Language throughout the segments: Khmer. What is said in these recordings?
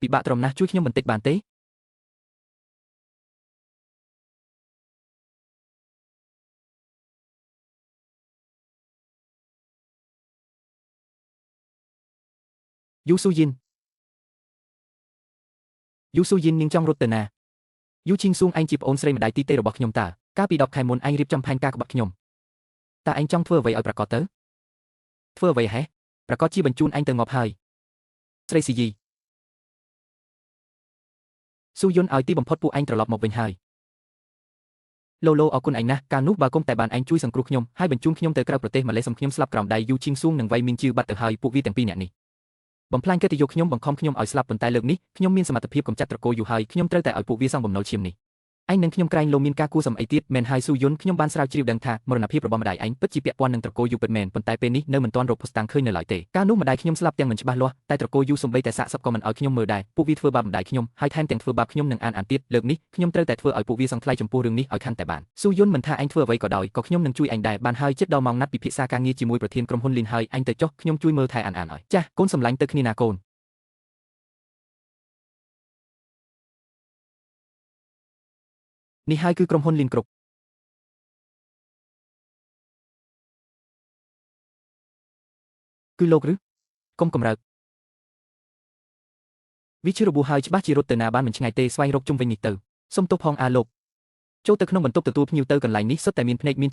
ពិបាកទ្រាំណាស់ជួយខ្ញុំបន្តិចបានទេយូស៊ូយិនយូស៊ូយិននាងចង់រត់ទៅណាយូឈីងស៊ូងឯងជាប្អូនស្រីម្ដាយទីទេរបស់ខ្ញុំតើកាលពី10 ខែមុនឯងរៀបចំផែនការក្បត់ខ្ញុំតើឯងចង់ធ្វើអ្វីឲ្យប្រកាសទៅធ្វើអ្វីហេប្រកាសជាបញ្ជូនឯងទៅងាប់ហើយស្រីស៊ីយីស៊ូយុនឲ្យទីបំផុតពួកឯងត្រឡប់មកវិញហើយឡូឡូអរគុណឯងណាស់កាលនោះបើគុំតែបានឯងជួយសង្គ្រោះខ្ញុំហើយបញ្ជូនខ្ញុំទៅក្រៅប្រទេសម្លេះសំខ្ញុំស្លាប់ក្រោមដៃយូឈីងស៊ូងនិងវៃមីងជឿបាត់ទៅហើយពួកវាទាំងពីរនាក់នេះបំផ្លាញកិត្តិយសខ្ញុំបង្ខំខ្ញុំឲ្យស្លាប់ប៉ុន្តែលើកនេះខ្ញុំមានសមត្ថភាពកម្ចាត់ត្រកូលយូហើយខ្ញុំត្រូវតែឲ្យពួកវាសងបំណុលឈាមនេះឯងនិងខ្ញុំក្រែងលោមានការគួរសមអីទៀតមែនហើយស៊ូយុនខ្ញុំបានស្រាវជ្រាវដឹងថាមរណភាពរបស់ម្ដាយឯងពិតជាពាក់ព័ន្ធនឹងត្រកូលយូពិតមែនប៉ុន្តែពេលនេះនៅមិនទាន់រកភស្តុតាងឃើញនៅឡើយទេកាលនោះម្ដាយខ្ញុំស្លាប់ទាំងមិនច្បាស់លាស់តែត្រកូលយូសំបីតែសាកសពក៏មិនឲ្យខ្ញុំមើលដែរពួកវាធ្វើបាបម្ដាយខ្ញុំហើយថែមទាំងធ្វើបាបខ្ញុំនឹងអានទៀតលើកនេះខ្ញុំត្រូវតែធ្វើឲ្យពួកវាសង្ថ្លៃចំពោះរឿងនេះឲ្យកាន់តែបានស៊ូយុនមិនថាឯងធ្វើអ្វីក៏ដោយក៏ខ្ញុំនឹងជួយឯងដែរបានហើយចិត្តដល់ម៉ោងណាត់ពិភាក្សាការងារជាមួយប្រធានក្រុមហ៊ុនលីនហើយឯងទៅចុះខ្ញុំជួយមើលថែអានឲ្យចាស់កូនសម្លាញ់ទៅគ្នាណាកូននេះហើយគឺក្រុមហ៊ុនលីនគ្រប់គឺលោកឬកុំកម្រើកវាជារបួសហើយច្បាស់ជារត់ទៅណាបានមិនឆ្ងាយទេស្វែងរកជុំវិញនេះទៅសុំទោសផងលោកចូលទៅក្នុងបន្ទប់ទទួលភ្ញៀវទៅកន្លែងនេះសុទ្ធតែមានភ្នែកមាន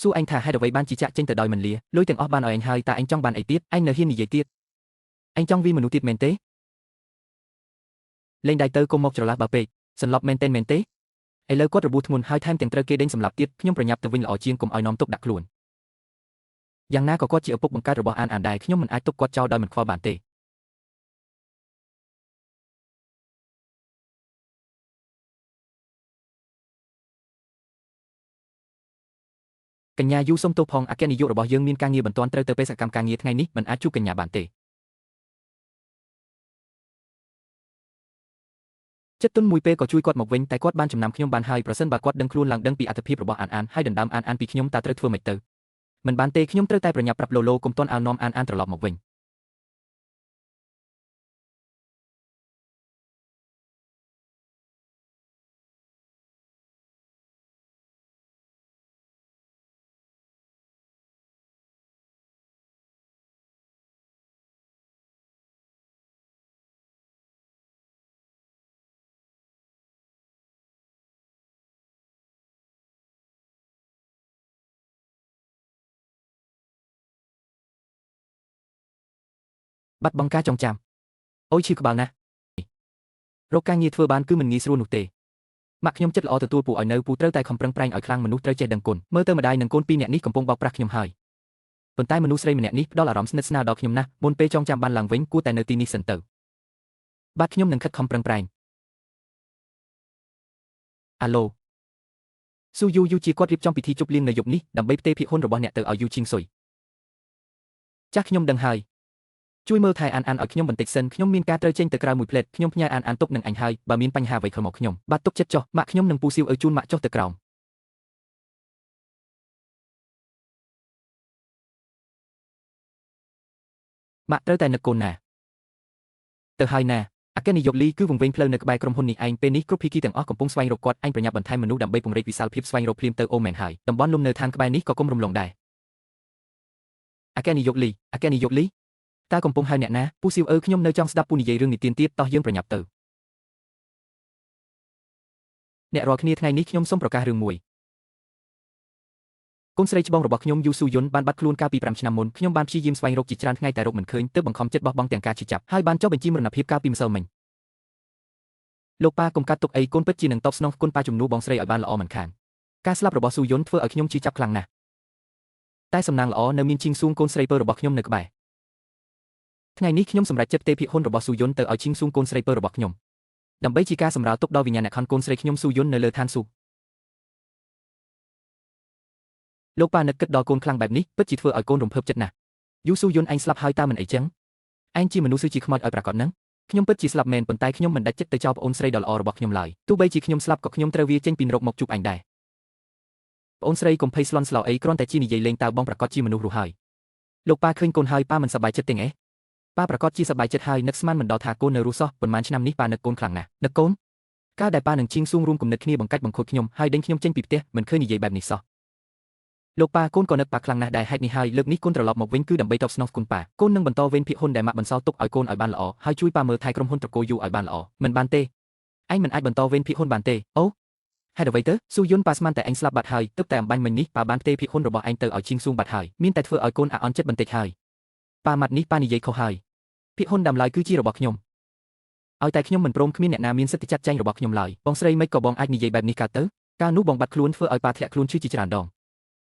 សួរឯងថាហេតុអ្វីបានជាចាក់ចេញទៅដោយមិនលាលុយទាំងអស់បានឲ្យឯងហើយតើឯងចង់បានអីទៀតឯងនៅហ៊ាននិយាយទៀតឯងចង់វាមនុស្សទៀតមែនទេលេងដៃទៅកុំមកច្រឡះបើពេកសន្លប់មែនទេឥឡូវគាត់របួសធ្ងន់ហើយថែមទាំងត្រូវគេដេញសម្លាប់ទៀតខ្ញុំប្រញាប់ទៅវិញល្អជាងកុំឲ្យនាំទុកដាក់ខ្លួនយ៉ាងណាក៏គាត់ជាឪពុកបង្កើតរបស់អានដែរខ្ញុំមិនអាចទុកគាត់ចោលដោយមិនខ្វល់បានទេកញ្ញាយូសុំទោសផងអគ្គនាយករបស់យើងមានការងារបន្ទាន់ត្រូវទៅបេសកកម្មការងារថ្ងៃនេះមិនអាចជួបកញ្ញាបានទេចិត្តទុនមួយពេលក៏ជួយគាត់មកវិញតែគាត់បានចំណាំខ្ញុំបានហើយប្រសិនបើគាត់ដឹងខ្លួនឡើងដឹងពីអត្ថភាពរបស់អានហើយដណ្ដើមអានពីខ្ញុំតើត្រូវធ្វើម៉េចទៅមិនបានទេខ្ញុំត្រូវតែប្រញាប់ប្រាប់ឡូឡូកុំទាន់ឲ្យនាំអានត្រឡប់មកវិញបាត់បង់ការចងចាំអូយឈឺក្បាលណាស់រកការងារធ្វើបានគឺមិនងាយស្រួលនោះទេម៉ាក់ខ្ញុំចិត្តល្អទទួលពូឲ្យនៅពូត្រូវតែខំប្រឹងប្រែងឲ្យខ្លាំងមនុស្សត្រូវចេះដឹងគុណមើលទៅម្ដាយនិងកូនពីរនាក់នេះកំពុងបោកប្រាស់ខ្ញុំហើយប៉ុន្តែមនុស្សស្រីម្នាក់នេះផ្ដល់អារម្មណ៍ស្និទ្ធស្នាលដល់ខ្ញុំណាស់មុនពេលចងចាំបានឡើងវិញគួរតែនៅទីនេះសិនទៅបាទខ្ញុំនឹងខិតខំប្រឹងប្រែងអាឡូស៊ូយូជាគាត់រៀបចំពិធីជប់លៀងនៅយប់នេះដើម្បីផ្ទេរភាគហ៊ុនរបស់អ្នកទៅឲ្យយូឈីងស៊ុយចាស់ខ្ញុំដឹងហើយជួយមើលថែអានឲ្យខ្ញុំបន្តិចសិនខ្ញុំមានការត្រូវចេញទៅក្រៅមួយផ្លេតខ្ញុំផ្ញើអានទុកនឹងអញហើយបើមានបញ្ហាអ្វីខលមកខ្ញុំបាទទុកចិត្តចុះម៉ាក់ខ្ញុំនឹងពូសៀវឲ្យជូនម៉ាក់ចុះទៅក្រោមម៉ាក់ត្រូវតែនឹកកូនណាទៅហើយណាអគ្គនាយកលីគឺវង្វេងផ្លូវនៅក្បែរក្រុមហ៊ុននេះឯងពេលនេះគ្រប់ភាគីទាំងអស់កំពុងស្វែងរកគាត់ឯងប្រញាប់បន្ថែមមនុស្សដើម្បីពង្រីកវិសាលភាពស្វែងរកភ្លាមទៅអូមែនហើយតំបន់លំនៅឋានក្បែរនេះក៏គុំរំលងដែរអគ្គនាយកលីតើកំពុងហៅអ្នកណាពូសៀវខ្ញុំនៅចង់ស្ដាប់ពូនិយាយរឿងនិទានទៀតតោះយើងប្រញាប់ទៅអ្នករាល់គ្នាថ្ងៃនេះខ្ញុំសូមប្រកាសរឿងមួយកូនស្រីច្បងរបស់ខ្ញុំយូស៊ូយុនបានបាត់ខ្លួនកាលពី5ឆ្នាំមុនខ្ញុំបានព្យាយាមស្វែងរកជាច្រើនថ្ងៃតែរកមិនឃើញទើបបង្ខំចិត្តបោះបង់ទាំងការឈឺចាប់ហើយបានចុះបញ្ជីមរណភាពកាលពីម្សិលមិញលោកប៉ាកុំកាត់ទុកអីកូនពិតជានឹងតបស្នងគុណប៉ាជំនួសបងស្រីឲ្យបានល្អមិនខានការស្លាប់របស់ស៊ូយុនធ្វើឲ្យខ្ញុំឈឺចាប់ខ្លាំងណាស់តែសំណាងល្អនៅមានឈីងស៊ូងកូនស្រីពើរបស់ខ្ញុំនៅក្បែរថ្ងៃនេះខ្ញុំសម្រេចចិត្តផ្ទេរភាគហ៊ុនរបស់ស៊ូយុនទៅឲ្យឈីងស៊ូងកូនស្រីពើរបស់ខ្ញុំដើម្បីជាការសម្រាលទុកដល់វិញ្ញាណអ្នកខន្ធកូនស្រីខ្ញុំស៊ូយុននៅលើឋានសួគ៌លោកប៉ានឹកគិតដល់កូនខ្លាំងបែបនេះពិតជាធ្វើឲ្យកូនរំភើបចិត្តណាស់យូស៊ូយុនឯងស្លាប់ហើយតើមិនអីចឹងឯងជាមនុស្សស៊ឺជាខ្មោចឲ្យប្រាកដនឹងខ្ញុំពិតជាស្លាប់មែនប៉ុន្តែខ្ញុំមិនដាច់ចិត្តទៅចោលប្អូនស្រីដ៏ល្អរបស់ខ្ញុំឡើយទោះបីជាខ្ញុំស្លាប់ក៏ខ្ញុំត្រូវវាចេញពីនរកមកជួបអញដែរប្អូនស្រីកុំភ័យស្លន់ស្លោអីគ្រាន់តែជានិយាយលេងតើបងប្រកាសជាមនុស្សរស់ហើយលោកប៉ាឃើញកូនហើយប៉ាមិនសប្បាយចិត្តទេអេ ប៉ាប្រកាសជាសប្បាយចិត្តហើយនឹកស្មានមិនដល់ថាកូននៅរស់សោះប៉ុន្មានឆ្នាំនេះប៉ានឹកកូនខ្លាំងណាស់នឹកកូនកាលដែលប៉ានឹងឈៀងស៊ូងរួមគំនិតគ្នាបង្កាច់បង្ខូចខ្ញុំហើយដេញខ្ញុំចេញពីផ្ទះមិនឃើញនិយាយបែបនេះសោះលោកប៉ាកូនក៏នឹកប៉ាខ្លាំងណាស់ដែរហេតុនេះហើយលើកនេះកូនត្រឡប់មកវិញគឺដើម្បីតបស្នងគុណប៉ាកូននឹងបន្តវេនភាគហ៊ុនដែលម៉ាក់បន្សល់ទុកឲ្យកូនឲ្យបានល្អហើយជួយប៉ាមើលថែក្រុមហ៊ុនត្រកូលយូឲ្យបានល្អមិនបានទេឯងមិនអាចបន្តវេនភាគហ៊ុនបានទេអូហេតុអ្វីទៅស៊ូយុនប៉ាស្មានតែឯងស្លាប់បាត់ហើយទើបតែអំបញ្ញមិញនេះប៉ាបានផ្ទេរភាគហ៊ុនរបស់ឯងទៅឲ្យឈៀងស៊ូងបាត់ហើយមានតែធ្វើឲ្យកូនអាអន់ចិត្តបន្តិចហើយប៉ាម៉ាត់នេះប៉ានិយាយខុសហើយភាគហ៊ុនដើមឡើយគឺជារបស់ខ្ញុំឲ្យតែខ្ញុំមិនព្រមគ្មានអ្នកណាមានសិទ្ធិចាត់ចែងរបស់ខ្ញុំឡើយបងស្រីមិនក៏បងអាចនិយាយបែបនេះកើតទៅកាលនោះបងបាត់ខ្លួនធ្វើឲ្យប៉ាធ្លាក់ខ្លួនឈឺជាច្រើនដង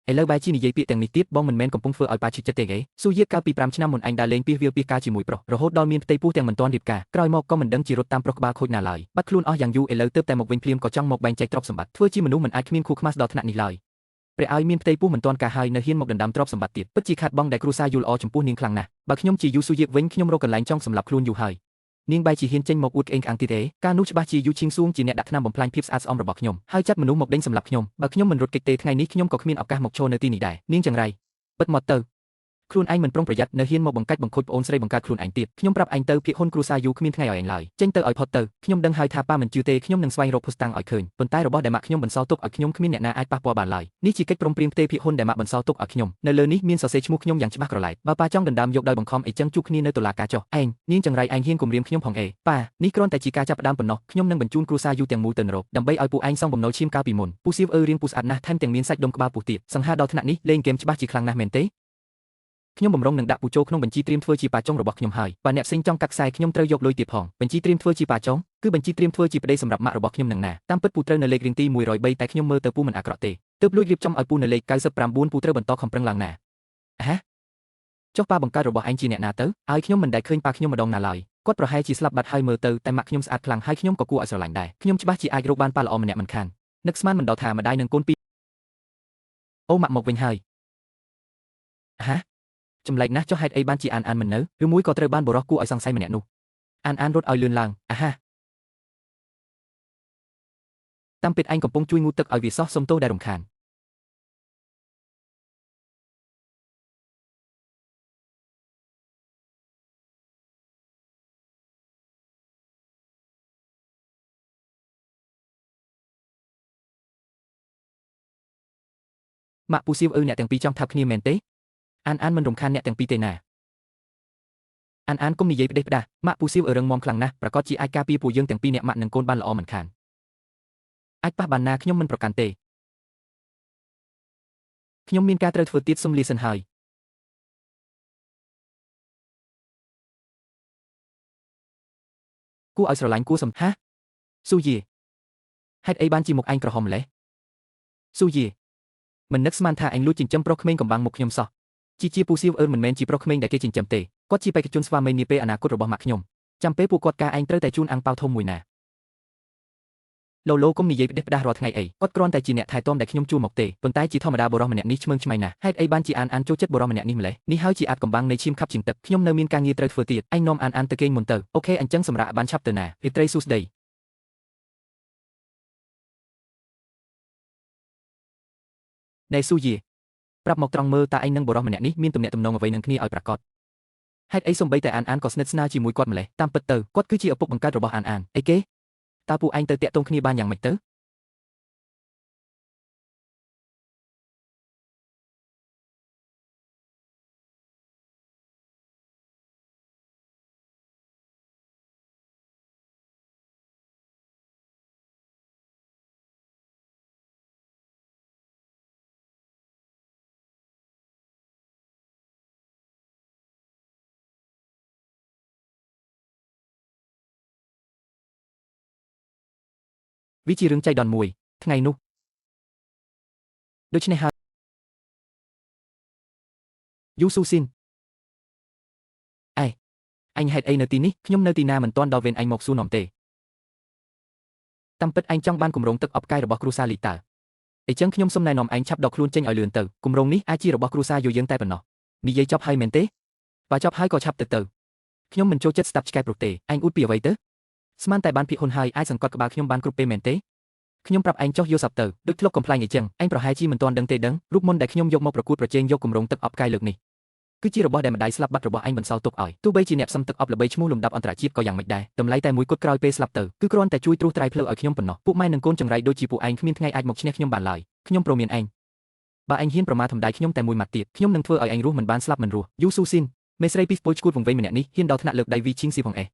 ឥឡូវបែរជានិយាយពាក្យទាំងនេះទៀតបងមិនមែនកំពុងធ្វើឲ្យប៉ាឈឺចិត្តទេគេស៊ូយៀកាលពី5ឆ្នាំមុនឯងដើរលេងពីវាលពីការជាមួយប្រុសរហូតដល់មានផ្ទៃពោះទាំងមិនទាន់រៀបការក្រោយមកក៏មិនដឹងជារត់តាមប្រុសក្បាលខូចណាឡើយបាត់ខ្លួនអស់យ៉ាងយូរឥឡូវទើបតែមកវិញភ្លាមក៏ចង់មកបែងចែកទ្រព្យសម្បត្តិធ្វើជាមនុស្សមិនអាចគ្មានខួរខ្មាស់ដល់ថ្នាក់នេះឡើយព្រះឲ្យមានផ្ទៃពោះមិនទាន់ការហើយនៅហ៊ានមកដណ្ដើមទ្រព្យសម្បត្តិទៀតពិតជាខាត់បងដែលគ្រួសារយល់ល្អចំពោះនាងខ្លាំងណាស់បើខ្ញុំជាយូស៊ូយៀកវិញខ្ញុំរកកន្លែងចង់សម្លាប់ខ្លួនយូរហើយនាងបែរជាហ៊ានចេញមកអួតក្អេងក្អាងទៀតទេការនោះច្បាស់ជាយូឈីងស៊ូងជាអ្នកដាក់ថ្នាំបំផ្លាញភាពស្អាតស្អំរបស់ខ្ញុំហើយចាត់មនុស្សមកដេញសម្លាប់ខ្ញុំបើខ្ញុំមិនរត់គេចទេថ្ងៃនេះខ្ញុំក៏គ្មានឱកាសមកឈរនៅទីនេះដែរនាងចង្រៃពិតមកទៅខ្លួនឯងមិនប្រុងប្រយ័ត្ននៅហ៊ានមកបង្កាច់បង្ខូចប្អូនស្រីបង្កើតខ្លួនឯងទៀតខ្ញុំប្រាប់ឯងទៅភាគហ៊ុនគ្រួសារយូគ្មានថ្ងៃឲ្យឯងឡើយចេញទៅឲ្យផុតទៅខ្ញុំដឹងហើយថាប៉ាមិនជឿទេខ្ញុំនឹងស្វែងរកភស្តុតាងឲ្យឃើញប៉ុន្តែរបស់ដែលម៉ាក់ខ្ញុំបន្សល់ទុកឲ្យខ្ញុំគ្មានអ្នកណាអាចប៉ះពាល់បានឡើយនេះជាកិច្ចព្រមព្រៀងផ្ទេរភាគហ៊ុនដែលម៉ាក់បន្សល់ទុកឲ្យខ្ញុំនៅលើនេះមានសរសេរឈ្មោះខ្ញុំយ៉ាងច្បាស់ក្រឡែតបើប៉ាចង់ដណ្ដើមយកដោយបង្ខំអីចឹងជួបគ្នានៅតុលាការចុះឯងនាងចង្រៃឯងហ៊ានគំរាមខ្ញុំផងអេប៉ានេះគ្រាន់តែជាការចាប់ផ្ដើមប៉ុណ្ណោះខ្ញុំនឹងបញ្ជូនគ្រួសារយូទាំងមូលទៅនរកដើម្បីឲ្យពួកឯងសងបំណុលឈាមកាលពីមុនពូសៀវរៀងពូស្អាតណាស់ថែមទាំងមានសាច់ដុំក្បាលពូទៀតសង្ហាដល់ថ្នាក់នេះលេងហ្គេមច្បាស់ជាខ្លាំងណាស់មែនទេខ្ញុំបំរុងនឹងដាក់ពូចូលក្នុងបញ្ជីត្រៀមធ្វើជាប៉ាចុងរបស់ខ្ញុំហើយបើអ្នកផ្សេងចង់កាត់ខ្សែខ្ញុំត្រូវយកលុយទៀតផងបញ្ជីត្រៀមធ្វើជាប៉ាចុងគឺបញ្ជីត្រៀមធ្វើជាប្តីសម្រាប់ម៉ាក់របស់ខ្ញុំនឹងណាតាមពិតពូត្រូវនៅលេខរៀងទី103តែខ្ញុំមើលទៅពូមិនអាក្រក់ទេទើបលួចរៀបចំឲ្យពូនៅលេខ99ពូត្រូវបន្តខំប្រឹងឡើងណាហ៎ចុះប៉ាបង្កើតរបស់ឯងជាអ្នកណាទៅឲ្យខ្ញុំមិនដែលឃើញប៉ាខ្ញុំម្ដងណាឡើយគាត់ប្រហែលជាស្លាប់បាត់ហើយមើលទៅតែម៉ាក់ខ្ញុំស្អាតខ្លាំងហើយខ្ញុំក៏គួរឲ្យស្រឡាញ់ដែរខ្ញុំច្បាស់ជាអាចរកបានប៉ាល្អម្នាក់មិនខាននឹកស្មានមិនដល់ថាម្ដាយនឹងកូនពីរអូម៉ាក់មកវិញហើយហ៎ចម្លែកណាស់ចុះហេតុអីបានជាអានមិននៅឬមួយក៏ត្រូវបានបរោះគួរឲ្យសង្ស័យម្នាក់នោះអានរត់ឲ្យលឿនឡើងអាហាតាមពិតឯងកំពុងជួយងូតទឹកឲ្យវាសោះសុំទោសដែលរំខានម៉ាក់ពូសៀវអ្នកទាំងពីរចង់ថាប់គ្នាមែនទេអានមិនរំខានអ្នកទាំងពីរទេណាអានកុំនិយាយផ្ដេសផ្ដាសម៉ាក់ពូសៀវរឹងមាំខ្លាំងណាស់ប្រកាសជាអាចការពារពួកយើងទាំងពីរអ្នកម៉ាក់និងកូនបានល្អមិនខានអាចប៉ះបានណាខ្ញុំមិនប្រកាន់ទេខ្ញុំមានការត្រូវធ្វើទៀតសុំលាសិនហើយគួរឲ្យស្រឡាញ់គួរសំហាស៊ូយីហេតុអីបានជាមុខឯងក្រហមម្លេះស៊ូយីមិននឹកស្មានថាឯងលួចចិញ្ចឹមប្រុសក្មេងកំបាំងមុខខ្ញុំសោះជាពូសៀវមិនមែនជាប្រុសក្មេងដែលគេចិញ្ចឹមទេគាត់ជាបេក្ខជនស្វាមីនាពេលអនាគតរបស់ម៉ាក់ខ្ញុំចាំពេលពួកគាត់ការឯងត្រូវតែជូនអាំងប៉ាវធំមួយណាឡូកុំនិយាយផ្ដេសផ្ដាសរាល់ថ្ងៃអីគាត់គ្រាន់តែជាអ្នកថែទាំដែលខ្ញុំជួលមកទេប៉ុន្តែជាធម្មតាបុរសម្នាក់នេះឆ្មើងឆ្មៃណាស់ហេតុអីបានជាអានចូលចិត្តបុរសម្នាក់នេះម្លេះនេះហើយជាអាចកំបាំងនៃឈាមខាប់ជាងទឹកខ្ញុំនៅមានការងារត្រូវធ្វើទៀតឯងនាំអានទៅគេងមុនទៅអូខេអញ្ចឹងសម្រាប់បានឆាប់ទៅណារីត្រីសួស្ដីណែស៊ូយីប្រាប់មកត្រង់មើលតើឯងនិងបុរសម្នាក់នេះមានទំនាក់ទំនងអ្វីនឹងគ្នាឲ្យប្រាកដហេតុអីសូម្បីតែអានក៏ស្និទ្ធស្នាលជាមួយគាត់ម្លេះតាមពិតទៅគាត់គឺជាឪពុកបង្កើតរបស់អានអីគេតើពួកឯងទៅតាក់ទងគ្នាបានយ៉ាងម៉េចទៅវាជារឿងចៃដន្យមួយថ្ងៃនោះដូច្នេះហើយយូស៊ូស៊ីនអញហេតុអីនៅទីនេះខ្ញុំនៅទីណាមិនទាន់ដល់វេនឯងមកសួរនាំទេតាមពិតឯងចង់បានគម្រោងទឹកអបកាយរបស់គ្រួសារលីតើអញ្ចឹងខ្ញុំសូមណែនាំឯងឆាប់ដកខ្លួនចេញឲ្យលឿនទៅគម្រោងនេះអាចជារបស់គ្រួសារយើងតែប៉ុណ្ណោះនិយាយចប់ហើយមែនទេបើចប់ហើយក៏ឆាប់ទៅខ្ញុំមិនចូលចិត្តស្ដាប់ឆ្កែប្រុសទេឯងអួតពីអ្វីទៅស្មានតែបានភាគហ៊ុនហើយអាចសង្កត់ក្បាលខ្ញុំបានគ្រប់ពេលមែនទេខ្ញុំប្រាប់ឯងចុះយកសັບទៅដូចធ្លាប់កំ pl ែងអីចឹងឯងប្រហែលជាមិនទាន់ដឹងទេរូបមន្តដែលខ្ញុំយកមកប្រកួតប្រជែងយកគម្រោងទឹកអបកាយលើកនេះ គឺជារបស់ដែលម្ដាយស្លាប់បាត់របស់ឯងបន្សល់ទុកឲ្យទោះបីជាអ្នកផ្សំទឹកអប់ល្បីឈ្មោះលំដាប់អន្តរជាតិក៏យ៉ាងម៉េចដែរតម្លៃតែមួយគត់ក្រោយពេលស្លាប់ទៅគឺគ្រាន់តែជួយត្រួសត្រាយផ្លូវឲ្យខ្ញុំប៉ុណ្ណោះពួកម៉ែនិងកូនចង្រៃដូចជាពួកឯងគ្មានថ្ងៃអាចមកឈ្នះខ្ញុំបានឡើយខ្ញុំព្រមមានឯងបើឯងហ៊ានប្រមាថសម្ដាយខ្ញុំតែមួយម៉ាត់ទៀតខ្ញុំនឹងធ្វើឲ្យឯងរស់មិនបានស្លាប់មិនរស់យូស៊ូស៊ីនមេស្រីពីស្ពុយឈួតវង្វេងម្នាក់នេះហ៊ានដល់ថ្នាក់លើកដៃវីឈីងស៊ីផងអេ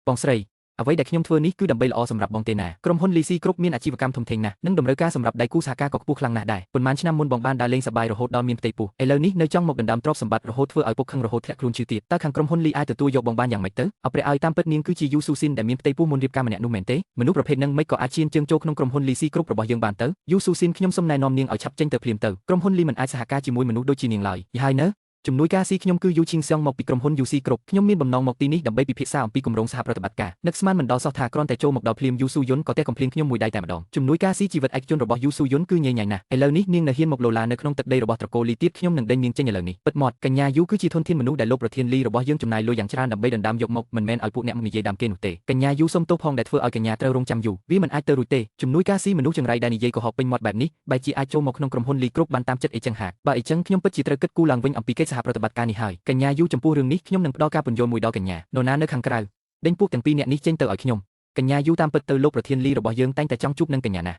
បងស្រីអ្វីដែលខ្ញុំធ្វើនេះគឺដើម្បីល្អសម្រាប់បងទេណាក្រុមហ៊ុនលីស៊ីគ្រប់មានអាជីវកម្មធំធេងណាស់និងតម្រូវការសម្រាប់ដៃគូសហការក៏ខ្ពស់ខ្លាំងណាស់ដែរប៉ុន្មានឆ្នាំមុនបងបានដើរលេងសប្បាយរហូតដល់មានផ្ទៃពោះឥឡូវនេះនៅចង់មកដណ្ដើមទ្រព្យសម្បត្តិរហូតធ្វើឲ្យពុកខឹងរហូតធ្លាក់ខ្លួនឈឺទៀតតើខាងក្រុមហ៊ុនលីអាចទទួលយកបងបានយ៉ាងម៉េចទៅអព្រះឲ្យតាមពិតនាងគឺជាយូស៊ូស៊ីនដែលមានផ្ទៃពោះមុនរៀបការម្នាក់នោះមែនទេមនុស្សប្រភេទហ្នឹងមិនក៏អាចឈានជើងចូលក្នុងក្រុមហ៊ុនលីស៊ីគ្រប់របស់យើងបានទៅយូស៊ូស៊ីនខ្ញុំសូមណែនាំនាងឲ្យឆាប់ចេញទៅភ្លាមទៅក្រុមហ៊ុនលីមិនអាចសហការជាមួយមនុស្សដូចជានាងឡើយយីហើយនៅជំនួយការស៊ីខ្ញុំគឺយូឈីងសៀងមកពីក្រុមហ៊ុន UC គ្រប់ខ្ញុំមានបំណងមកទីនេះដើម្បីពិភាក្សាអំពីគម្រោងសហប្រតិបត្តិការនឹកស្មានមិនដល់សោះថាគ្រាន់តែចូលមកដល់ភ្លាមយូស៊ូយុនក៏តែកំភ្លៀងខ្ញុំមួយដៃតែម្ដងជំនួយការស៊ីជីវិតឯកជនរបស់យូស៊ូយុនគឺញ៉ៃញ៉ៃណាស់ឥឡូវនេះនាងនៅហ៊ានមកលោឡានៅក្នុងទឹកដីរបស់ត្រកូលលីទៀតខ្ញុំនឹងដេញនាងចេញឥឡូវនេះពិតមកកញ្ញាយូគឺជាធនធានមនុស្សដែលលោកប្រធានលីរបស់យើងចំណាយលុយយ៉ាងច្រើនដើម្បីដណ្ដើមយកមកមិនមែនឲ្យពួកអ្នកនិយាយដើមគេនោះទេកញ្ញាយូសុំទោសផងដែលធ្វើឲ្យកញ្ញាត្រូវរងចាំយូរវាមិនអាចទៅរួចទេជំនួយការស៊ីមនុស្សចង្រៃដែលនិយាយកុហកពេញមាត់បែបនេះបែរជាអាចចូលមកក្នុងក្រុមហ៊ុនលីគ្រប់បានតាមចិត្តអីចឹងហាក់បើអីចឹងខ្ញុំពិតជាត្រូវគិតគូរឡើងវិញអំពីកិច្ចសហប្រតិបត្តិការនេះហើយកញ្ញាយូចំពោះរឿងនេះខ្ញុំនឹងផ្ដល់ការពន្យល់មួយដល់កញ្ញានរណានៅខាងក្រៅដេញពួកទាំងពីរអ្នកនេះចេញទៅឲ្យខ្ញុំកញ្ញាយូតាមពិតទៅលោកប្រធានលីរបស់យើងតែងតែចង់ជួបនឹងកញ្ញាណា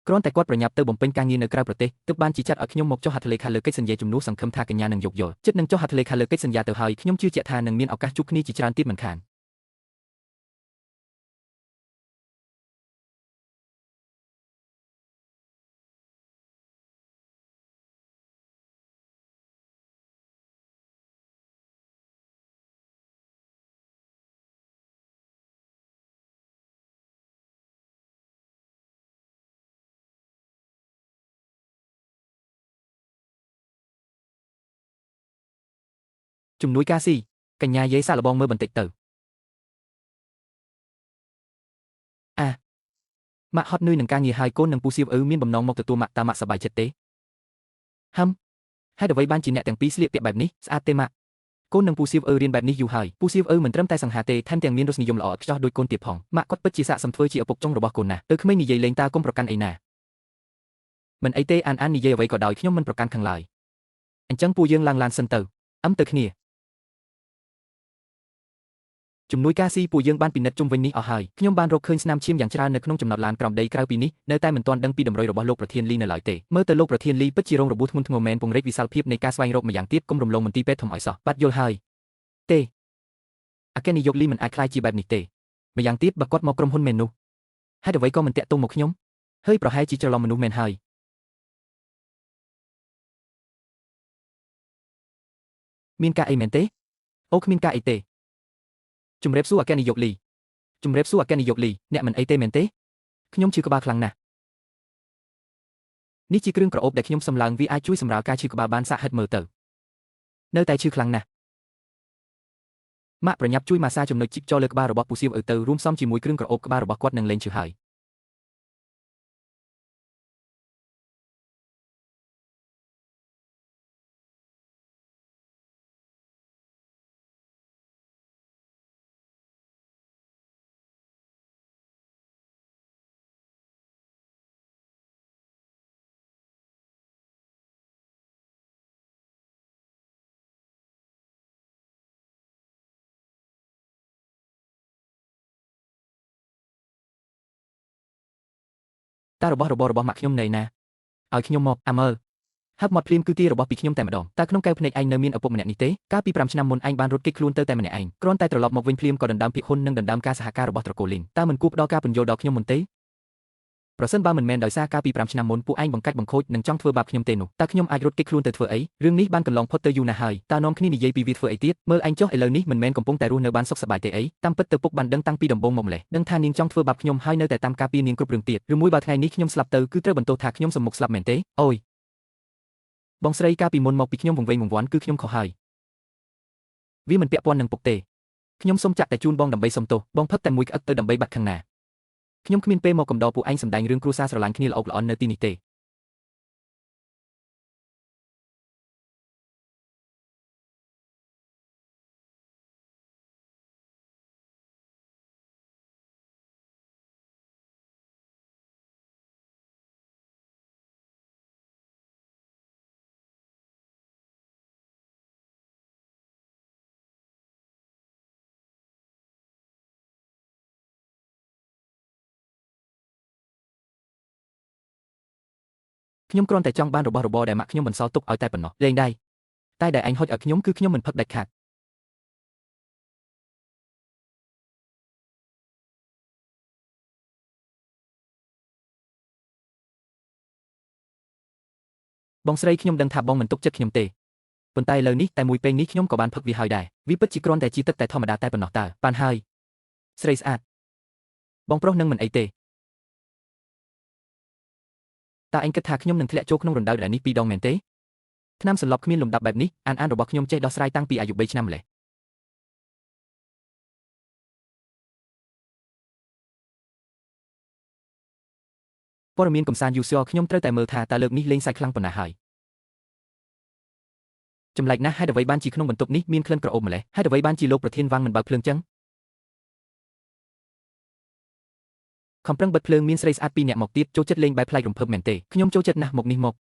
គ្រាន់តែគាត់ប្រញាប់ទៅបំពេញការងារនៅក្រៅប្រទេសទើបបានជាចាត់ឲ្យខ្ញុំមកចុះហត្ថលេខាលើកិច្ចសន្យាជំនួសសង្ឃឹមថាកញ្ញានឹងយកយល់ចិត្តនឹងចុះហត្ថលេខាលើកិច្ចសន្យាទៅហើយខ្ញុំជឿជាក់ថានឹងមានឱកាសជួបគ្នាជាច្រើនទៀតមិនខានជំនួយការស៊ីកញ្ញាយាយសាក់លបងមើលបន្តិចទៅម៉ាក់ហត់នឿយនឹងការងារហើយកូននឹងពូសៀវមានបំណងមកទទួលម៉ាក់តើម៉ាក់សប្បាយចិត្តទេហឹមហេតុអ្វីបានជាអ្នកទាំងពីរស្លៀកពាក់បែបនេះស្អាតទេម៉ាក់កូននឹងពូសៀវរៀនបែបនេះយូរហើយពូសៀវមិនត្រឹមតែសង្ហាទេថែមទាំងមានរសនិយមល្អឥតខ្ចោះដូចកូនទៀតផងម៉ាក់គាត់ពិតជាស័ក្តិសមធ្វើជាឪពុកចុងរបស់កូនណាស់ទៅក្មេងនិយាយលេងតើកុំប្រកាន់អីណាមិនអីទេអាននិយាយអ្វីក៏ដោយខ្ញុំមិនប្រកាន់ខាងឡើយអញ្ចឹងពូយើងឡើងឡានសិនទៅទៅគ្នាជំនួយការស៊ីពួកយើងបានពិនិត្យជុំវិញនេះអស់ហើយខ្ញុំបានរកឃើញស្នាមឈាមយ៉ាងច្រើននៅក្នុងចំណោទឡានក្រោមដីក្រៅពីនេះនៅតែមិនទាន់ដឹងពីតម្រុយរបស់លោកប្រធានលីនៅឡើយទេមើលទៅលោកប្រធានលីពិតជារងរបួសធ្ងន់ធ្ងរមែនពង្រីកវិសាលភាពនៃការស្វែងរកម្យ៉ាងទៀតកុំរំលងមន្ទីរពេទ្យធំឲ្យសោះបាត់យល់ហើយទេអគ្គនាយកលីមិនអាចខ្លាចជាបែបនេះទេម្យ៉ាងទៀតបើគាត់មកក្រុមហ៊ុនមែននោះហេតុអ្វីក៏មិនតាក់ទងមកខ្ញុំហើយប្រហែលជាច្រឡំមនុស្សមែនហើយមានការអីមែនទេអូគ្មានការអីទេជំរាបសួរអគ្គនាយកលីជំរាបសួរអគ្គនាយកលីអ្នកមិនអីទេមែនទេខ្ញុំឈឺក្បាលខ្លាំងណាស់នេះជាគ្រឿងក្រអូបដែលខ្ញុំសំឡើងវាអាចជួយសម្រាលការឈឺក្បាលបានសាកហិតមើលទៅនៅតែឈឺខ្លាំងណាស់ម៉ាក់ប្រញាប់ជួយម៉ាសាចំណុចជីកចោលើក្បាលរបស់ពូសៀវទៅរួមផ្សំជាមួយគ្រឿងក្រអូបក្បាលរបស់គាត់នឹងលែងឈឺហើយតើរបស់របររបស់ម៉ាក់ខ្ញុំនៅណាឲ្យខ្ញុំមកមើលហឹបមាត់ភ្លាមគឺទីរបស់ពីខ្ញុំតែម្ដងតើក្នុងកែវភ្នែកឯងនៅមានឪពុកម្នាក់នេះទេកាលពី5ឆ្នាំមុនឯងបានរត់គេចខ្លួនទៅតែម្នាក់ឯងគ្រាន់តែត្រឡប់មកវិញភ្លាមក៏ដណ្ដើមភាគហ៊ុននិងដណ្ដើមការសហការរបស់ត្រកូលលីនតើមិនគួរផ្ដល់ការពន្យល់ដល់ខ្ញុំមុនទេប្រសិនបើមិនមែនដោយសារកាលពី5ឆ្នាំមុនពួកឯងបង្កាច់បង្ខូចនិងចង់ធ្វើបាបខ្ញុំទេនោះតើខ្ញុំអាចរត់គេចខ្លួនទៅធ្វើអីរឿងនេះបានកន្លងផុតទៅយូរណាស់ហើយតើនាំគ្នានិយាយពីវាធ្វើអីទៀតមើលឯងចុះឥឡូវនេះមិនមែនកំពុងតែរស់នៅបានសុខសប្បាយទេអីតាមពិតទៅពុកបានដឹងតាំងពីដំបូងមកម្លេះដឹងថានាងចង់ធ្វើបាបខ្ញុំហើយនៅតែតាមការពារនាងគ្រប់រឿងទៀតឬមួយបើថ្ងៃនេះខ្ញុំស្លាប់ទៅគឺត្រូវបន្ទោសថាខ្ញុំសំមុខស្លាប់មែនទេអូយបងស្រីកាលពីមុនមកពីខ្ញុំវង្វេងវង្វាន់គឺខ្ញុំខុសហើយវាមិនពាក់ព័ន្ធនឹងពុកទេខ្ញុំសូមចាក់តែជូនបងដើម្បីសុំទោសបងផឹកតែមួយក្អឹកទៅដើម្បីបាត់ខាងណាខ្ញុំគ្មានពេលមកកំដរពួកឯងសម្ដែងរឿងគ្រួសារស្រឡាញ់គ្នាល្អល្អន់នៅទីនេះទេ ខ្ញុំគ្រាន់តែចង់បានរបស់របរដែលម៉ាក់ខ្ញុំបន្សល់ទុកឲ្យតែប៉ុណ្ណោះលេងដៃតែដែលអញហុចឲ្យខ្ញុំគឺខ្ញុំមិនផឹកដាច់ខាតបងស្រីខ្ញុំដឹងថាបងមិនទុកចិត្តខ្ញុំទេប៉ុន្តែឥឡូវនេះតែមួយពេលនេះខ្ញុំក៏បានផឹកវាហើយដែរវាពិតជាគ្រាន់តែជាទឹកតែធម្មតាតែប៉ុណ្ណោះតើបានហើយស្រីស្អាតបងប្រុសនឹងមិនអីទេតើអញគិតថាខ្ញុំនឹងធ្លាក់ចូលក្នុងរណ្ដៅដែលនេះ2 ដងមែនទេថ្នាំសន្លប់គ្មានលំដាប់បែបនេះអានរបស់ខ្ញុំចេះដោះស្រាយតាំងពីអាយុ3 ឆ្នាំម្ល៉េះព័ត៌មានកំសាន្តយូស័រខ្ញុំត្រូវតែមើលថាតើលើកនេះលេងសាច់ខ្លាំងប៉ុណ្ណាហើយចម្លែកណាស់ហេតុអ្វីបានជាក្នុងបន្ទប់នេះមានក្លិនក្រអូបម្ល៉េះហេតុអ្វីបានជាលោកប្រធានវាំងមិនបើកភ្លើងចឹងខំប្រឹងបិទភ្លើងមានស្រីស្អាត2 នាក់មកទៀតចូលចិត្តលេងបែបប្លែករំភើបមែនទេខ្ញុំចូលចិត្តណាស់មកនេះមក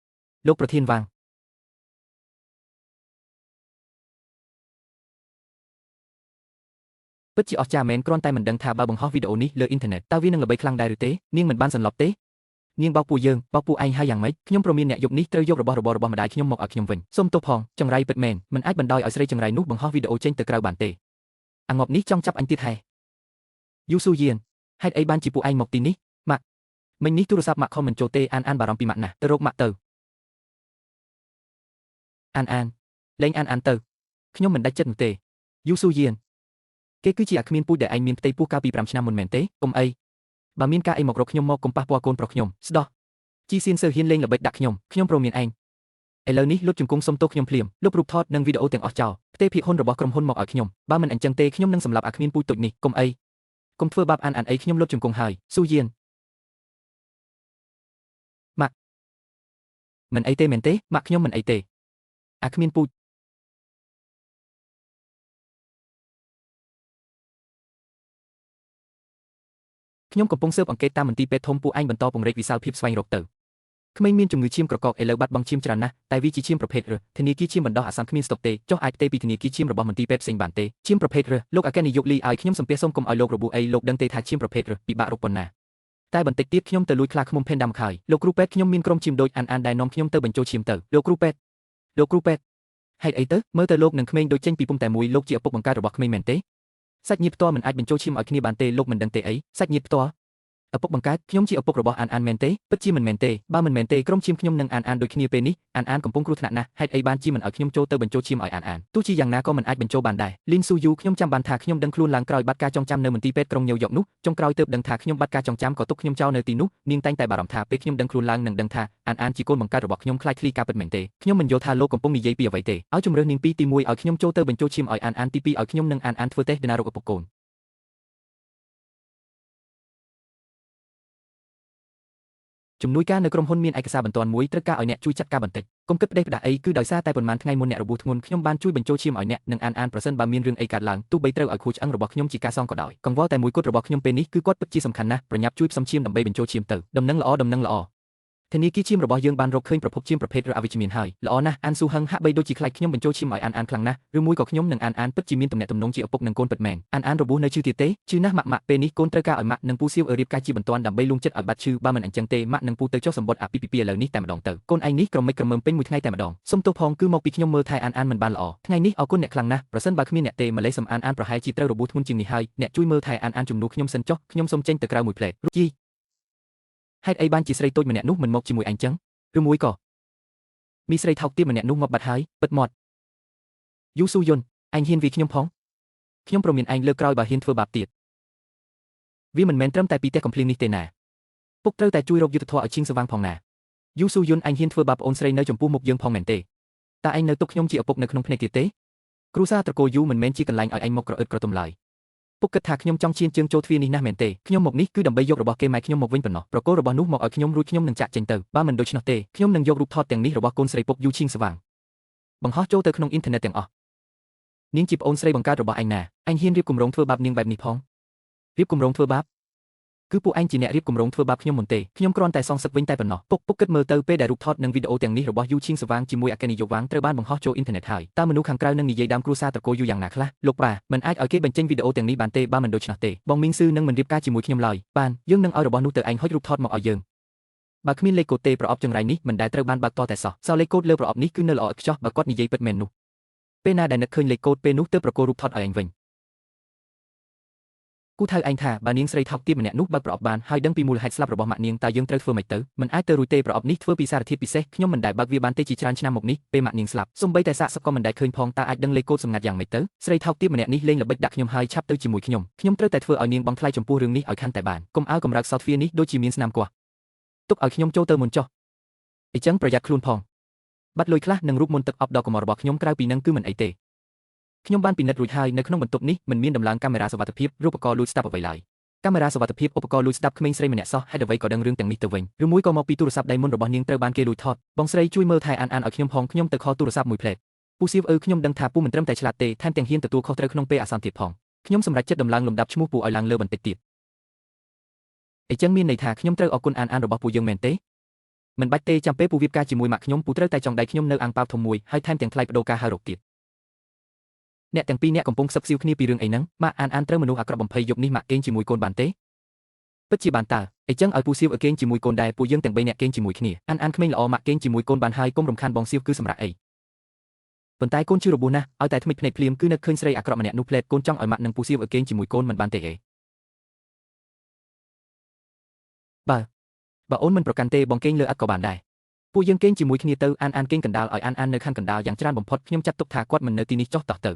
លោកប្រធានវាំងពិតជាអស្ចារ្យមែនគ្រាន់តែមិនដឹងថាបើបង្ហោះវីដេអូនេះលើអ៊ីនធឺណិតតើវានឹងល្បីខ្លាំងដែរឬទេនាងមិនបានសន្លប់ទេនាងបោកពួកយើងបោកពួកឯងហើយយ៉ាងម៉េចខ្ញុំប្រមានអ្នកយប់នេះត្រូវយករបស់ម្ដាយខ្ញុំមកឲ្យខ្ញុំវិញសូមទោសផងចង្រៃពិតមែនមិនអាចបណ្ដោយឲ្យស្រីចង្រៃនោះបង្ហោះវីដេអូចេញទៅក្រៅបានទេអាងប់នេះចង់ចាប់អញទៀតហេយូស៊ូយៀនហេតុអីបានជាពួកឯងមកទីនេះម៉ាក់មិញនេះទូរស័ព្ទម៉ាក់ខំមិនចូលទេអានបារម្ភពីម៉ាក់ណាស់ទៅរកម៉ាក់ទៅអានលេងអានទៅខ្ញុំមិនដាច់ចិត្តនោះទេយូស៊ូយៀនគេគឺជាអាគ្មានពូជដែលឯងមានផ្ទៃពោះកាលពី5 ឆ្នាំមុនមែនទេកុំអីបើមានការអីមករកខ្ញុំមកកុំប៉ះពាល់កូនប្រុសខ្ញុំស្ដោះជីសៀនសើហ៊ានលេងល្បិចដាក់ខ្ញុំព្រមមានឯងឥឡូវនេះលុបជង្គង់សុំទោសខ្ញុំភ្លាមលុបរូបថតនិងវីដេអូទាំងអស់ចោលផ្ទេរភាគហ៊ុនរបស់ក្រុមហ៊ុនមកឲ្យខ្ញុំបើមិនអញ្ចឹងទេខ្ញុំនឹងសម្លាប់អាគ្មានពូជតូចនេះកុំអីកុំធ្វើបាបអានអីខ្ញុំលុបជង្គង់ហើយស៊ូយៀនម៉ាក់មិនអីទេមែនទេម៉ាក់ខ្ញុំមិនអីទេអាគ្មានពូជខ្ញុំកំពុងស៊ើបអង្កេតតាមមន្ទីរពេទ្យធំពួកឯងបន្តពង្រីកវិសាលភាពស្វែងរកទៅក្មេងមានជំងឺឈាមក្រកកឥឡូវបាត់បង់ឈាមច្រើនណាស់តែវាជាឈាមប្រភេទរឹសធនាគារឈាមបណ្ដោះអាសន្នគ្មានស្តុកទេចុះអាចផ្ទេរពីធនាគារឈាមរបស់មន្ទីរពេទ្យផ្សេងបានទេឈាមប្រភេទរឹសលោកអគ្គនាយកលីឲ្យខ្ញុំសំពះសូមកុំឲ្យលោករបួសអីលោកដឹងទេថាឈាមប្រភេទរឹសពិបាករកប៉ុណ្ណាតែបន្តិចទៀតខ្ញុំទៅលួចខ្លាឃ្មុំផេនដាំខហើយលោកគ្រូពេទ្យខ្ញុំមានក្រុមឈាមដូចអានដែលនាំខ្ញុំទៅបញ្ចូលឈាមទៅលោកគ្រូពេទ្យហេតុអីទៅមើលទៅលោកនឹងក្មេងដូចចេញពីពុំតែមួយលោកជាឪពុកបង្កើតរបស់ក្មេងមែនទេសាច់ញាតិផ្ទាល់មិនអាចបញ្ចូលឈាមឲ្យគ្នាបានទេលោកមិនដឹងទេអីសាច់ញាតិផ្ទាល់ឪពុកបង្កើតខ្ញុំជាឪពុករបស់អានមែនទេពិតជាមិនមែនទេបើមិនមែនទេក្រុមឈាមខ្ញុំនឹងអានដូចគ្នាពេលនេះអានកំពុងគ្រោះថ្នាក់ណាស់ហេតុអីបានជាមិនឲ្យខ្ញុំចូលទៅបញ្ចូលឈាមឲ្យអានទោះជាយ៉ាងណាក៏មិនអាចបញ្ចូលបានដែរលីនស៊ូយូខ្ញុំចាំបានថាខ្ញុំដឹងខ្លួនឡើងក្រោយបាត់ការចងចាំនៅមន្ទីរពេទ្យក្រុងញូវយ៉កនោះចុងក្រោយទើបដឹងថាខ្ញុំបាត់ការចងចាំក៏ទុកខ្ញុំចោលនៅទីនោះនាងតែងតែបារម្ភថាពេលខ្ញុំដឹងខ្លួនឡើងនឹងដឹងថាអានជាកូនបង្កើតរបស់ខ្ញុំខ្លាចឃ្លីការពិតមែនទេខ្ញុំមិនយល់ថាលោកកំពុងនិយាយពីអ្វីទេឲ្យជំរឿននាងទី1ឲ្យខ្ញុំចូលទៅបញ្ចូលឈាមឲ្យអានទី2ឲ្យខ្ញុំនឹងអានធ្វើតេស្តដណារោគឪពុកកូនជំនួយការនៅក្រុមហ៊ុនមានឯកសារបន្ទាន់មួយត្រូវការឲ្យអ្នកជួយចាត់ការបន្តិចកុំគិតផ្ដេសផ្ដាស់អីគឺដោយសារតែប៉ុន្មានថ្ងៃមុនអ្នករបួសធ្ងន់ខ្ញុំបានជួយបញ្ចូលឈាមឲ្យអ្នកនឹងអានប្រសិនបើមានរឿងអីកើតឡើងទោះបីត្រូវឲ្យខួរឆ្អឹងរបស់ខ្ញុំជាការសងក៏ដោយកង្វល់តែមួយគត់របស់ខ្ញុំពេលនេះគឺគាត់ពិតជាសំខាន់ណាស់ប្រញាប់ជួយផ្សំឈាមដើម្បីបញ្ចូលឈាមទៅដំណឹងល្អធនាគារឈាមរបស់យើងបានរកឃើញប្រភពឈាមប្រភេទរអវិជ្ជមានហើយល្អណាស់អានស៊ូហឹងហាក់បីដូចជាខ្លាចខ្ញុំបញ្ចូលឈាមឲ្យអានខ្លាំងណាស់ឬមួយក៏ខ្ញុំនឹងអានពិតជាមានទំនាក់ទំនងជាឪពុកនឹងកូនពិតមែនអានរបួសនៅឈឺទៀតទេឈឺណាស់ម៉ាក់ពេលនេះកូនត្រូវការឲ្យម៉ាក់និងពូសៀវរៀបការជាបន្ទាន់ដើម្បីលួងចិត្តឲ្យបាត់ឈឺបើមិនអញ្ចឹងទេម៉ាក់និងពូទៅចុះសម្បត្តិអាពីឥឡូវនេះតែម្ដងទៅកូនឯងនេះក្រមិចក្រមើមពេញមួយថ្ងៃតែម្ដងសុំទោសផងគឺមកពីខ្ញុំមើលថែអានមិនបានល្អថ្ងៃនេះអរគុណអ្នកខ្លាំងណាស់ប្រសិនបើគ្មានអ្នកទេម្លេះសំអានប្រហែលជាត្រូវរបួសធ្ងន់ជាងនេះហើយអ្នកជួយមើលថែអានជំនួសខ្ញុំសិនចុះខ្ញុំសូមចេញទៅក្រៅមួយផ្លែតជីហេតុអីបានជាស្រីតូចម្នាក់នោះមិនមកជាមួយអញចឹងឬមួយក៏មីស្រីថោកទាបម្នាក់នោះមកបាត់ហើយពិតមាត់យូស៊ូយុនអញហ៊ានវាខ្ញុំផងខ្ញុំប្រមានឯងលើកក្រោយបើហ៊ានធ្វើបាបទៀតវាមិនមែនត្រឹមតែពីផ្ទះកំភ្លៀងនេះទេណាពុកត្រូវតែជួយរកយុទ្ធធម៌ឲ្យឈីងស្វាងផងណាយូស៊ូយុនអញហ៊ានធ្វើបាបប្អូនស្រីនៅចំពោះមុខយើងផងមែនទេតើឯងនៅទុកខ្ញុំជាឪពុកនៅក្នុងភ្នែកទៀតទេគ្រូសាត្រកូលយូមិនមែនជាកន្លែងឲ្យឯងមកក្រអឹតក្រទុំឡើយពុកគិតថាខ្ញុំចង់ឈានជើងចូលទ្វារនេះណាស់មែនទេខ្ញុំមកនេះគឺដើម្បីយករបស់គេម៉ែខ្ញុំមកវិញប៉ុណ្ណោះប្រកូលរបស់នោះមកឲ្យខ្ញុំរួចខ្ញុំនឹងចាក់ចេញទៅបើមិនដូច្នោះទេខ្ញុំនឹងយករូបថតទាំងនេះរបស់កូនស្រីពុកយូឈីងស្វាងបង្ហោះចូលទៅក្នុងអ៊ីនធឺណិតទាំងអស់នាងជាប្អូនស្រីបង្កើតរបស់ឯងណាឯងហ៊ានរៀបគម្រោងធ្វើបាបនាងបែបនេះផងរៀបគម្រោងធ្វើបាបគឺពួកឯងជាអ្នករៀបគម្រោងធ្វើបាបខ្ញុំមុនទេខ្ញុំគ្រាន់តែសងសឹកវិញតែប៉ុណ្ណោះពុកគិតមើលទៅពេលដែលរូបថតនិងវីដេអូទាំងនេះរបស់យូឈីងស្វាងជាមួយអគ្គនាយកវាងត្រូវបានបង្ហោះចូលអ៊ីនធឺណិតហើយតើមនុស្សខាងក្រៅនឹងនិយាយដើមគ្រួសារត្រកូលយូយ៉ាងណាខ្លះលោកប៉ាមិនអាចឲ្យគេបញ្ចេញវីដេអូទាំងនេះបានទេបើមិនដូច្នោះទេបងមីងស៊ឺនឹងមិនរៀបការជាមួយខ្ញុំឡើយបានយើងនឹងឲ្យរបស់នោះទៅឯងហុចរូបថតមកឲ្យយើង បើគ្មានលេខកូដទេប្រអប់ចង្រៃនេះមិនដែលត្រូវបានបើកតតែសោះសោលេខកូដលើប្រអប់នេះគឺនៅល្អឥតខ្ចោះបើគាត់និយាយពិតមែននោះពេលណាដែលនឹកឃើញលេខកូដពេលនោះទើបប្រកល់រូបថតឲ្យអញវិញគូថៅឯងថាបើនាងស្រីថោកទាបម្នាក់នោះបើកប្រអប់បានហើយដឹងពីមូលហេតុស្លាប់របស់ម៉ាក់នាងតើយើងត្រូវធ្វើម៉េចទៅមិនអាចទៅរួចទេប្រអប់នេះធ្វើពីសារធាតុពិសេសខ្ញុំមិនដែលបើកវាបានទេជាច្រើនឆ្នាំមកនេះពេលម៉ាក់នាងស្លាប់សូម្បីតែសាកសពក៏មិនដែលឃើញផងតើអាចដឹងលេខកូដសម្ងាត់យ៉ាងម៉េចទៅស្រីថោកទាបម្នាក់នេះលេងល្បិចដាក់ខ្ញុំហើយឆាប់ទៅជាមួយខ្ញុំត្រូវតែធ្វើឲ្យនាងបង់ថ្លៃចំពោះរឿងនេះឲ្យខាន់តែបានកុំអើកំរើកសោតទ្វារនេះដូចជាមានស្នាមគាស់ទុកឲ្យខ្ញុំចូលទៅមុនចុះអញ្ចឹងប្រយ័ត្នខ្លួនផងបាត់លុយខ្លះនិងរូបមន្តទឹកអប់ដ៏កម្ររបស់ខ្ញុំក្រៅពីនឹងគឺមិនអីទេខ្ញុំបានពិនិត្យរួចហើយនៅក្នុងបន្ទប់នេះមិនមានដំឡើងកាមេរ៉ាសុវត្ថិភាពរូបករណ៍លួចស្ដាប់អ្វីឡើយកាមេរ៉ាសុវត្ថិភាពឧបករណ៍លួចស្ដាប់ក្មេងស្រីម្នាក់សោះហេតុអ្វីក៏ដឹងរឿងទាំងនេះទៅវិញឬមួយក៏មកពីទូរស័ព្ទដៃមុនរបស់នាងត្រូវបានគេលួចថតបងស្រីជួយមើលថែអានឲ្យខ្ញុំផងខ្ញុំទៅខលទូរស័ព្ទមួយផ្លែតពូសៀវខ្ញុំដឹងថាពូមិនត្រឹមតែឆ្លាតទេថែមទាំងហ៊ានទទួលខុសត្រូវក្នុងពេលអាសន្នទៀតផងខ្ញុំសម្រេចចិត្តដំឡើងលំដាប់ឈ្មោះពូឲ្យឡើងលើបន្តិចទៀតអញ្ចឹងមានន័យថាខ្ញុំត្រូវអរគុណអានរបស់ពូយើងមែនទេមិនបាច់ទេចាំពេលពូវាបការជាមួយម៉ាក់ខ្ញុំពូត្រូវតែចង់ដៃខ្ញុំនៅអាងប៉ាវធំមួយហើយថែមទាំងថ្លៃបដូរការហៅរកទៀតអ្នកទាំងពីរអ្នកកំពុងខ្សឹបស៊ីវគ្នាពីរឿងអីហ្នឹងម៉ាក់អានត្រូវមនុស្សអាក្រក់បំភ័យយប់នេះម៉ាក់គេងជាមួយកូនបានទេពិតជាបានតើអញ្ចឹងឲ្យពូសៀវគេងជាមួយកូនដែរពូយើងទាំង3នាក់គេងជាមួយគ្នាអានក្មេងល្អម៉ាក់គេងជាមួយកូនបានហើយកុំរំខានបងសៀវគឺសម្រាប់អីប៉ុន្តែកូនជឿរបួសណាស់ឲ្យតែថ្មិចភ្នែកភ្លាមគឺនឹកឃើញស្រីអាក្រក់ម្នាក់នោះផ្លែតកូនចង់ឲ្យម៉ាក់និងពូសៀវគេងជាមួយកូនមិនបានទេអេបើអូនមិនប្រកាន់ទេបងគេងលើឥដ្ឋក៏បានដែរពួកយើងគេងជាមួយគ្នាទៅអានគេងកណ្ដាលឲ្យអាននៅខាងកណ្ដាលយ៉ាងច្រើនបំផុតខ្ញុំចាត់ទុកថាគាត់មិននៅទីនេះចុះតោះទៅ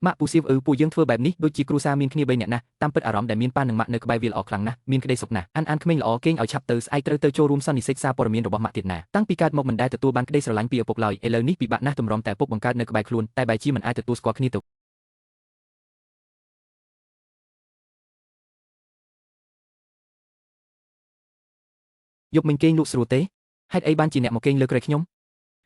ម៉ាក់ពូសៀវពួកយើងធ្វើបែបនេះដូចជាគ្រួសារមានគ្នា3នាក់ណាតាមពិតអារម្មណ៍ដែលមានប៉ានិងម៉ាក់នៅក្បែរវាល្អខ្លាំងណាស់មានក្តីសុខណាស់អានក្មេងល្អគេងឲ្យឆាប់ទៅស្អែកត្រូវទៅចូលរួមសន្និសីទសារព័ត៌មានរបស់ម៉ាក់ទៀតណាតាំងពីកើតមកមិនដែលទទួលបានក្តីស្រឡាញ់ពីឪពុកឡើយឥឡូវនេះពិបាកណាស់ទម្រាំតែឪពុកបង្កើតនៅក្បែរខ្លួនតែបែរជាមិនអាចទទួលស្គាល់គ្នាទៅយប់មិញគេងលក់ស្រួលទេហេតុអីបានជាអ្នកមកគេងលើក្រែខ្ញុំ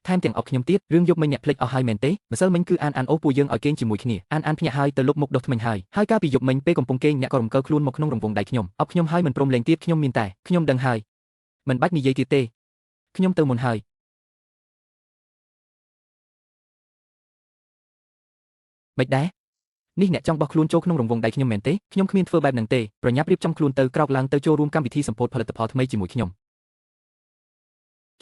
ថែមទាំងអុកខ្ញុំទៀតរឿងយប់មិញអ្នកភ្លេចអស់ហើយមែនទេម្សិលមិញគឺអានអូពួកយើងឲ្យគេងជាមួយគ្នាអានភ្ញាក់ហើយទៅលុបមុខដុសធ្មេញហើយកាលពីយប់មិញពេលកំពុងគេងអ្នកក៏រំកិលខ្លួនមកក្នុងរង្វង់ដៃខ្ញុំអុកខ្ញុំហើយមិនព្រមលេងទៀតខ្ញុំមានតែខ្ញុំដឹងហើយមិនបាច់និយាយទៀតទេខ្ញុំទៅមុនហើយមិនដែរនេះអ្នកចង់បោះខ្លួនចូលក្នុងរង្វង់ដៃខ្ញុំមែនទេខ្ញុំគ្មានធ្វើបែបហ្នឹងទេប្រញាប់រៀបចំខ្លួនទៅក្រោកឡើងទៅចូលរួមកម្មវិធីសម្ពោធផលិតផលថ្មីជាមួយខ្ញុំ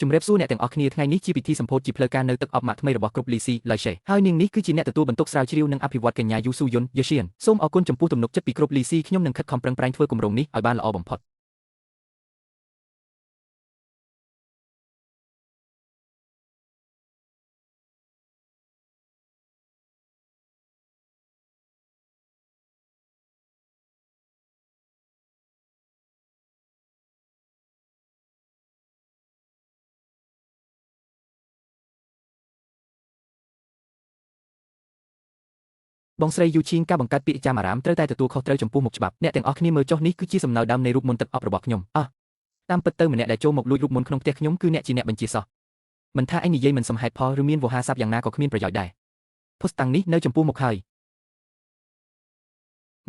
ជំរាបសួរអ្នកទាំងអស់គ្នាថ្ងៃនេះជាពិធីសម្ពោធជាផ្លូវការនៅទឹកអប់ម៉ាក់ថ្មីរបស់ក្រុម Lisi Lache ហើយនាងនេះគឺជាអ្នកទទួលបន្ទុកស្រាវជ្រាវនិងអភិវឌ្ឍកញ្ញាយូស៊ូយុនយេសៀនសូមអរគុណចំពោះទំនុកចិត្តពីក្រុម Lisi ខ្ញុំនឹងខិតខំប្រឹងប្រែងធ្វើគម្រោងនេះឲ្យបានល្អបំផុតបងស្រីយូឈីងការបង្កើតពាក្យចាំអារ៉ាមត្រូវតែទទួលខុសត្រូវចំពោះមុខច្បាប់អ្នកទាំងអស់គ្នាមើលចុះនេះគឺជាសំណើដើមនៃរូបមន្តទឹកអប់របស់ខ្ញុំតាមពិតទៅម្នាក់ដែលចូលមកលួចរូបមន្តក្នុងផ្ទះខ្ញុំគឺអ្នកជាអ្នកបញ្ជាសោះមិនថាឯងនិយាយមិនសមហេតុផលឬមានវោហារស័ព្ទយ៉ាងណាក៏គ្មានប្រយោជន៍ដែរផុសតាំងនេះនៅចំពោះមុខហើយ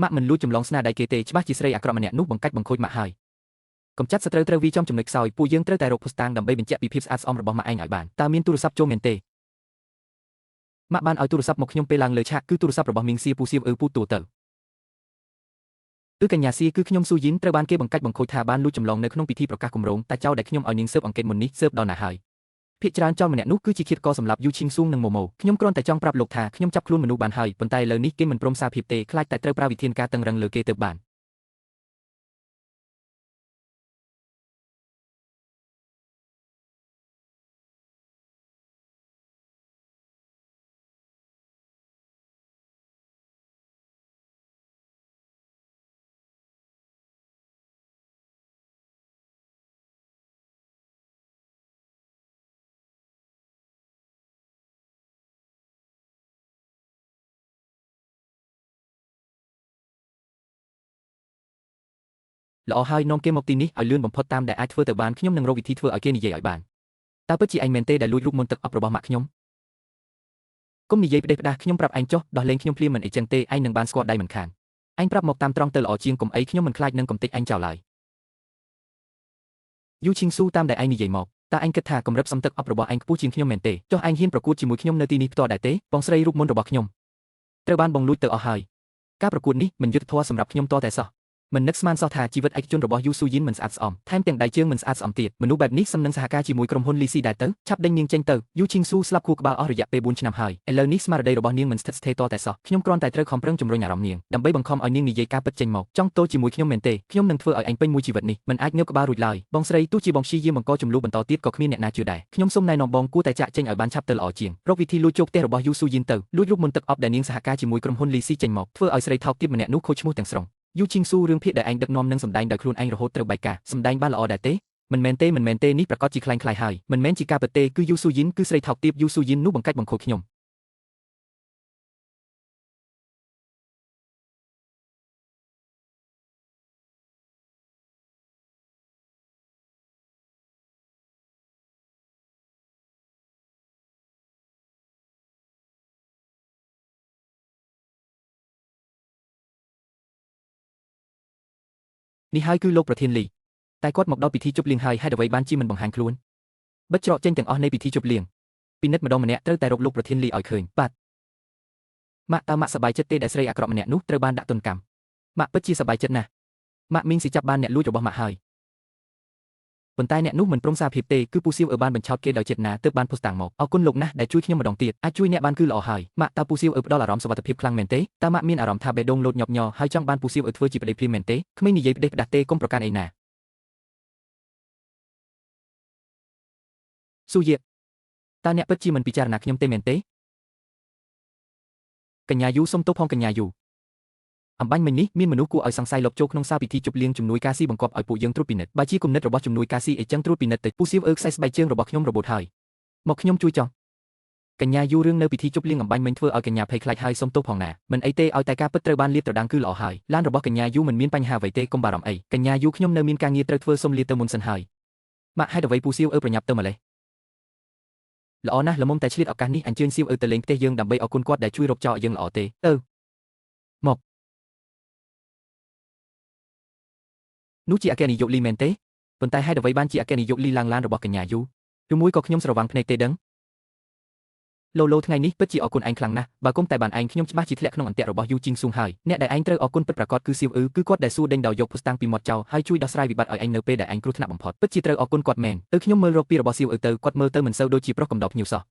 ម៉ាក់មិនលួចចម្លងស្នាដៃគេទេច្បាស់ជាស្រីអាក្រក់ម្នាក់នោះបង្កាច់បង្ខូចម៉ាក់ហើយកំចាត់សត្រូវត្រូវវាចំចំណុចខ្សោយពួកយើងត្រូវតែរកផុសតាំងដើម្បីបញ្ជាក់ពីភាពស្អាតស្អំរបស់ម៉ាក់ឯងឲ្យបានតើមានទូរស័ព្ទចូលមែនទេម៉ាក់បានឲ្យទូរស័ព្ទមកខ្ញុំពេលឡើងលើឆាកគឺទូរស័ព្ទរបស់មីងសៀពូសៀវពូទូទៅកញ្ញាសៀគឺខ្ញុំស៊ូយីនត្រូវបានគេបង្កាច់បង្ខូចថាបានលួចចម្លងនៅក្នុងពិធីប្រកាសគម្រោងតែចៅដែលខ្ញុំឲ្យនាងស៊ើបអង្កេតមុននេះស៊ើបដល់ណាហើយភាគច្រើនចោរម្នាក់នោះគឺជាឃាតករសម្រាប់យូឈីងស៊ូងនិងម៉ូម៉ូខ្ញុំគ្រាន់តែចង់ប្រាប់លោកថាខ្ញុំចាប់ខ្លួនមនុស្សបានហើយប៉ុន្តែឥឡូវនេះគេមិនព្រមសារភាពទេខ្លាចតែត្រូវប្រើវិធានការតឹងរឹងលើគេទៅបានល្អហើយនាំគេមកទីនេះឲ្យលឿនបំផុតតាមដែលអាចធ្វើទៅបានខ្ញុំនឹងរកវិធីធ្វើឲ្យគេនិយាយឲ្យបានតើពិតជាឯងមែនទេដែលលួចរូបមន្តទឹកអប់របស់ម៉ាក់ខ្ញុំកុំនិយាយផ្ដេសផ្ដាសខ្ញុំប្រាប់ឯងចុះដោះលែងខ្ញុំភ្លាមមិនអីចឹងទេឯងនឹងបានស្គាល់ដៃមិនខានឯងប្រាប់មកតាមត្រង់ទៅល្អជាងកុំអីខ្ញុំមិនខ្លាចនឹងកំទេចឯងចោលឡើយយូឈីងស៊ូតាមដែលឯងនិយាយមកតើឯងគិតថាកម្រិតសំទឹកអប់របស់ឯងខ្ពស់ជាងខ្ញុំមែនទេចុះឯងហ៊ានប្រកួតជាមួយខ្ញុំនៅទីនេះផ្ទាល់ដែរទេបងស្រីរូបមន្តរបស់ខ្ញុំត្រូវបានបងលួចទៅអស់ហើយការប្រកួតនេះមិនយុត្តិធម៌សម្រាប់ខ្ញុំតតែសោះ មិននឹកស្មានសោះថាជីវិតឯកជនរបស់យូស៊ូយីនមិនស្អាតស្អំថែមទាំងដៃជើងមិនស្អាតស្អំទៀតមនុស្សបែបនេះសឹមនឹងសហការជាមួយក្រុមហ៊ុនលីស៊ីដែរទៅឆាប់ដេញនាងចេញទៅយូឈីងស៊ូស្លាប់ខួរក្បាលអស់រយៈពេល4ឆ្នាំហើយឥឡូវនេះស្មារតីរបស់នាងមិនស្ថិតស្ថេរតតែសោះខ្ញុំគ្រាន់តែត្រូវខំប្រឹងជំរុញអារម្មណ៍នាងដើម្បីបង្ខំឲ្យនាងនិយាយការពិតចេញមកចង់ទល់ជាមួយខ្ញុំមែនទេខ្ញុំនឹងធ្វើឲ្យឯងពេញមួយជីវិតនេះមិនអាចងើបក្បាលរួចឡើយបងស្រីទោះជាបងព្យាយាមបង្កចំនួនបន្តទៀតក៏គ្មានអ្នកណាជឿដែរខ្ញុំសូមណែនាំបងគួរតែចាក់ចេញឲ្យបានឆាប់ទៅល្អជាងរកវិធីលួចចូលផ្ទះរបស់យូស៊ូយីនទៅលួចរូបមន្តទឹកអប់ដែលនាងសហការជាមួយក្រុមហ៊ុនលីស៊ីចេញមកធ្វើឲ្យស្រីថោកទាបម្នាក់នោះខូចឈ្មោះទាំងស្រុងយូឈីងស៊ូរឿងភាគដែលឯងដឹកនាំនឹងសម្ដែងដោយខ្លួនឯងរហូតត្រូវបែកការសម្ដែងបានល្អដែរទេមិនមែនទេនេះប្រកាសជាខ្លាំងខ្លាយហើយមិនមែនជាការពិតទេគឺយូស៊ូយីនគឺស្រីថោកទាបយូស៊ូយីននោះបង្កាច់បង្ខូចខ្ញុំនេះហើយគឺលោកប្រធានលីតែគាត់មកដល់ពិធីជប់លៀងហើយហេតុអ្វីបានជាមិនបង្ហាញខ្លួនបិទច្រកចេញទាំងអស់នៃពិធីជប់លៀងពិនិត្យម្ដងម្នាក់ត្រូវតែរកលោកប្រធានលីឲ្យឃើញបាទម៉ាក់តើម៉ាក់សប្បាយចិត្តទេដែលស្រីអាក្រក់ម្នាក់នោះត្រូវបានដាក់ទណ្ឌកម្មម៉ាក់ពិតជាសប្បាយចិត្តណាស់ម៉ាក់មីងស៊ីចាប់បានអ្នកលួចរបស់ម៉ាក់ហើយប៉ុន្តែអ្នកនោះមិនព្រមសារភាពទេគឺពូសៀវបានបញ្ឆោតគេដោយចេតនាទើបបានផុសតាំងមកអរគុណលោកណាស់ដែលជួយខ្ញុំម្ដងទៀតអាចជួយអ្នកបានគឺល្អហើយម៉ាក់តើពូសៀវផ្ដល់អារម្មណ៍សុវត្ថិភាពខ្លាំងមែនទេតើម៉ាក់មានអារម្មណ៍ថាបេះដូងលោតញាប់ញ័រហើយចង់បានពូសៀវធ្វើជាប្តីព្រាមមែនទេក្មេងនិយាយផ្ដេសផ្ដាស់ទេកុំប្រកាន់អីណាស៊ូយេតើអ្នកពិតជាមិនពិចារណាខ្ញុំទេមែនទេកញ្ញាយូសុំទោសផងកញ្ញាយូអំបញ្ញមិញនេះមានមនុស្សគួរឲ្យសង្ស័យលបចូលក្នុងសាលពិធីជប់លៀងជំនួយការស៊ីបង្គាប់ឲ្យពួកយើងត្រួតពិនិត្យបើជាគំនិតរបស់ជំនួយការស៊ីអីចឹងត្រួតពិនិត្យទៅពូសៀវខ្សែស្បែកជើងរបស់ខ្ញុំរបូតហើយមកខ្ញុំជួយចោះកញ្ញាយូរឿងនៅពិធីជប់លៀងអំបញ្ញមិញធ្វើឲ្យកញ្ញាភ័យខ្លាចហើយសុំទោសផងណាមិនអីទេឲ្យតែការពិតត្រូវបានលាតត្រដាងគឺល្អហើយឡានរបស់កញ្ញាយូមិនមានបញ្ហាអ្វីទេកុំបារម្ភអីកញ្ញាយូខ្ញុំនៅមានការងារត្រូវធ្វើសុំលាទៅមុនសិនហើយម៉ាក់ហេតុអ្វីពូសៀវប្រញាប់ទៅម្លេះល្អណាស់ល្មមតែឆ្លៀតឱកាសនេះអញ្ជើញសៀវទៅលេងផ្ទះយើងដើម្បីអរគុណគាត់ដែលជួយរកចោលឲ្យយើងល្អទេមកនោះជាអគ្គនាយកលីមែនទេប៉ុន្តែហេតុអ្វីបានជាអគ្គនាយកលីឡើងឡានរបស់កញ្ញាយូឬមួយក៏ខ្ញុំស្រវាំងភ្នែកទេដឹងឡូឡូថ្ងៃនេះពិតជាអរគុណឯងខ្លាំងណាស់បើគុំតែបានឯងខ្ញុំច្បាស់ជាធ្លាក់ក្នុងអន្ទាក់របស់យូជីងស៊ុងហើយអ្នកដែលឯងត្រូវអរគុណពិតប្រាកដគឺសៀវគឺគាត់ដែលសួរដេញដោយយកភស្តុតាងពីមាត់ចោលហើយជួយដោះស្រាយវិបត្តិឲ្យឯងនៅពេលដែលឯងគ្រោះថ្នាក់បំផុតពិតជាត្រូវអរគុណគាត់មែនខ្ញុំមើលរកពីរបស់សៀវទៅគាត់មើលទៅមិនសូវដូចជាប្រុសកំដរភ្ញៀវសោះ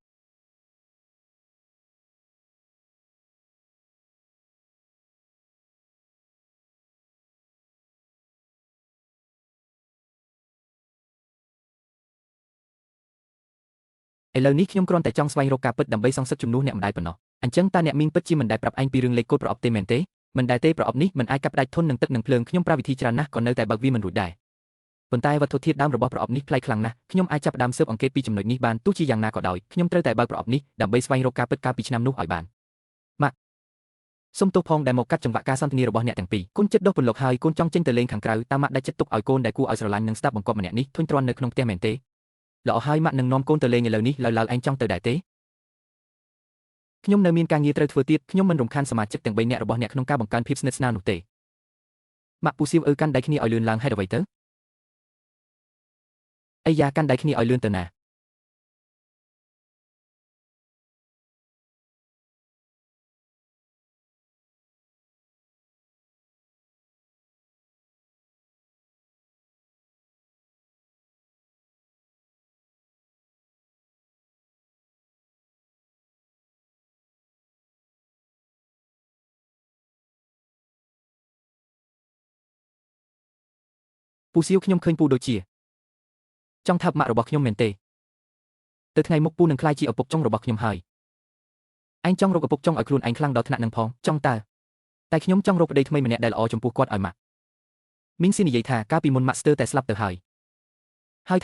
ឥឡូវនេះខ្ញុំគ្រាន់តែចង់ស្វែងរកការពិតដើម្បីសងសឹកជំនួសអ្នកម្ដាយប៉ុណ្ណោះអញ្ចឹងតើអ្នកមីងពិតជាមិនដែលប្រាប់ឯងពីរឿងលេខកូដប្រអប់ទេមែនទេមិនដែលទេប្រអប់នេះមិនអាចកាប់ផ្ដាច់ធន់នឹងទឹកនិងភ្លើងខ្ញុំប្រើវិធីច្រើនណាស់ក៏នៅតែបើកវាមិនរួចដែរប៉ុន្តែវត្ថុធាតុដើមរបស់ប្រអប់នេះប្លែកខ្លាំងណាស់ខ្ញុំអាចចាប់ផ្ដើមស៊ើបអង្កេតពីចំណុចនេះបានទោះជាយ៉ាងណាក៏ដោយខ្ញុំត្រូវតែបើកប្រអប់នេះដើម្បីស្វែងរកការពិតកាលពីឆ្នាំនោះឲ្យបានម៉ាក់សុំទោសផងដែលមកកាត់ចង្វាក់ការសន្ទនារបស់អ្នកទាំងពីរកូនចិត្តដុសពន្លកហើយកូនចង់ចេញទៅលេងខាងក្រៅតើម៉ាក់ដាច់ចិត្តទុកឲ្យកូនដែលគួរឲ្យស្រឡាញ់និងស្ដាប់បង្គាប់ម្នាក់នេះធុញទ្រាន់នៅក្នុងផ្ទះមែនទេល្អហើយម៉ាក់នឹងនាំកូនទៅលេងឥឡូវនេះឡើយឯងចង់ទៅដែរទេខ្ញុំនៅមានការងារត្រូវធ្វើទៀតខ្ញុំមិនរំខានសមាជិកទាំង3នាក់របស់អ្នកក្នុងការបង្កើនភាពស្និទ្ធស្នាលនោះទេម៉ាក់ពូសៀវកាន់ដៃគ្នាឲ្យលឿនឡើងហេតុអ្វីទៅអាយ៉ាកាន់ដៃគ្នាឲ្យលឿនទៅណាពូសៀវខ្ញុំឃើញពូដូចជាចង់ថាបម៉ាក់របស់ខ្ញុំមែនទេទៅថ្ងៃមុខពូនឹងក្លាយជាឪពុកចុងរបស់ខ្ញុំហើយឯងចង់រកឪពុកចុងឲ្យខ្លួនឯងខ្លាំងដល់ថ្នាក់នឹងផងចង់តើតែខ្ញុំចង់រកប្តីថ្មីម្នាក់ដែលល្អចំពោះគាត់ឲ្យម៉ាក់មីងស៊ីនិយាយថាកាលពីមុនម៉ាក់ស្ទើរតែស្លាប់ទៅហើយ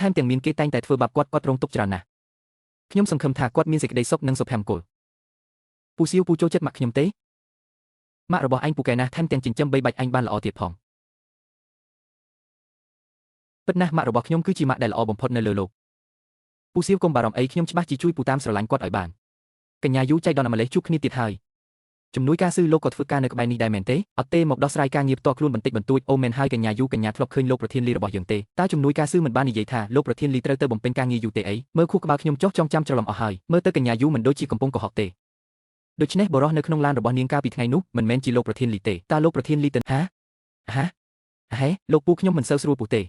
ថែមទាំងមានគេតែងតែធ្វើបាបគាត់រងទុក្ខច្រើនណាស់ខ្ញុំសង្ឃឹមថាគាត់មានសេចក្តីសុខនិងសុភមង្គលពូសៀវពូចូលចិត្តម៉ាក់ខ្ញុំទេម៉ាក់របស់ឯងពូកែណាស់ថែមទាំងចិញ្ចឹមបីបាច់ឯងបានល្អទៀតផងពិតណាស់ម៉ាក់របស់ខ្ញុំគឺជាម៉ាក់ដែលល្អបំផុតនៅលើโลกពូសៀវកុំបារម្ភអីខ្ញុំច្បាស់ជាជួយពូតាមស្រឡាញ់គាត់ឲ្យបានកញ្ញាយូចៃដន្យម្លេះជួបគ្នាទៀតហើយជំនួយការស៊ឺលោកក៏ធ្វើការនៅក្បែរនេះដែរមែនទេអត់ទេមកដោះស្រាយការងារផ្ទាល់ខ្លួនបន្តិចបន្តួចអូមែនហើយកញ្ញាយូកញ្ញាធ្លាប់ឃើញលោកប្រធានលីរបស់យើងទេតើជំនួយការស៊ឺមិនបាននិយាយថាលោកប្រធានលីត្រូវទៅបំពេញការងារយូរទេអីមើលខួរក្បាលខ្ញុំចុះចងចាំច្រឡំអស់ហើយមើលទៅកញ្ញាយូមិនដូចជាកំពុងកុហកទេដូច្នេះបរិះនៅក្នុងឡានរបស់នាងកាលពីថ្ងៃនោះមិនមែនជាលោកប្រធានលីទេតើលោកប្រធានលីទៅហា ហេលោកពូខ្ញុំមិនសូវស្រួលពុះទេ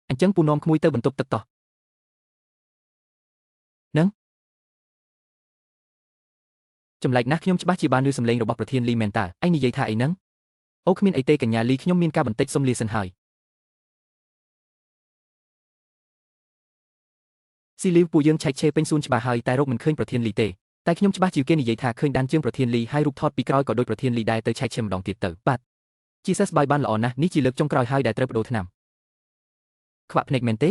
អញ្ចឹងពូនាំក្មួយទៅបន្ទប់ទឹកតោះនឹងចម្លែកណាស់ខ្ញុំច្បាស់ជាបានឮសំឡេងរបស់ប្រធានលីមែនតើឯងនិយាយថាអីហ្នឹងអូគ្មានអីទេកញ្ញាលីខ្ញុំមានការបន្តិចសុំលាសិនហើយស៊ីលីវពួកយើងឆែកឆេរពេញសួនច្បារហើយតែរកមិនឃើញប្រធានលីទេតែខ្ញុំច្បាស់ជាគេនិយាយថាឃើញដានជើងប្រធានលីហើយរូបថតពីក្រោយក៏ដូចប្រធានលីដែរទៅឆែកឆេរម្ដងទៀតទៅបាទជីសឹសបាយបានល្អណាស់នេះជាលើកចុងក្រោយហើយដែលត្រូវបដូរថ្នាំខ្វាក់ភ្នែកមែនទេ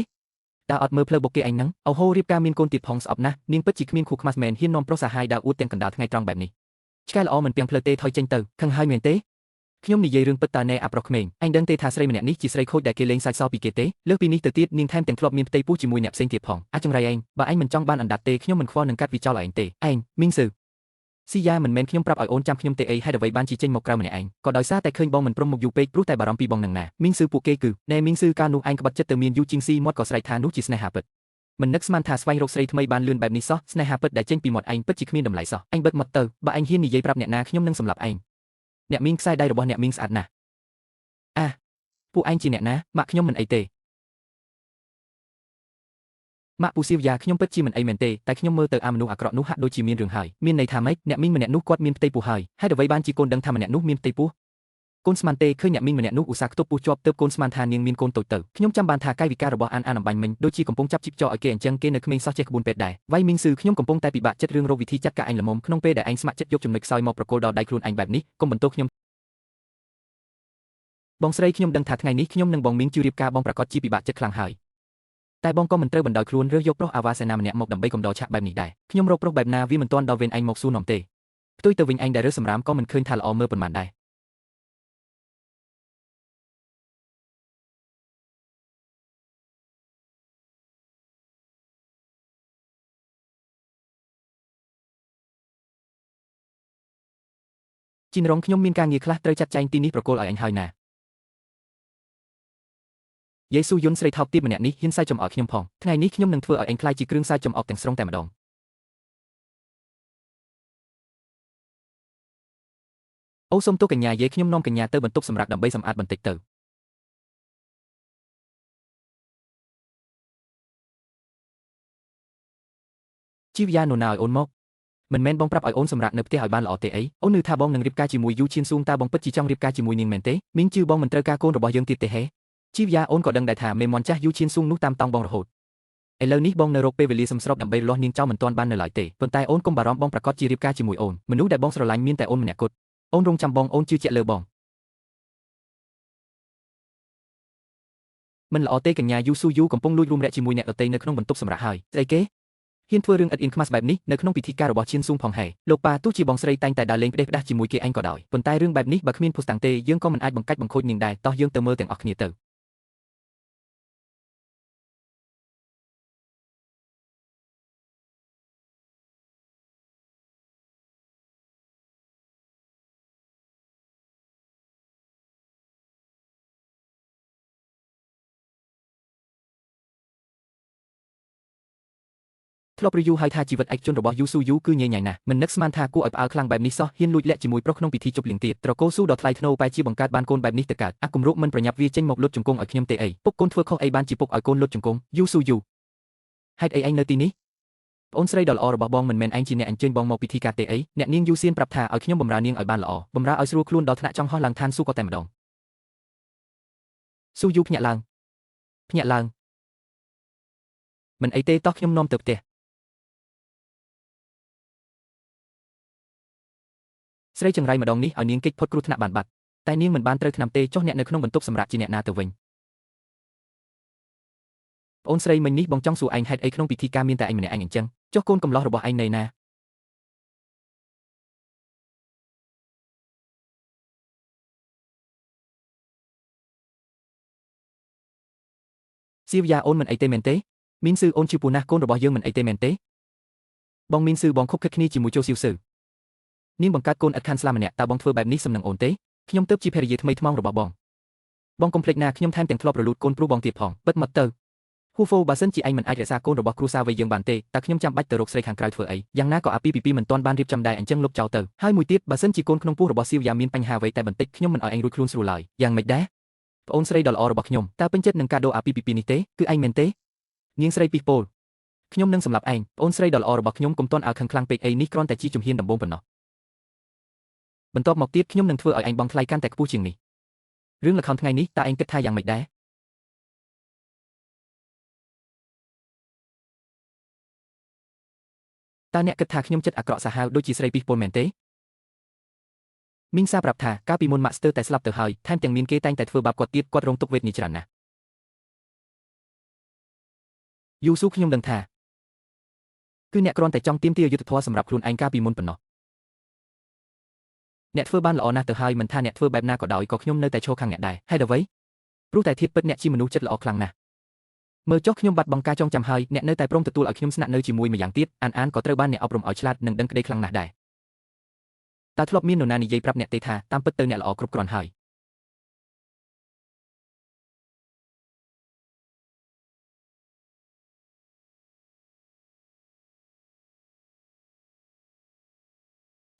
ដើរអត់មើលផ្លូវបុកគេឯងហ្នឹងអូហូរៀបការមានកូនទៀតផងស្អប់ណាស់នាងពិតជាគ្មានខួខ្មាស់មែនហ៊ាននាំប្រុសសាហាយដើរអួតទាំងកណ្ដាលថ្ងៃត្រង់បែបនេះឆ្កែល្អមិនពាំងផ្លូវទេថយចេញទៅខឹងហើយមែនទេខ្ញុំនិយាយរឿងពិតតើណែអាប្រុសក្មេងឯងដឹងទេថាស្រីម្នាក់នេះជាស្រីខូចដែលគេលេងសាច់សពីគេទេលើសពីនេះទៅទៀតនាងថែមទាំងធ្លាប់មានផ្ទៃពោះជាមួយអ្នកផ្សេងទៀតផងអាចង្រៃឯងបើឯងមិនចង់បានអណ្ដាតទេខ្ញុំមិនខ្វល់នឹងកាត់វាចោលឯងទេឯងមីងស៊ឺស៊ីយ៉ាមិនមែនខ្ញុំប្រាប់ឲ្យអូនចាំខ្ញុំទេអីហេតុអ្វីបានជាចេញមកក្រៅម្នាក់ឯងក៏ដោយសារតែឃើញបងមិនព្រមមកយូរពេកព្រោះតែបារម្ភពីបងនឹងណាមីងស៊ឺពួកគេគឺណែមីងស៊ឺកាលនោះឯងក្បត់ចិត្តទៅមានយូជីងស៊ីមាត់ក៏ស្រែកថានោះជាស្នេហាពិតមិននឹកស្មានថាស្វែងរកស្រីថ្មីបានលឿនបែបនេះសោះស្នេហាពិតដែលចេញពីមាត់ឯងពិតជាគ្មានតម្លៃសោះឯងបិទមាត់ទៅបើឯងហ៊ាននិយាយប្រាប់អ្នកណាខ្ញុំនឹងសម្លាប់ឯងអ្នកមីងខ្សែដៃរបស់អ្នកមីងស្អាតណាស់ពួកឯងជាអ្នកណាម៉ាក់ខ្ញុំមិនអីទេម៉ាក់ពូសៀវយ៉ាខ្ញុំពិតជាមិនអីមែនទេតែខ្ញុំមើលទៅអាមនុស្សអាក្រក់នោះហាក់ដូចជាមានរឿងហើយមានន័យថាម៉េចអ្នកមីងម្នាក់នោះគាត់មានផ្ទៃពោះហើយហេតុអ្វីបានជាកូនដឹងថាម្នាក់នោះមានផ្ទៃពោះកូនស្មានទេឃើញអ្នកមីងម្នាក់នោះឧស្សាហ៍ខ្ទប់ពោះជាប់ទើបកូនស្មានថានាងមានកូនតូចទៅខ្ញុំចាំបានថាកាយវិការរបស់អានអំបញ្ញមិញដូចជាកំពុងចាប់ជីបចោឲ្យគេអញ្ចឹងគេនៅក្មេងសោះចេះក្បួនពេទ្យដែរវាយមីងស៊ឺខ្ញុំកំពុងតែពិបាកចិត្តរឿងរោគវិធីចាត់ការឯងល្មមក្នុងពេលដែលឯងស្ម័គ្រចិត្តយកចំណុចខ្សោយមកប្រគល់ដល់ដៃខ្លួនឯងបែបនេះកុំបន្ទោសខ្ញុំបងស្រីខ្ញុំដឹងថាថ្ងៃនេះខ្ញុំនឹងបងមីងជួយរៀបការបងប្រកាសជាពិបាកចិត្តខ្លាំងហើយតែបងក៏មិនត្រូវបណ្ដោយខ្លួនរើសយកប្រុសអាវ៉ាសេនាម្នាក់មកដើម្បីកំដរឆាកបែបនេះដែរខ្ញុំរកប្រុសបែបណាវាមិនទាន់ដល់វេនឯងមកសួរនាំទេផ្ទុយទៅវិញឯងដែលរើសសម្រាមក៏មិនឃើញថាល្អមើលប៉ុន្មានដែរជីនរងខ្ញុំមានការងារខ្លះត្រូវចាត់ចែងទីនេះប្រគល់ឲ្យអញហើយណាយេស៊ូយន្តស្រីថោកទាបម្នាក់នេះហ៊ានសើចចំអកខ្ញុំផងថ្ងៃនេះខ្ញុំនឹងធ្វើឲ្យឯងខ្លាចជាគ្រឿងសើចចំអកទាំងស្រុងតែម្ដងអូសូមទោសកញ្ញាយាយខ្ញុំនាំកញ្ញាទៅបន្ទប់សម្រាប់ដើម្បីសម្អាតបន្តិចទៅជីវយ៉ាណូណាឲ្យអូនមកមិនមែនបងប្រាប់ឲ្យអូនសម្រាប់នៅផ្ទះឲ្យបានល្អទេអីអូននឹកថាបងនឹងរៀបការជាមួយយូឈៀនស៊ូងតើបងពិតជាចង់រៀបការជាមួយនាងមែនទេមីងជឿបងមិនត្រូវការកូនរបស់យើងទៀតទេហេជីវយ៉ាអូនក៏ដឹងដែរថាមេមន់ចាស់យូឈៀនស៊ូងនោះតាមតង់បងរហូតឥឡូវនេះបងនៅរកពេលវេលាសមស្របដើម្បីលាស់នាងចោលមិនទាន់បាននៅឡើយទេប៉ុន្តែអូនកុំបារម្ភបងប្រកាសជារៀបការជាមួយអូនមនុស្សដែលបងស្រឡាញ់មានតែអូនម្នាក់គត់អូនរងចាំបងអូនជឿជាក់លើបងមិនល្អទេកញ្ញាយូស៊ូយូកំពុងលួចរួមរយៈជាមួយអ្នកដទៃនៅក្នុងបន្ទប់សម្រាប់ហើយស្អីគេហ៊ានធ្វើរឿងឥតអៀនខ្មាស់បែបនេះនៅក្នុងពិធីការរបស់ឈៀនស៊ូងផងហេលោកប៉ាទោះជាបងស្រីតែងតែដើរលេងផ្ដេសផ្ដាស់ជាមួយគេឯងក៏ដោយប៉ុន្តែរឿងបែបនេះបើគ្មានភស្តុតាងទេយើងក៏មិនអាចបង្កាច់បង្ខូចនាងដែរតោះយើងទៅមើលទាំងអស់គ្នាទៅធ្លាប់រីយូហើយថាជីវិតឯកជនរបស់យូស៊ូយូគឺញ៉ៃញ៉ៃណាស់មិននឹកស្មានថាគួរឲ្យផ្អើលខ្លាំងបែបនេះសោះហ៊ានលួចលាក់ជាមួយប្រុសក្នុងពិធីជប់លៀងទៀតត្រកូលស៊ូដ៏ថ្លៃថ្នូរបែរជាបង្កើតបានកូនបែបនេះទៅកើតអាគំរោកមិនប្រញាប់វាចេញមកលុតជង្គង់ឲ្យខ្ញុំទេអីពុកកូនធ្វើខុសអីបានជាពុកឲ្យកូនលុតជង្គង់យូស៊ូយូហេតុអីឯងនៅទីនេះប្អូនស្រីដ៏ល្អរបស់បងមិនមែនឯងជាអ្នកអញ្ជើញបងមកពិធីការទេអីអ្នកនាងយូសៀនប្រាប់ថាឲ្យខ្ញុំបម្រើនាងឲ្យបានល្អបម្រើឲ្យស្រួលខ្លួនដល់ថ្នាក់ចង់ហោះឡើងឋានស៊ូក៏តែម្ដងស៊ូយូភ្ញាក់ឡើងមិនអីទេតោះខ្ញុំនាំទៅផ្ទះស្រីចង្រៃម្ដងនេះឲ្យនាងគេចផុតគ្រោះថ្នាក់បានបាត់តែនាងមិនបានត្រូវថ្នាំទេចុះអ្នកនៅក្នុងបន្ទប់សម្រាប់ជាអ្នកណាទៅវិញប្អូនស្រីមិញនេះបងចង់សួរឯងហេតុអីក្នុងពិធីការមានតែឯងម្នាក់ឯងអញ្ចឹងចុះកូនកំឡោះរបស់ឯងនៅណាសៀវយ៉ាអូនមិនអីទេមែនទេមីនស៊ឺអូនជឿពូណាស់កូនរបស់យើងមិនអីទេមែនទេបងមីនស៊ឺបងខុបខិតគ្នាជាមួយជូសៀវស៊ឺនាងបង្កើតកូនឥតខានស្លាម្នាក់តើបងធ្វើបែបនេះសំនឹងអូនទេខ្ញុំទើបជាភរិយាថ្មីថ្មោងរបស់បងកុំភ្លេចណាខ្ញុំថែមទាំងធ្លាប់រលូតកូនព្រូបងទៀតផងបិទមាត់ទៅហ៊ូហ្វូបើសិនជាឯងមិនអាចរក្សាកូនរបស់គ្រួសារវ័យយើងបានទេតើខ្ញុំចាំបាច់ទៅរកស្រីខាងក្រៅធ្វើអីយ៉ាងណាក៏អាពីពីមិនទាន់បានរៀបចំដែរអញ្ចឹងលុបចោលទៅហើយមួយទៀតបើសិនជាកូនក្នុងពោះរបស់សៀវយ៉ាមានបញ្ហាអ្វីតែបន្តិចខ្ញុំមិនឲ្យឯងរួចខ្លួនស្រួលឡើយយ៉ាងម៉េចដែរ ប្អូនស្រីដ៏ល្អរបស់ខ្ញុំតើពេញចិត្តនឹងកាដូអាពីពីនេះទេគឺឯងមែនទេនាងស្រីពីពោលខ្ញុំនឹងសម្លាប់ឯងប្អូនស្រីដ៏ល្អរបស់ខ្ញុំកុំទាន់ឲ្យខឹងខ្លាំងពេកអីនេះគ្រាន់តែជាជំហានដំបូងប៉ុណ្ណោះបន្ទាប់មកទៀតខ្ញុំនឹងធ្វើឲ្យឯងបង់ថ្លៃកាន់តែខ្ពស់ជាងនេះរឿងល្ខោនថ្ងៃនេះតើឯងគិតថាយ៉ាងម៉េចដែរតើអ្នកគិតថាខ្ញុំចិត្តអាក្រក់សាហាវដូចជាស្រីពីពោលមែនទេមីងសាប្រាប់ថាកាលពីមុនម៉ាក់ស្ទើរតែស្លាប់ទៅហើយថែមទាំងមានគេតែងតែធ្វើបាបគាត់ទៀតគាត់រងទុក្ខវេទនាច្រើនណាស់យូស៊ូខ្ញុំដឹងថាគឺអ្នកគ្រាន់តែចង់ទាមទារយុត្តិធម៌សម្រាប់ខ្លួនឯងកាលពីមុនប៉ុណ្ណោះអ្នកធ្វើបានល្អណាស់ទៅហើយមិនថាអ្នកធ្វើបែបណាក៏ដោយក៏ខ្ញុំនៅតែឈរខាងអ្នកដែរហេតុអ្វីព្រោះតែធៀបពិតអ្នកជាមនុស្សចិត្តល្អខ្លាំងណាស់មើលចុះខ្ញុំបាត់បង់ការចងចាំហើយអ្នកនៅតែព្រមទទួលឲ្យខ្ញុំស្នាក់នៅជាមួយម្យ៉ាងទៀតអានក៏ត្រូវបានអ្នកអប់រំឲ្យឆ្លាតនិងដឹងក្តីខ្លាំងណាស់ដែរតើធ្លាប់មាននរណានិយាយប្រាប់អ្នកទេថាតាមពិតទៅអ្នកល្អគ្រប់គ្រាន់ហើយ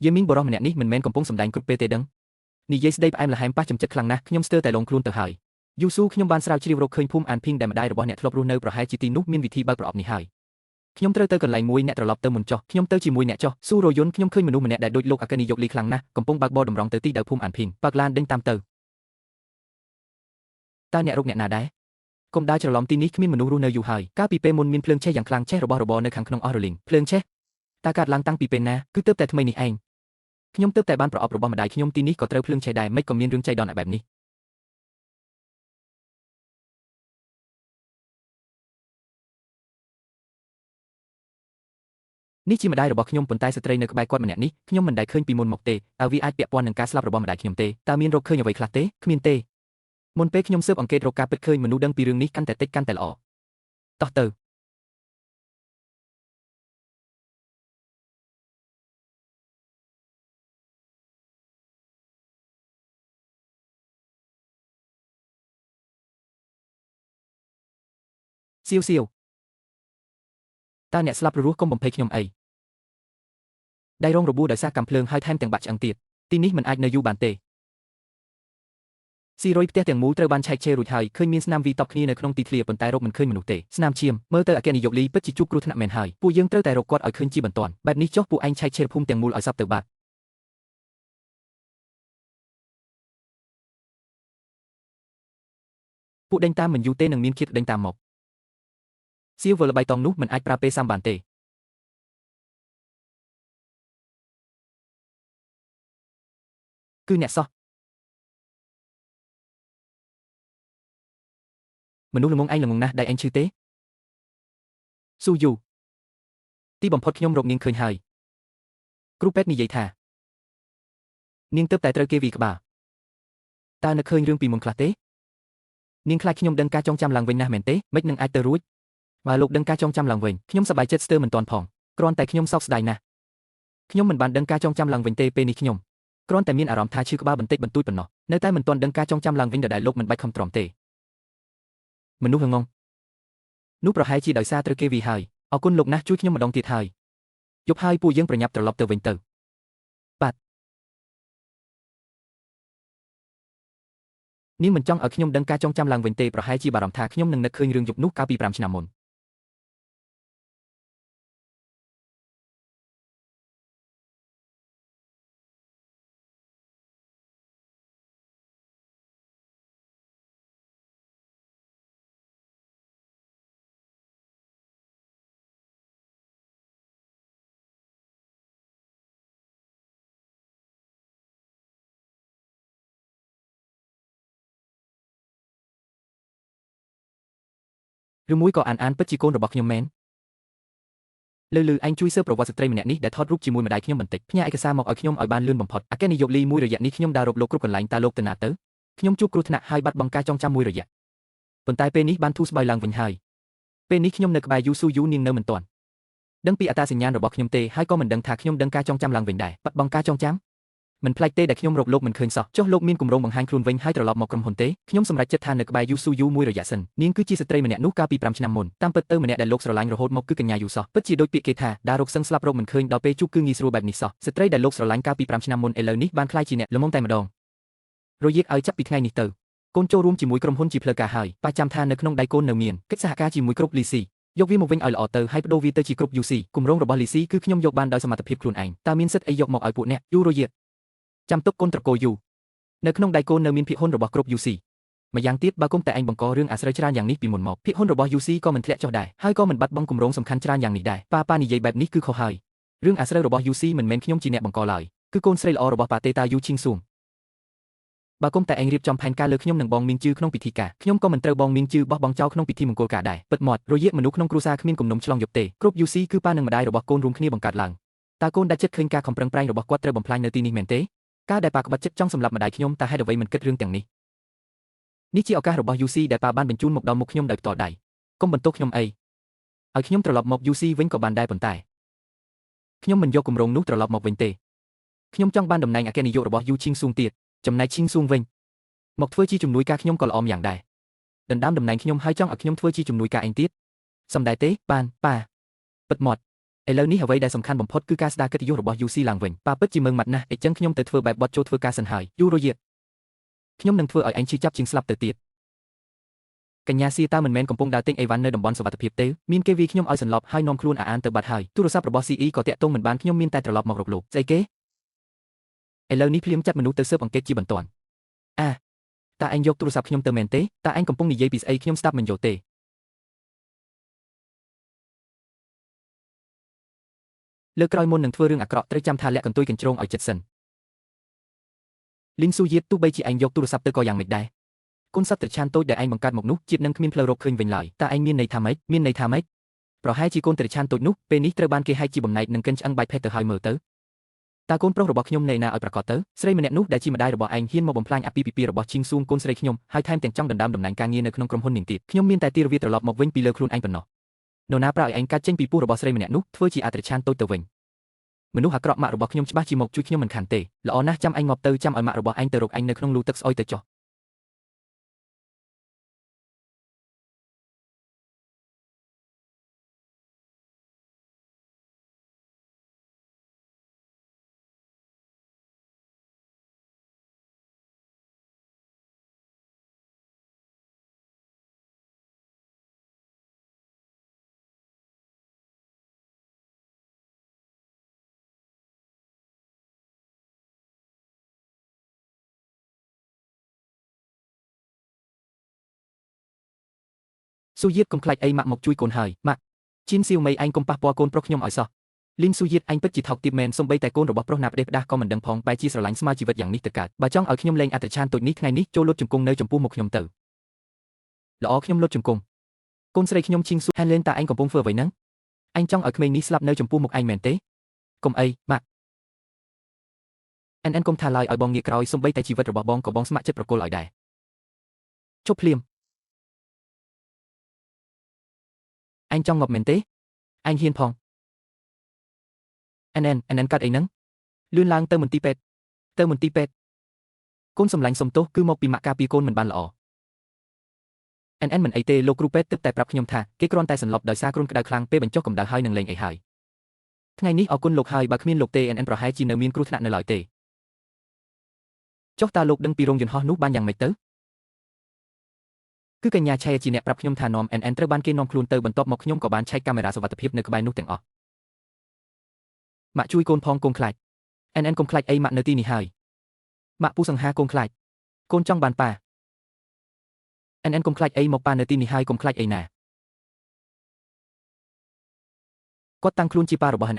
យេមីងបរោះម្នាក់នេះមិនមែនកំពុងសម្ដែងគ្រប់ពេលទេដឹងនិយាយស្ដីផ្អែមល្ហែមប៉ះចំចិត្តខ្លាំងណាស់ខ្ញុំស្ទើរតែលងខ្លួនទៅហើយយូស៊ូខ្ញុំបានស្រាវជ្រាវរកឃើញភូមិអានភីងដែលម្ដាយរបស់អ្នកធ្លាប់រស់នៅប្រហែលជាទីនោះមានវិធីបើកប្រអប់នេះហើយខ្ញុំត្រូវទៅកន្លែងមួយអ្នកត្រឡប់ទៅមុនចុះខ្ញុំទៅជាមួយអ្នកចុះស៊ូរយន្តខ្ញុំឃើញមនុស្សម្នាក់ដែលដូចលោកអគ្គនាយកលីខ្លាំងណាស់កំពុងបើកបរតម្រង់ទៅទីដៅភូមិអានភីងបើកឡានដេញតាមទៅតើអ្នករកអ្នកណាដែរកុំដើរច្រឡំទីនេះគ្មានមនុស្សរស់នៅយូរហើយកាលពីពេលមុនមានភ្លើងឆេះយ៉ាងខ្លាំងឆេះរបស់របរនៅខាងក្នុងអស់រលីងភ្លើងឆេះតើកើតឡើងតាំងពីពេលណាគឺទើបតែថ្មីនេះឯងខ្ញុំទើបតែបានប្រអប់របស់ម្ដាយខ្ញុំទីនេះក៏ត្រូវភ្លើងឆេះដែរមិនក៏មានរឿងចៃដន្យបែបនេះនេះជាម្ដាយរបស់ខ្ញុំប៉ុន្តែស្ត្រីនៅក្បែរគាត់ម្នាក់នេះខ្ញុំមិនដែលឃើញពីមុនមកទេតើវាអាចពាក់ព័ន្ធនឹងការស្លាប់របស់ម្ដាយខ្ញុំទេតើមានរកឃើញអ្វីខ្លះទេគ្មានទេមុនពេលខ្ញុំស៊ើបអង្កេតរកការពិតឃើញមនុស្សដឹងពីរឿងនេះកាន់តែតិចកាន់តែល្អតោះទៅសៀវតើអ្នកស្លាប់រស់កុំបំភ័យខ្ញុំអីដៃរងរបួសដោយសារកាំភ្លើងហើយថែមទាំងបាក់ឆ្អឹងទៀតទីនេះមិនអាចនៅយូរបានទេស៊ីរុយផ្ទះទាំងមូលត្រូវបានឆែកឆេររួចហើយឃើញមានស្នាមវីតបគ្នានៅក្នុងទីធ្លាប៉ុន្តែរកមិនឃើញមនុស្សទេស្នាមឈាមមើលទៅអគ្គនាយកលីពិតជាជួបគ្រោះថ្នាក់មែនហើយពួកយើងត្រូវតែរកគាត់ឲ្យឃើញជាបន្ទាន់បែបនេះចុះពួកឯងឆែកឆេរភូមិទាំងមូលឲ្យសពទៅបាត់ពួកដេញតាមមិនយូរទេនឹងមានឃាតដេញតាមមកសៀវវលបៃតងនោះមិនអាចប្រើពេលសាំបានទេគឺអ្នកសោះមនុស្សល្ងងឯងល្ងងណាស់ដែលឯងឈឺទេស៊ូយូទីបំផុតខ្ញុំរកនាងឃើញហើយគ្រូពេទ្យនិយាយថានាងទើបតែត្រូវគេវាយក្បាលតើនឹកឃើញរឿងពីមុនខ្លះទេនាងខ្លាចខ្ញុំដឹងការចងចាំឡើងវិញណាស់មែនទេមិននឹងអាចទៅរួចបើលោកដឹងការចងចាំឡើងវិញខ្ញុំសប្បាយចិត្តស្ទើរមិនទាន់ផងគ្រាន់តែខ្ញុំសោកស្ដាយណាស់ខ្ញុំមិនបានដឹងការចងចាំឡើងវិញទេពេលនេះខ្ញុំគ្រាន់តែមានអារម្មណ៍ថាឈឺក្បាលបន្តិចបន្តួចប៉ុណ្ណោះនៅតែមិនទាន់ដឹងការចងចាំឡើងវិញដែលលោកមិនបាច់ខំទ្រាំទេមនុស្សល្ងងនោះប្រហែលជាដោយសារត្រូវគេវាយហើយអរគុណលោកណាស់ជួយខ្ញុំម្ដងទៀតហើយយប់ហើយពួកយើងប្រញាប់ត្រឡប់ទៅវិញទៅបាទនាងមិនចង់ឲ្យខ្ញុំដឹងការចងចាំឡើងវិញទេប្រហែលជាបារម្ភថាខ្ញុំនឹងនឹកឃើញរឿងយប់នោះកាលពី5ឆ្នាំមុនឬមួយក៏អានពិតជាកូនរបស់ខ្ញុំមែនលើឯងជួយស៊ើបប្រវត្តិស្ត្រីម្នាក់នេះដែលថតរូបជាមួយម្ដាយខ្ញុំបន្តិចផ្ញើឯកសារមកឲ្យខ្ញុំឲ្យបានលឿនបំផុតអគ្គនាយកលីមួយរយៈនេះខ្ញុំដើររកលោកគ្រប់កន្លែងតើលោកទៅណាទៅខ្ញុំជួបគ្រោះថ្នាក់ហើយបាត់បង់ការចងចាំមួយរយៈប៉ុន្តែពេលនេះបានធូរស្បើយឡើងវិញហើយពេលនេះខ្ញុំនៅក្បែរយូស៊ូយូនាងនៅមិនទាន់ដឹងពីអត្តសញ្ញាណរបស់ខ្ញុំទេហើយក៏មិនដឹងថាខ្ញុំដឹងការចងចាំឡើងវិញដែរបាត់បង់ការចងចាំមិនប្លែកទេដែលខ្ញុំរកលោកមិនឃើញសោះចុះលោកមានគម្រោងបង្ហាញខ្លួនវិញហើយត្រឡប់មកក្រុមហ៊ុនទេខ្ញុំសម្រេចចិត្តថានៅក្បែរយូស៊ូយូមួយរយៈសិននាងគឺជាស្ត្រីម្នាក់នោះកាលពី5ឆ្នាំមុនតាមពិតទៅម្នាក់ដែលលោកស្រឡាញ់រហូតមកគឺកញ្ញាយូសោះពិតជាដូចពាក្យគេថាដើររកសឹងស្លាប់រកមិនឃើញដល់ពេលជួបគឺងាយស្រួលបែបនេះសោះស្ត្រីដែលលោកស្រឡាញ់កាលពី5ឆ្នាំមុនឥឡូវនេះបានក្លាយជាអ្នកល្មមតែម្ដងរយាកឲ្យចាប់ពីថ្ងៃនេះទៅ កូនចូលរួមជាមួយក្រុមហ៊ុនជាផ្លូវការហើយប៉ះចាំថានៅក្នុងដៃកូននៅមានកិច្ចសហការជាមួយគ្រប់ LC យកវាមកវិញឲ្យល្អទៅហើយបដូរវាទៅជាគ្រប់ UC គម្រោងរបស់ LC គឺខ្ញុំយកបានដោយសមត្ថភាពខ្លួនឯងតើមានសិទ្ធិអីយកមកឲ្យពួកអ្នកយូរ៉ូយេចាំទុកកូនត្រកូលយូនៅក្នុងដៃកូននៅមានភាគហ៊ុនរបស់គ្រប់ UC ម្យ៉ាងទៀតបើគុំតែឯងបង្ករឿងអាស្រូវច្រើនយ៉ាងនេះពីមុនមកភាគហ៊ុនរបស់ UC ក៏មិនធ្លាក់ចុះដែរហើយក៏មិនបាត់បង់គម្រោងសំខាន់ច្រើនយ៉ាងនេះដែរប៉ានិយាយបែបនេះគឺខុសហើយរឿងអាស្រូវរបស់ UC មិនមែនខ្ញុំជាអ្នកបង្កឡើយគឺកូនស្រីល្អរបស់ប៉ាតេតាយូឈីងស៊ូងបើគុំតែឯងរៀបចំផែនការលើខ្ញុំនិងបងមីងជឺក្នុងពិធីការខ្ញុំក៏មិនត្រូវបងមីងជឺបោះបង់ចោលក្នុងពិធីមង្គលការដែរពិតមាត់រយៈមនុស្សក្នុងគ្រួសារគ្មានគំនុំឆ្លងយកទេគ្រប់ UC គឺប៉ានិងម្ដាយរបស់កូនរួមគ្នាបង្កើតឡើងតើកូនដែលចិត្តឃើញការខំប្រឹងប្រែងរបស់គាត់ត្រូវបំផ្លាញនៅទីនេះមែនទេការដែលប៉ាក្បត់ចិត្តចង់សម្លាប់ម្ដាយខ្ញុំតើហេតុអ្វីមិនគិតរឿងទាំងនេះនេះជាឱកាសរបស់ UC ដែលប៉ាបានបញ្ជូនមកដល់មុខខ្ញុំដោយផ្ទាល់ដៃកុំបន្ទោសខ្ញុំអីឲ្យខ្ញុំត្រឡប់មក UC វិញក៏បានដែរប៉ុន្តែខ្ញុំមិនយកគម្រោងនោះត្រឡប់មកវិញទេខ្ញុំចង់បានតំណែងអគ្គនាយករបស់យូឈីងស៊ូងទៀតចំណែកឈីងស៊ូងវិញមកធ្វើជាជំនួយការខ្ញុំក៏ល្អយ៉ាងដែរដណ្ដើមតំណែងខ្ញុំហើយចង់ឲ្យខ្ញុំធ្វើជាជំនួយការឯងទៀតសំដែទេបានប៉ាពិតមាត់ឥឡូវនេះអ្វីដែលសំខាន់បំផុតគឺការស្ដារកិត្តិយសរបស់ UC ឡើងវិញប៉ាពិតជាមើងម៉ាត់ណាស់អញ្ចឹងខ្ញុំទៅធ្វើបែបបត់ចូលធ្វើការសិនហើយយូរ៉ូយេខ្ញុំនឹងធ្វើឲ្យឯងឈឺចាប់ជាងស្លាប់ទៅទៀតកញ្ញាសៀតើមិនមែនកំពុងដើរទិញអីវ៉ាន់នៅតំបន់សុវត្ថិភាពទេមានគេវាខ្ញុំឲ្យសន្លប់ហើយនាំខ្លួនអានទៅបាត់ហើយទូរស័ព្ទរបស់ CE ក៏តាក់ទងមិនបានខ្ញុំមានតែត្រឡប់មករកលោកស្អីគេឥឡូវនេះភ្លាមចាត់មនុស្សទៅស៊ើបអង្កេតជាបន្ទាន់តើឯងយកទូរស័ព្ទខ្ញុំទៅមែនទេតើឯងកំពុងនិយាយពីស្អីខ្ញុំស្ដាប់មិនយល់ទេលើកក្រោយមុននឹងធ្វើរឿងអាក្រក់ត្រូវចាំថាលាក់កន្ទុយកញ្ជ្រោងឲ្យចិត្តសិនលីនស៊ូយៀតទោះបីជាឯងយកទូរស័ព្ទទៅក៏យ៉ាងម៉េចដែរគុណសត្វត្រឆានតូចដែលឯងបង្កើតមកនោះជាតិនឹងគ្មានផ្លូវរកឃើញវិញឡើយតើឯងមានន័យថាម៉េចមានន័យថាម៉េចប្រហែលជាកូនត្រឆានតូចនោះពេលនេះត្រូវបានគេហែកជាបំណែកនឹងកិនឆ្អឹងបាច់ភេទទៅហើយមើលទៅតើកូនប្រុសរបស់ខ្ញុំនៅណាឲ្យប្រកាសទៅស្រីម្នាក់នោះដែលជាម្ដាយរបស់ឯងហ៊ានមកបំផ្លាញអាពាហ៍ពិពាហ៍របស់ឈីងស៊ូងកូនស្រីខ្ញុំហើយថែមទាំងចង់ដណ្ដើមតំណែងការងារនៅក្នុងក្រុមហ៊ុននាងទៀតខ្ញុំមានតែទីរវាត្រឡប់មកវិញពីលើខ្លួនឯងប៉ុណ្ណោះនរណាប្រើឲ្យឯងកាត់ចេញពីពោះរបស់ស្រីម្នាក់នោះធ្វើជាអត្រឆានតូចទៅវិញមនុស្សអាក្រក់ម៉ាក់របស់ខ្ញុំច្បាស់ជាមកជួយខ្ញុំមិនខានទេល្អណាស់ចាំឯងមកទៅចាំឲ្យម៉ាក់របស់ឯងទៅរកឯងនៅក្នុងលូទឹកស្អុយទៅចុះស៊ូយៀតកុំខ្លាចអីម៉ាក់មកជួយកូនហើយម៉ាក់ជីនសៀវមីឯងកុំប៉ះពាល់កូនប្រុសខ្ញុំឲ្យសោះលីនស៊ូយៀតឯងពិតជាថោកទាបមែនសូម្បីតែកូនរបស់ប្រុសណាផ្ដេសផ្ដាស់ក៏មិនដឹងផងបែរជាស្រឡាញ់ស្មើជីវិតយ៉ាងនេះទៅកើតបើចង់ឲ្យខ្ញុំលេងអត្តឆានតូចនេះថ្ងៃនេះចូលលុតជង្គង់នៅចំពោះមុខខ្ញុំទៅល្អខ្ញុំលុតជង្គង់កូនស្រីខ្ញុំឈីងស៊ូហែនលេនតើឯងកំពុងធ្វើអ្វីហ្នឹងឯងចង់ឲ្យក្មេងនេះស្លាប់នៅចំពោះមុខឯងមែនទេកុំអីម៉ាក់កុំថាឡើយឲ្យបងងាកក្រោយសូម្បីតែជីវិតរបស់បងក៏បងស្ម័គ្រចិត្តប្រគល់ឲ្យដែរជប់ភ្លាមឯងចង់ងាប់មែនទេឯងហ៊ានផងកាត់អីហ្នឹងលឿនឡើងទៅមន្ទីរពេទ្យកូនសម្លាញ់សុំទោសគឺមកពីម៉ាក់ការពារកូនមិនបានល្អមិនអីទេលោកគ្រូពេទ្យទើបតែប្រាប់ខ្ញុំថាគេគ្រាន់តែសន្លប់ដោយសារគ្រុនក្តៅខ្លាំងពេលបញ្ចុះកម្ដៅហើយនឹងលេងអីហើយថ្ងៃនេះអរគុណលោកហើយបើគ្មានលោកទេប្រហែលជានៅមានគ្រោះថ្នាក់នៅឡើយទេចុះតើលោកដឹងពីរោងយន្តហោះនោះបានយ៉ាងម៉េចទៅគឺកញ្ញាឆៃជាអ្នកប្រាប់ខ្ញុំថានាំត្រូវបានគេនាំខ្លួនទៅបន្ទាប់មកខ្ញុំក៏បានឆែកកាមេរ៉ាសុវត្ថិភាពនៅក្បែរនោះទាំងអស់ម៉ាក់ជួយកូនផងកូនខ្លាចកុំខ្លាចអីម៉ាក់នៅទីនេះហើយម៉ាក់ពូសង្ហាកូនខ្លាចកូនចង់បានប៉ាកុំខ្លាចអីមកប៉ានៅទីនេះហើយកុំខ្លាចអីណាគាត់តាំងខ្លួនជាប៉ារបស់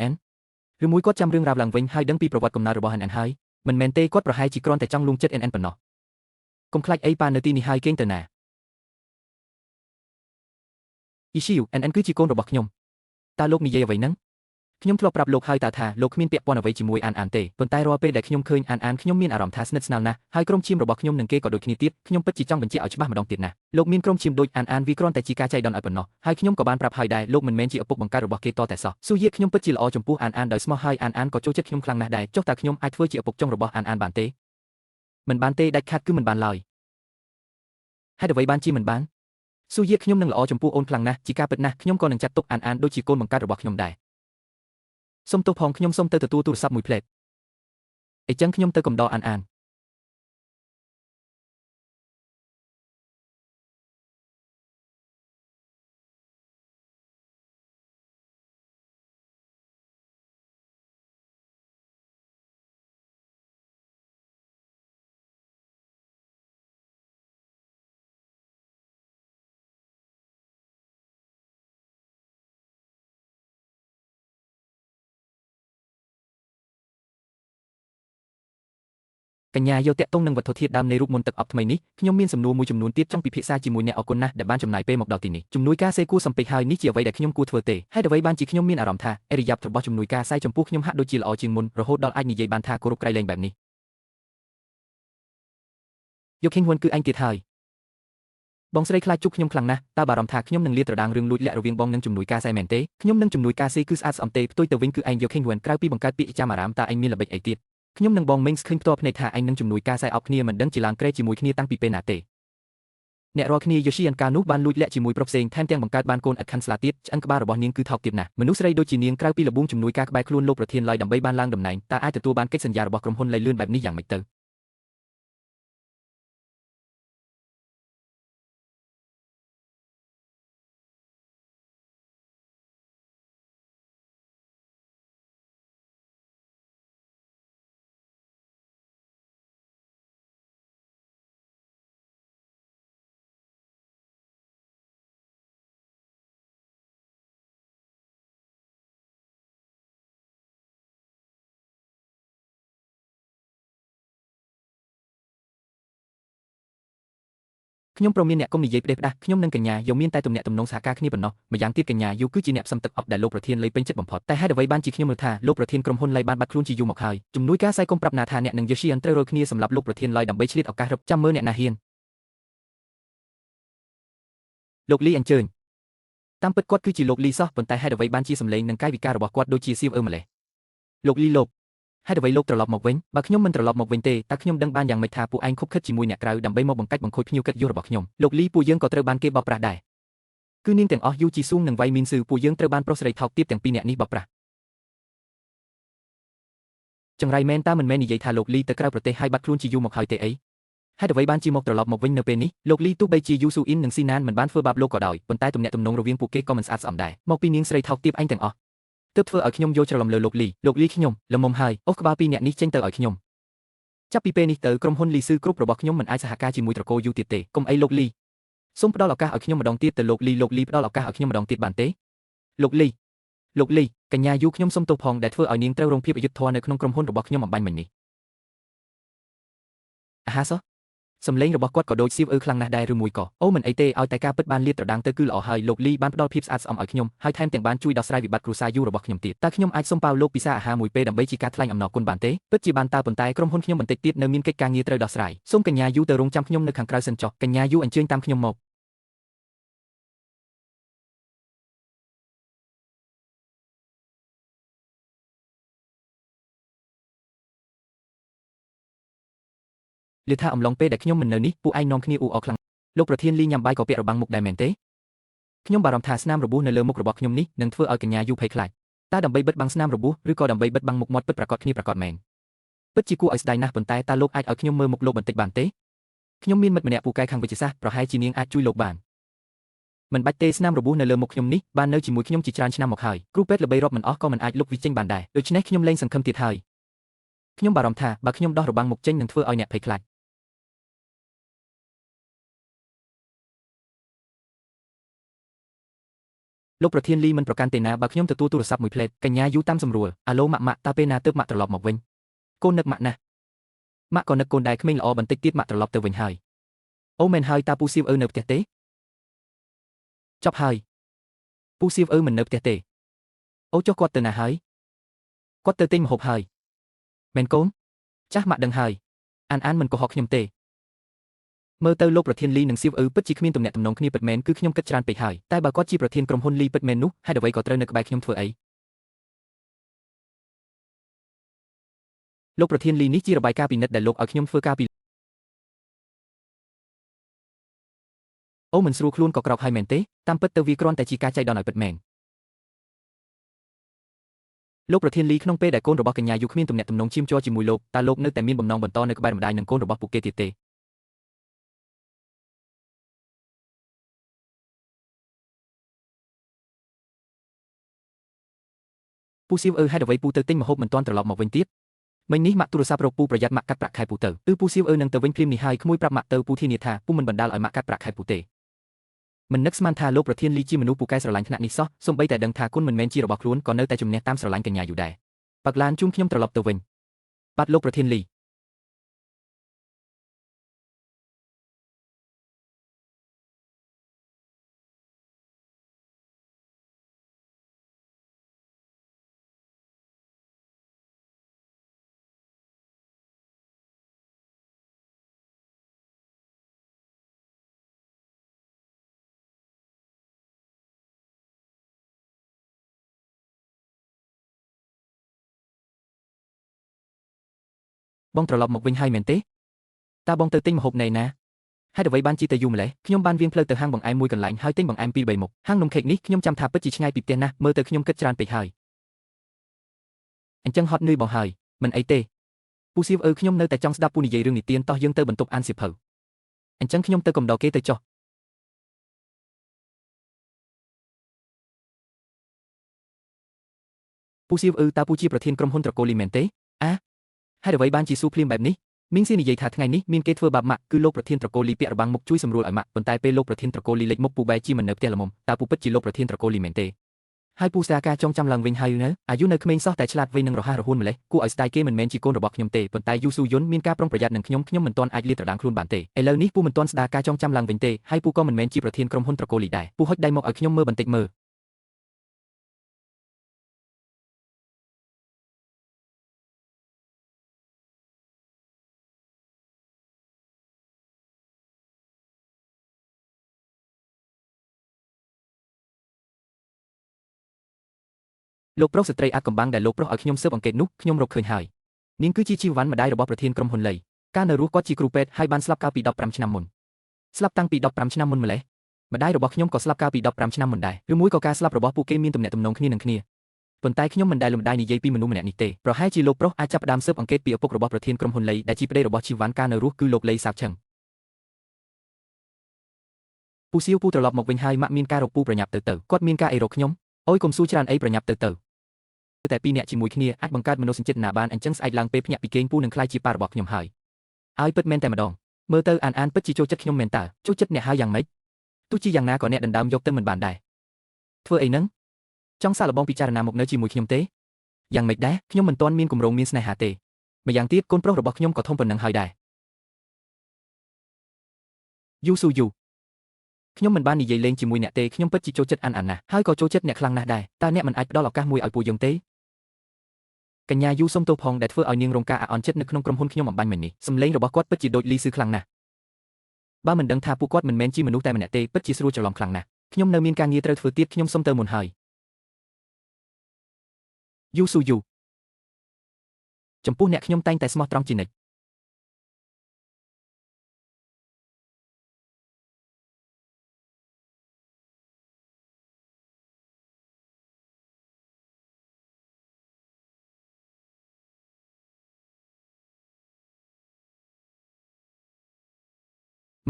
ឬមួយគាត់ចាំរឿងរ៉ាវឡើងវិញហើយដឹងពីប្រវត្តិកំណើតរបស់ហើយមិនមែនទេគាត់ប្រហែលជាគ្រាន់តែចង់លួងចិត្តប៉ុណ្ណោះកុំខ្លាចអីប៉ានៅទីនេះហើយគេងទៅណាយីស៊ីវគឺជាកូនរបស់ខ្ញុំតើលោកនិយាយអ្វីហ្នឹងខ្ញុំធ្លាប់ប្រាប់លោកហើយតើថាលោកគ្មានពាក់ព័ន្ធអ្វីជាមួយអានទេប៉ុន្តែរាល់ពេលដែលខ្ញុំឃើញអានខ្ញុំមានអារម្មណ៍ថាស្និទ្ធស្នាលណាស់ហើយក្រុមឈាមរបស់ខ្ញុំនិងគេក៏ដូចគ្នាទៀតខ្ញុំពិតជាចង់បញ្ជាក់ឲ្យច្បាស់ម្ដងទៀតណាលោកមានក្រុមឈាមដូចអានវាគ្រាន់តែជាការចៃដន្យឲ្យប៉ុណ្ណោះហើយខ្ញុំក៏បានប្រាប់ហើយដែរលោកមិនមែនជាឪពុកបង្កើតរបស់គេតតែសោះស៊ូយៀតខ្ញុំពិតជាល្អចំពោះអានដោយស្មោះហើយអានក៏ចូលចិត្តខ្ញុំខ្លាំងណាស់ដែរចុះតើខ្ញុំអាចធ្វើជាឪពុកចុងរបស់អានបានទេមិនបានទេដាច់ខាតគឺមិនបានឡើយហេតុអ្វីបានជាមិនបានស៊ូយៀតខ្ញុំនឹងល្អចំពោះអូនខ្លាំងណាស់ជាការពិតណាស់ខ្ញុំក៏នឹងចាត់ទុកអានដូចជាកូនបង្កើតរបស់ខ្ញុំដែរសុំទោសផងខ្ញុំសុំទៅទទួលទូរស័ព្ទមួយផ្លេតអញ្ចឹងខ្ញុំទៅកំដរអាន កញ្ញាយកតាក់ទងនឹងវត្ថុធាតុដើមនៃរូបមន្តទឹកអប់ថ្មីនេះខ្ញុំមានសំណួរមួយចំនួនទៀតចង់ពិភាក្សាជាមួយអ្នកអរគុណណាស់ដែលបានចំណាយពេលមកដល់ទីនេះជំនួយការសេគួរសំពេចហើយនេះជាអ្វីដែលខ្ញុំគួរធ្វើទេហេតុអ្វីបានជាខ្ញុំមានអារម្មណ៍ថាអេរិយាបថរបស់ជំនួយការសាយចំពោះខ្ញុំហាក់ដូចជាល្អជាងមុនរហូតដល់អាចនិយាយបានថាគោរពក្រៃលែងបែបនេះយកខេងហ៊ុនគឺឯងទៀតហើយបងស្រីខ្លាចជួបខ្ញុំខ្លាំងណាស់តើបារម្ភថាខ្ញុំនឹងលាតត្រដាងរឿងលួចលាក់រវាងបងនិងជំនួយការសាយមែនទេខ្ញុំនិងជំនួយការសេគឺស្អាតស្អំទេផ្ទុយទៅវិញគឺឯងយកខេងហ៊ុនក្រៅពីបង្កើតពាក្យចាំអារ៉ាមតើឯងមានល្បិចអីទៀតខ្ញុំនិងបងមេងស្ឃើញផ្ទាល់ភ្នែកថាឯងនិងជំនួយការសាយអបគ្នាមិនដឹងជាឡើងក្រែជាមួយគ្នាតាំងពីពេលណាទេអ្នករាល់គ្នាយូស៊ីអានកានោះបានលួចលាក់ជាមួយប្រុសផ្សេងថែមទាំងបង្កើតបានកូនឥតខាន់ស្លាទៀតឆ្អឹងក្បាលរបស់នាងគឺថោកទាបណាស់មនុស្សស្រីដូចជានាងក្រៅពីលបួងជំនួយការក្បែរខ្លួនលោកប្រធានឡើយដើម្បីបានឡើងតំណែងតើអាចទទួលបានកិច្ចសន្យារបស់ក្រុមហ៊ុនលៃលឿនបែបនេះយ៉ាងម៉េចទៅខ្ញុំព្រមមានអ្នកកុំនិយាយផ្ដេសផ្ដាស់ខ្ញុំនិងកញ្ញាយកមានតែទំនាក់ទំនងសហការគ្នាប៉ុណ្ណោះម្យ៉ាងទៀតកញ្ញាយូគឺជាអ្នកផ្សំទឹកអប់ដែលលោកប្រធានលៃពេញចិត្តបំផុតតែហេតុអ្វីបានជាខ្ញុំមើលថាលោកប្រធានក្រុមហ៊ុនលៃបានបាត់ខ្លួនជាយូរមកហើយជំនួយការសាយកុំប្រាប់ណាថាអ្នកនិងយូស៊ីអានត្រូវរកគ្នាសម្រាប់លោកប្រធានលៃដើម្បីឆ្លៀតឱកាសរឹបចាំមើលអ្នកណាហ៊ានលោកលីអញ្ជើញតាមពិតគាត់គឺជាលោកលីសោះប៉ុន្តែហេតុអ្វីបានជាសម្លេងនិងកាយវិការរបស់គាត់ដូចជាសៀវម្លេះលោកលីលោកហេតុអ្វីលោកត្រឡប់មកវិញបើខ្ញុំមិនត្រឡប់មកវិញទេតើខ្ញុំដឹងបានយ៉ាងម៉េចថាពួកឯងខុបខិតជាមួយអ្នកក្រៅដើម្បីមកបង្កាច់បង្ខូចភ្ញៀវកិត្តិយសរបស់ខ្ញុំលោកលីពួកយើងក៏ត្រូវបានគេបោកប្រាស់ដែរគឺនាងទាំងអស់យូជីស៊ូងនិងវៃមីនស៊ឺពួកយើងត្រូវបានប្រុសស្រីថោកទាបទាំងពីរនាក់នេះបោកប្រាស់ចង្រៃមែនតើមិនមែននិយាយថាលោកលីទៅក្រៅប្រទេសហើយបាត់ខ្លួនជាយូរមកហើយទេអីហេតុអ្វីបានជាមកត្រឡប់មកវិញនៅពេលនេះលោកលីទោះបីជាយូស៊ូអ៊ីននិងស៊ីណានមិនបានធ្វើបាបលោកក៏ដោយប៉ុន្តែទំនាក់ទំនងរវាងពួកគេក៏មិនស្អាតស្អំដែរមកពីនាងស្រីថោកទាបឯងទាំងអស់ទើបធ្វើឲ្យខ្ញុំយល់ច្រឡំលើលោកលីខ្ញុំល្មមហើយអូសក្បាលពីរនាក់នេះចេញទៅឲ្យខ្ញុំចាប់ពីពេលនេះទៅក្រុមហ៊ុនលីស៊ឺគ្រប់របស់ខ្ញុំមិនអាចសហការជាមួយត្រកូលយូទៀតទេកុំអីលោកលីសូមផ្ដល់ឱកាសឲ្យខ្ញុំម្ដងទៀតទៅលោកលីផ្ដល់ឱកាសឲ្យខ្ញុំម្ដងទៀតបានទេលោកលីកញ្ញាយូខ្ញុំសូមទោសផងដែលធ្វើឲ្យនាងត្រូវរងភាពអយុត្តិធម៌នៅក្នុងក្រុមហ៊ុនរបស់ខ្ញុំអំបញ្ញមិញនេះអាហាសោះសំឡេងរបស់គាត់ក៏ដូចសៀវខ្លាំងណាស់ដែរឬមួយក៏អូមិនអីទេឲ្យតែការពិតបានលាតត្រដាងទៅគឺល្អហើយលោកលីបានផ្ដល់ភាពស្អាតស្អំឲ្យខ្ញុំហើយថែមទាំងបានជួយដោះស្រាយវិបត្តិគ្រួសារយូររបស់ខ្ញុំទៀតតើខ្ញុំអាចសុំប៉ាវលោកពិសាអាហារមួយពេលដើម្បីជាការថ្លែងអំណរគុណបានទេពិតជាបានតើប៉ុន្តែក្រុមហ៊ុនខ្ញុំបន្តិចទៀតនៅមានកិច្ចការងារត្រូវដោះស្រាយសូមកញ្ញាយូទៅរងចាំខ្ញុំនៅខាងក្រៅសិនចុះកញ្ញាយូអញ្ជើញតាមខ្ញុំមកលឺថាអំឡុងពេលដែលខ្ញុំមិននៅនេះពួកឯងនាំគ្នាអ៊ូអរខ្លាំងលោកប្រធានលីញ៉ាំបាយក៏ពាក់របាំងមុខដែរមែនទេខ្ញុំបារម្ភថាស្នាមរបួសនៅលើមុខរបស់ខ្ញុំនេះនឹងធ្វើឲ្យកញ្ញាយូភ័យខ្លាចតើដើម្បីបិទបាំងស្នាមរបួសឬក៏ដើម្បីបិទបាំងមុខមាត់ពិតប្រាកដគ្នាប្រាកដមែនពិតជាគួរឲ្យស្ដាយណាស់ប៉ុន្តែតើលោកអាចឲ្យខ្ញុំមើលមុខលោកបន្តិចបានទេខ្ញុំមានមិត្តម្នាក់ពូកែខាងវិទ្យាសាស្ត្រប្រហែលជានាងអាចជួយលោកបានមិនបាច់ទេស្នាមរបួសនៅលើមុខខ្ញុំនេះបាននៅជាមួយខ្ញុំជាច្រើនឆ្នាំមកហើយគ្រូពេទ្យល្បីរាប់មិនអស់ក៏មិនអាចលុបវាចេញបានដែរដូច្នេះខ្ញុំលែងសង្ឃឹមទៀតហើយខ្ញុំបារម្ភថាបើខ្ញុំដោះរបាំងមុខចេញនឹងធ្វើឲ្យអ្នកភ័យខ្លាចលោកប្រធានលីមិនប្រកាន់ទេណាបើខ្ញុំទទួលទូរស័ព្ទមួយផ្លេតកញ្ញាយូតាមសម្រួលអាឡូម៉ាក់តើពេលណាទើបម៉ាក់ត្រឡប់មកវិញកូននឹកម៉ាក់ណាស់ម៉ាក់ក៏នឹកកូនដែរក្មេងល្អបន្តិចទៀតម៉ាក់ត្រឡប់ទៅវិញហើយអូមែនហើយតើពូសៀវនៅផ្ទះទេចប់ហើយពូសៀវមិននៅផ្ទះទេអូចុះគាត់ទៅណាហើយគាត់ទៅទិញម្ហូបហើយមែនកូនចាស់ម៉ាក់ដឹងហើយអានមិនកុហកខ្ញុំទេមើលទៅលោកប្រធានលីនិងសៀវពិតជាគ្មានទំនាក់ទំនងគ្នាពិតមែនគឺខ្ញុំគិតច្រើនពេកហើយតែបើគាត់ជាប្រធានក្រុមហ៊ុនលីពិតមែននោះហេតុអ្វីក៏ត្រូវនៅក្បែរខ្ញុំធ្វើអីលោកប្រធានលីនេះជារបាយការណ៍ពិនិត្យដែលលោកឲ្យខ្ញុំធ្វើការពីអូមិនស្រួលខ្លួនក៏ក្រោកហើយមែនទេតាមពិតទៅវាគ្រាន់តែជាការចៃដន្យឲ្យពិតមែនលោកប្រធានលីក្នុងពេលដែលកូនរបស់កញ្ញាយូគ្មានទំនាក់ទំនងឈាមជ័រជាមួយលោកតើលោកនៅតែមានបំណងបន្តនៅក្បែរម្ដាយនិងកូនរបស់ពួកគេទៀតទេពូសៀវហេតុអ្វីពូទៅទិញម្ហូបមិនទាន់ត្រឡប់មកវិញទៀតមិញនេះម៉ាក់ទូរស័ព្ទរកពូប្រយ័ត្នម៉ាក់កាត់ប្រាក់ខែពូទៅពូសៀវនឹងទៅវិញភ្លាមនេះហើយក្មួយប្រាប់ម៉ាក់ទៅពូធានាថាពូមិនបណ្ដាលឲ្យម៉ាក់កាត់ប្រាក់ខែពូទេមិននឹកស្មានថាលោកប្រធានលីជាមនុស្សពូកែស្រឡាញ់ថ្នាក់នេះសោះសូម្បីតែដឹងថាគុណមិនមែនជារបស់ខ្លួនក៏នៅតែជំនះតាមស្រឡាញ់កញ្ញាយូដែរប៉ាក់ឡានជូនខ្ញុំត្រឡប់ទៅវិញបាទលោកប្រធានលី បងត្រឡប់មកវិញហើយមែនទេតើបងទៅទិញម្ហូបណែណាហេតុអ្វីបានជីទៅយូរម្ល៉េះខ្ញុំបានវាងផ្លូវទៅហាងបង្អែមមួយកន្លែងហើយទិញបង្អែម2 3មុខហាងនំខេកនេះខ្ញុំចាំថាពិតជាឆ្ងាយពីផ្ទះណាស់មើលទៅខ្ញុំគិតច្រើនពេកហើយអញ្ចឹងហត់នឿយបងហើយមិនអីទេពូសៀវខ្ញុំនៅតែចង់ស្ដាប់ពូនិយាយរឿងនិទានតោះយើងទៅបន្ទប់អានសៀវភៅអញ្ចឹងខ្ញុំទៅកំដរគេទៅចុះពូសៀវតើពូជាប្រធានក្រុមហ៊ុនត្រកូលីមែនទេហេតុអ្វីបានជាស៊ូភ្លាមបែបនេះមីងសៀនិយាយថាថ្ងៃនេះមានគេធ្វើបាបម៉ាក់គឺលោកប្រធានត្រកូលីពាក់របាំងមុខជួយសម្រួលឲ្យម៉ាក់ប៉ុន្តែពេលលោកប្រធានត្រកូលីលេចមុខពូបែជាមិននៅផ្ទះល្មមតើពូពិតជាលោកប្រធានត្រកូលីមែនទេហើយពូស្ដាការចងចាំឡើងវិញហើយនៅអាយុនៅក្មេងសោះតែឆ្លាតវៃនិងរហ័សរហួនម្ល៉េះគួរឲ្យស្ដាយគេមិនមែនជាកូនរបស់ខ្ញុំទេប៉ុន្តែយូស៊ូយុនមានការប្រុងប្រយ័ត្ននឹងខ្ញុំមិនទាន់អាចលាតត្រដាងខ្លួនបានទេឥឡូវនេះពូមិនទាន់ស្ដាការចងចាំឡើងវិញទេហើយពូក៏មិនមែនជាប្រធានក្រុមហ៊ុនត្រកូលីដែរពូហុចដៃមកឲ្យខ្ញុំមើលបន្តិចមើលលោកប្រុសស្ត្រីអាត់កំបាំងដែលលោកប្រុសឲ្យខ្ញុំស៊ើបអង្កេតនោះខ្ញុំរកឃើញហើយនាងគឺជាជីវវណ្ណម្ដាយរបស់ប្រធានក្រុមហ៊ុនលីកាលនៅរស់គាត់ជាគ្រូពេទ្យហើយបានស្លាប់កាលពី15ឆ្នាំមុនស្លាប់តាំងពី15ឆ្នាំមុនម្ល៉េះម្ដាយរបស់ខ្ញុំក៏ស្លាប់កាលពី15ឆ្នាំមុនដែរឬមួយក៏ការស្លាប់របស់ពួកគេមានទំនាក់ទំនងគ្នានឹងគ្នាប៉ុន្តែខ្ញុំមិនដែលលំដាយនិយាយពីមនុស្សម្នាក់នេះទេប្រហែលជាលោកប្រុសអាចចាប់ផ្ដើមស៊ើបអង្កេតពីឪពុករបស់ប្រធានក្រុមហ៊ុនលីដែលជាប្តីរបស់ជីវវណ្ណកាលនៅរស់គឺលោកលីសាបឆឹងពូសៀវពូត្រឡប់មកវិញហើយម៉ាក់មានការរកពូប្រញាប់ទៅគាត់មានការអីរកខ្ញុំអូយកុំសួរច្រើនអីប្រញាប់ទៅតែពីរនាក់ជាមួយគ្នាអាចបង្កើតមនោសញ្ចេតនាបានអញ្ចឹងស្អែកឡើងពេលភ្ញាក់ពីគេងពូនឹងខ្លាចជាប៉ារបស់ខ្ញុំហើយឲ្យពិតមែនតែម្ដងមើលទៅអានពិតជាចូលចិត្តខ្ញុំមែនតើចូលចិត្តអ្នកហើយយ៉ាងម៉េចទោះជាយ៉ាងណាក៏អ្នកដណ្ដើមយកទៅមិនបានដែរធ្វើអីហ្នឹងចង់សាកល្បងពិចារណាមកនៅជាមួយខ្ញុំទេយ៉ាងម៉េចដែរខ្ញុំមិនទាន់មានគម្រោងមានស្នេហាទេម្យ៉ាងទៀតកូនប្រុសរបស់ខ្ញុំក៏ធំប៉ុណ្ណឹងហើយដែរយូស៊ូយូខ្ញុំមិនបាននិយាយលេងជាមួយអ្នកទេខ្ញុំពិតជាចូលចិត្តអានណាស់ហើយក៏ចូលចិត្តអ្នកខ្លាំងណាស់ដែរតើអ្នកមិនអាចផ្ដល់ឱកាសមួយឲ្យពូយើងទេកញ្ញាយូសុំទោសផងដែលធ្វើឲ្យនាងរងការអាក់អន់ចិត្តនៅក្នុងក្រុមហ៊ុនខ្ញុំអំបញ្ញមិញនេះសំឡេងរបស់គាត់ពិតជាដូចលីស៊ឺខ្លាំងណាស់បើមិនដឹងថាពួកគាត់មិនមែនជាមនុស្សតែម្នាក់ទេពិតជាស្រួលច្រឡំខ្លាំងណាស់ខ្ញុំនៅមានការងារត្រូវធ្វើទៀតខ្ញុំសុំទៅមុនហើយយូស៊ូយូចំពោះអ្នកខ្ញុំតែងតែស្មោះត្រង់ជានិច្ច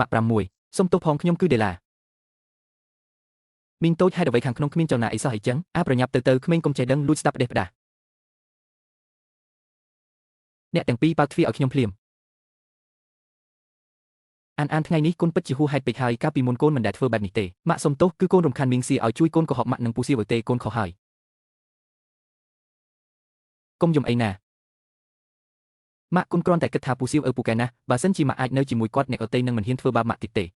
ម៉ាក់6សុំទោសផងខ្ញុំគឺដេឡាមីងតូចហេតុអ្វីខាងក្នុងគ្មានចលនាអីសោះអីចឹងប្រញាប់ទៅក្មេងកុំចេះដឹងលួចស្ដាប់ផ្ដេសផ្ដាសអ្នកទាំងពីរបើកទ្វារឲ្យខ្ញុំភ្លាមអានថ្ងៃនេះកូនពិតជាហួសហេតុពេកហើយកាលពីមុនកូនមិនដែលធ្វើបែបនេះទេម៉ាក់សុំទោសគឺកូនរំខានមីងសៀឲ្យជួយកូនកុហកម៉ាក់និងពូសៀវទេកូនខុសហើយកុំយំអីណាម៉ាក់កូនគ្រាន់តែគិតថាពូសៀវពូកែណាស់បើសិនជាម៉ាក់អាចនៅជាមួយគាត់អ្នកដទៃនឹងមិនហ៊ានធ្វើបាបម៉ាក់ទៀតទេ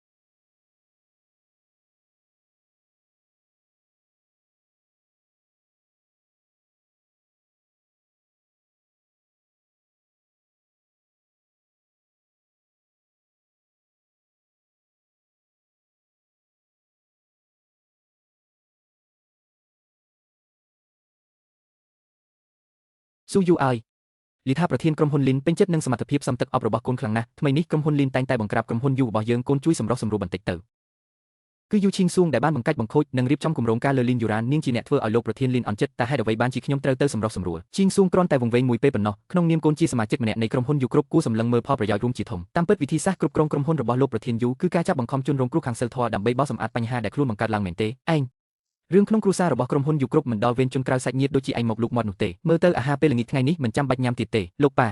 ស៊ូយូអើយលីថាប្រធានក្រុមហ៊ុនលីនពេញចិត្តនឹងសមត្ថភាពសំទឹកអប់របស់កូនខ្លាំងណាស់ថ្មីនេះក្រុមហ៊ុនលីនតែងតែបង្ក្រាបក្រុមហ៊ុនយូរបស់យើងកូនជួយសម្រុះសម្រួលបន្តិចទៅគឺយូឈីងស៊ូងដែលបានបង្កាច់បង្ខូចនិងរៀបចំគម្រោងការលើលីនយូរ៉ាននាងជាអ្នកធ្វើឲ្យលោកប្រធានលីនអន់ចិត្តតែហេតុអ្វីបានជាខ្ញុំត្រូវទៅសម្រុះសម្រួលឈីងស៊ូងគ្រាន់តែវង្វេងមួយពេលប៉ុណ្ណោះក្នុងនាមកូនជាសមាជិកម្នាក់នៃក្រុមហ៊ុនយូគ្រប់គួរសម្លឹងមើលផលប្រយោជន៍រួមជាធំតាមពិតវិធីសាស្ត្រគ្រប់គ្រងក្រុមហ៊ុនរបស់លោកប្រធានយូគឺការចាប់បង្ខំជនរងគ្រោះខាងសីលធម៌ដើម្បីបោះសម្អាតបញ្ហាដែលខ្លួនបង្កើតឡើងមែនទេឯងរឿងក្នុងគ្រួសាររបស់ក្រុមហ៊ុនយូគ្រប់មិនដល់វេនជនក្រៅសាច់ញាតិដូចជាឯងមកលូកមាត់នោះទេមើលទៅអាហារពេលល្ងាចថ្ងៃនេះមិនចាំបាច់ញ៉ាំទៀតទេលោកប៉ា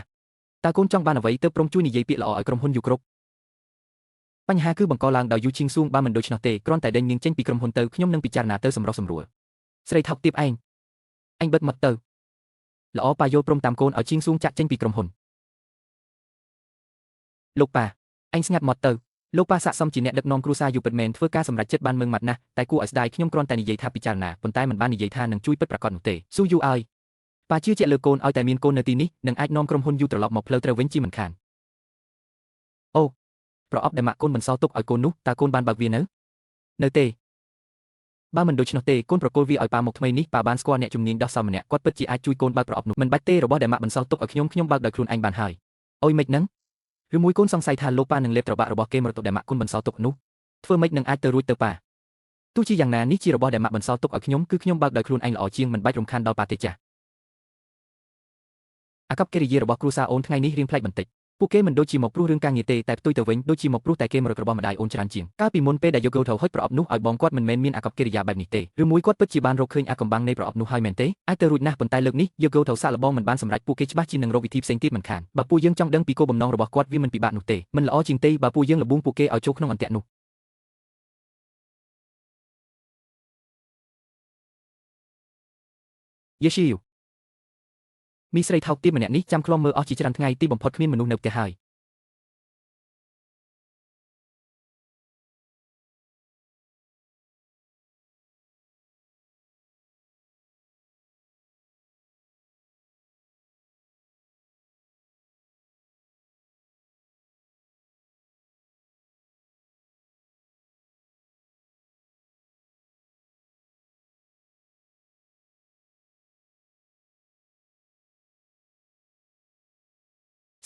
តើកូនចង់បានអ្វីទើបព្រមជួយនិយាយពាក្យល្អឲ្យក្រុមហ៊ុនយូគ្រប់បញ្ហាគឺបង្កឡើងដោយយូឈីងស៊ូងបើមិនដូច្នោះទេគ្រាន់តែដេញនាងចេញពីក្រុមហ៊ុនទៅខ្ញុំនឹងពិចារណាទៅសម្រុះសម្រួលស្រីថោកទាបឯងបិទមាត់ទៅល្អប៉ាយល់ព្រមតាមកូនឲ្យឈីងស៊ូងចាក់ចេញពីក្រុមហ៊ុនលោកប៉ាឯងស្ងាត់មាត់ទៅលោកប៉ាស័កសមជាអ្នកដឹកនាំគ្រួសារយូពិតមែនធ្វើការសម្រេចចិត្តបានម៉ឺងម៉ាត់ណាស់តែគួរឲ្យស្ដាយខ្ញុំគ្រាន់តែនិយាយថាពិចារណាប៉ុន្តែមិនបាននិយាយថានឹងជួយពិតប្រាកដនោះទេស៊ូយូអើយប៉ាជឿជាក់លើកូនឲ្យតែមានកូននៅទីនេះនឹងអាចនាំក្រុមហ៊ុនយូត្រឡប់មកផ្លូវត្រូវវិញជាមិនខានអូប្រអប់ដែលម៉ាក់កូនបន្សល់ទុកឲ្យកូននោះតើកូនបានបើកវានៅទេបើមិនដូច្នោះទេកូនប្រគល់វាឲ្យប៉ាមកថ្មីនេះប៉ាបានស្គាល់អ្នកជំនាញដោះសោម្នាក់គាត់ពិតជាអាចជួយកូនបើកប្រអប់នោះមិនបាច់ទេរបស់ដែលម៉ាក់បន្សល់ទុកឲ្យខ្ញុំបើកដោយខ្លួនឯងបានហើយ អុយមិនហ្នឹងឬមួយកូនសង្ស័យថាលោកប៉ានឹងលេបត្របាក់របស់គេមរតកដែលម៉ាក់គុណបន្សល់ទុកនោះធ្វើម៉េចនឹងអាចទៅរួចទៅប៉ាទោះជាយ៉ាងណានេះជារបស់ដែលម៉ាក់បន្សល់ទុកឲ្យខ្ញុំគឺខ្ញុំបើកដោយខ្លួនឯងល្អជាងមិនបាច់រំខានដល់ប៉ាទេចាស់អាកប្បកិរិយារបស់គ្រួសារអូនថ្ងៃនេះរៀងប្លែកបន្តិចពួកគេមិនដូចជាមកព្រោះរឿងការងារទេតែផ្ទុយទៅវិញដូចជាមកព្រោះតែគេមរករបស់ម្ដាយអូនច្រើនជាងកាលពីមុនពេលដែលយកគោទៅហុចប្រអប់នោះឲ្យបងគាត់មិនមែនមានអាកប្បកិរិយាបែបនេះទេឬមួយគាត់ពិតជាបានរកឃើញអាកំបាំងនៃប្រអប់នោះហើយមែនទេអាចទៅរួចណាស់ប៉ុន្តែលើកនេះយកគោទៅសាកល្បងមិនបានសម្រេចពួកគេច្បាស់ជានឹងរកវិធីផ្សេងទៀតមិនខានបើពួកយើងចង់ដឹងពីគោលបំណងរបស់គាត់វាមិនពិបាកនោះទេមិនល្អជាងទេបើពួកយើងលបួងពួកគេឲ្យចូលក្នុងអន្ទាក់នោះយេស៊ីវមីស្រីថោកទាបម្នាក់នេះចាំឃ្លាំមើលអស់ជាច្រើនថ្ងៃទីបំផុតគ្មានមនុស្សនៅផ្ទះហើយ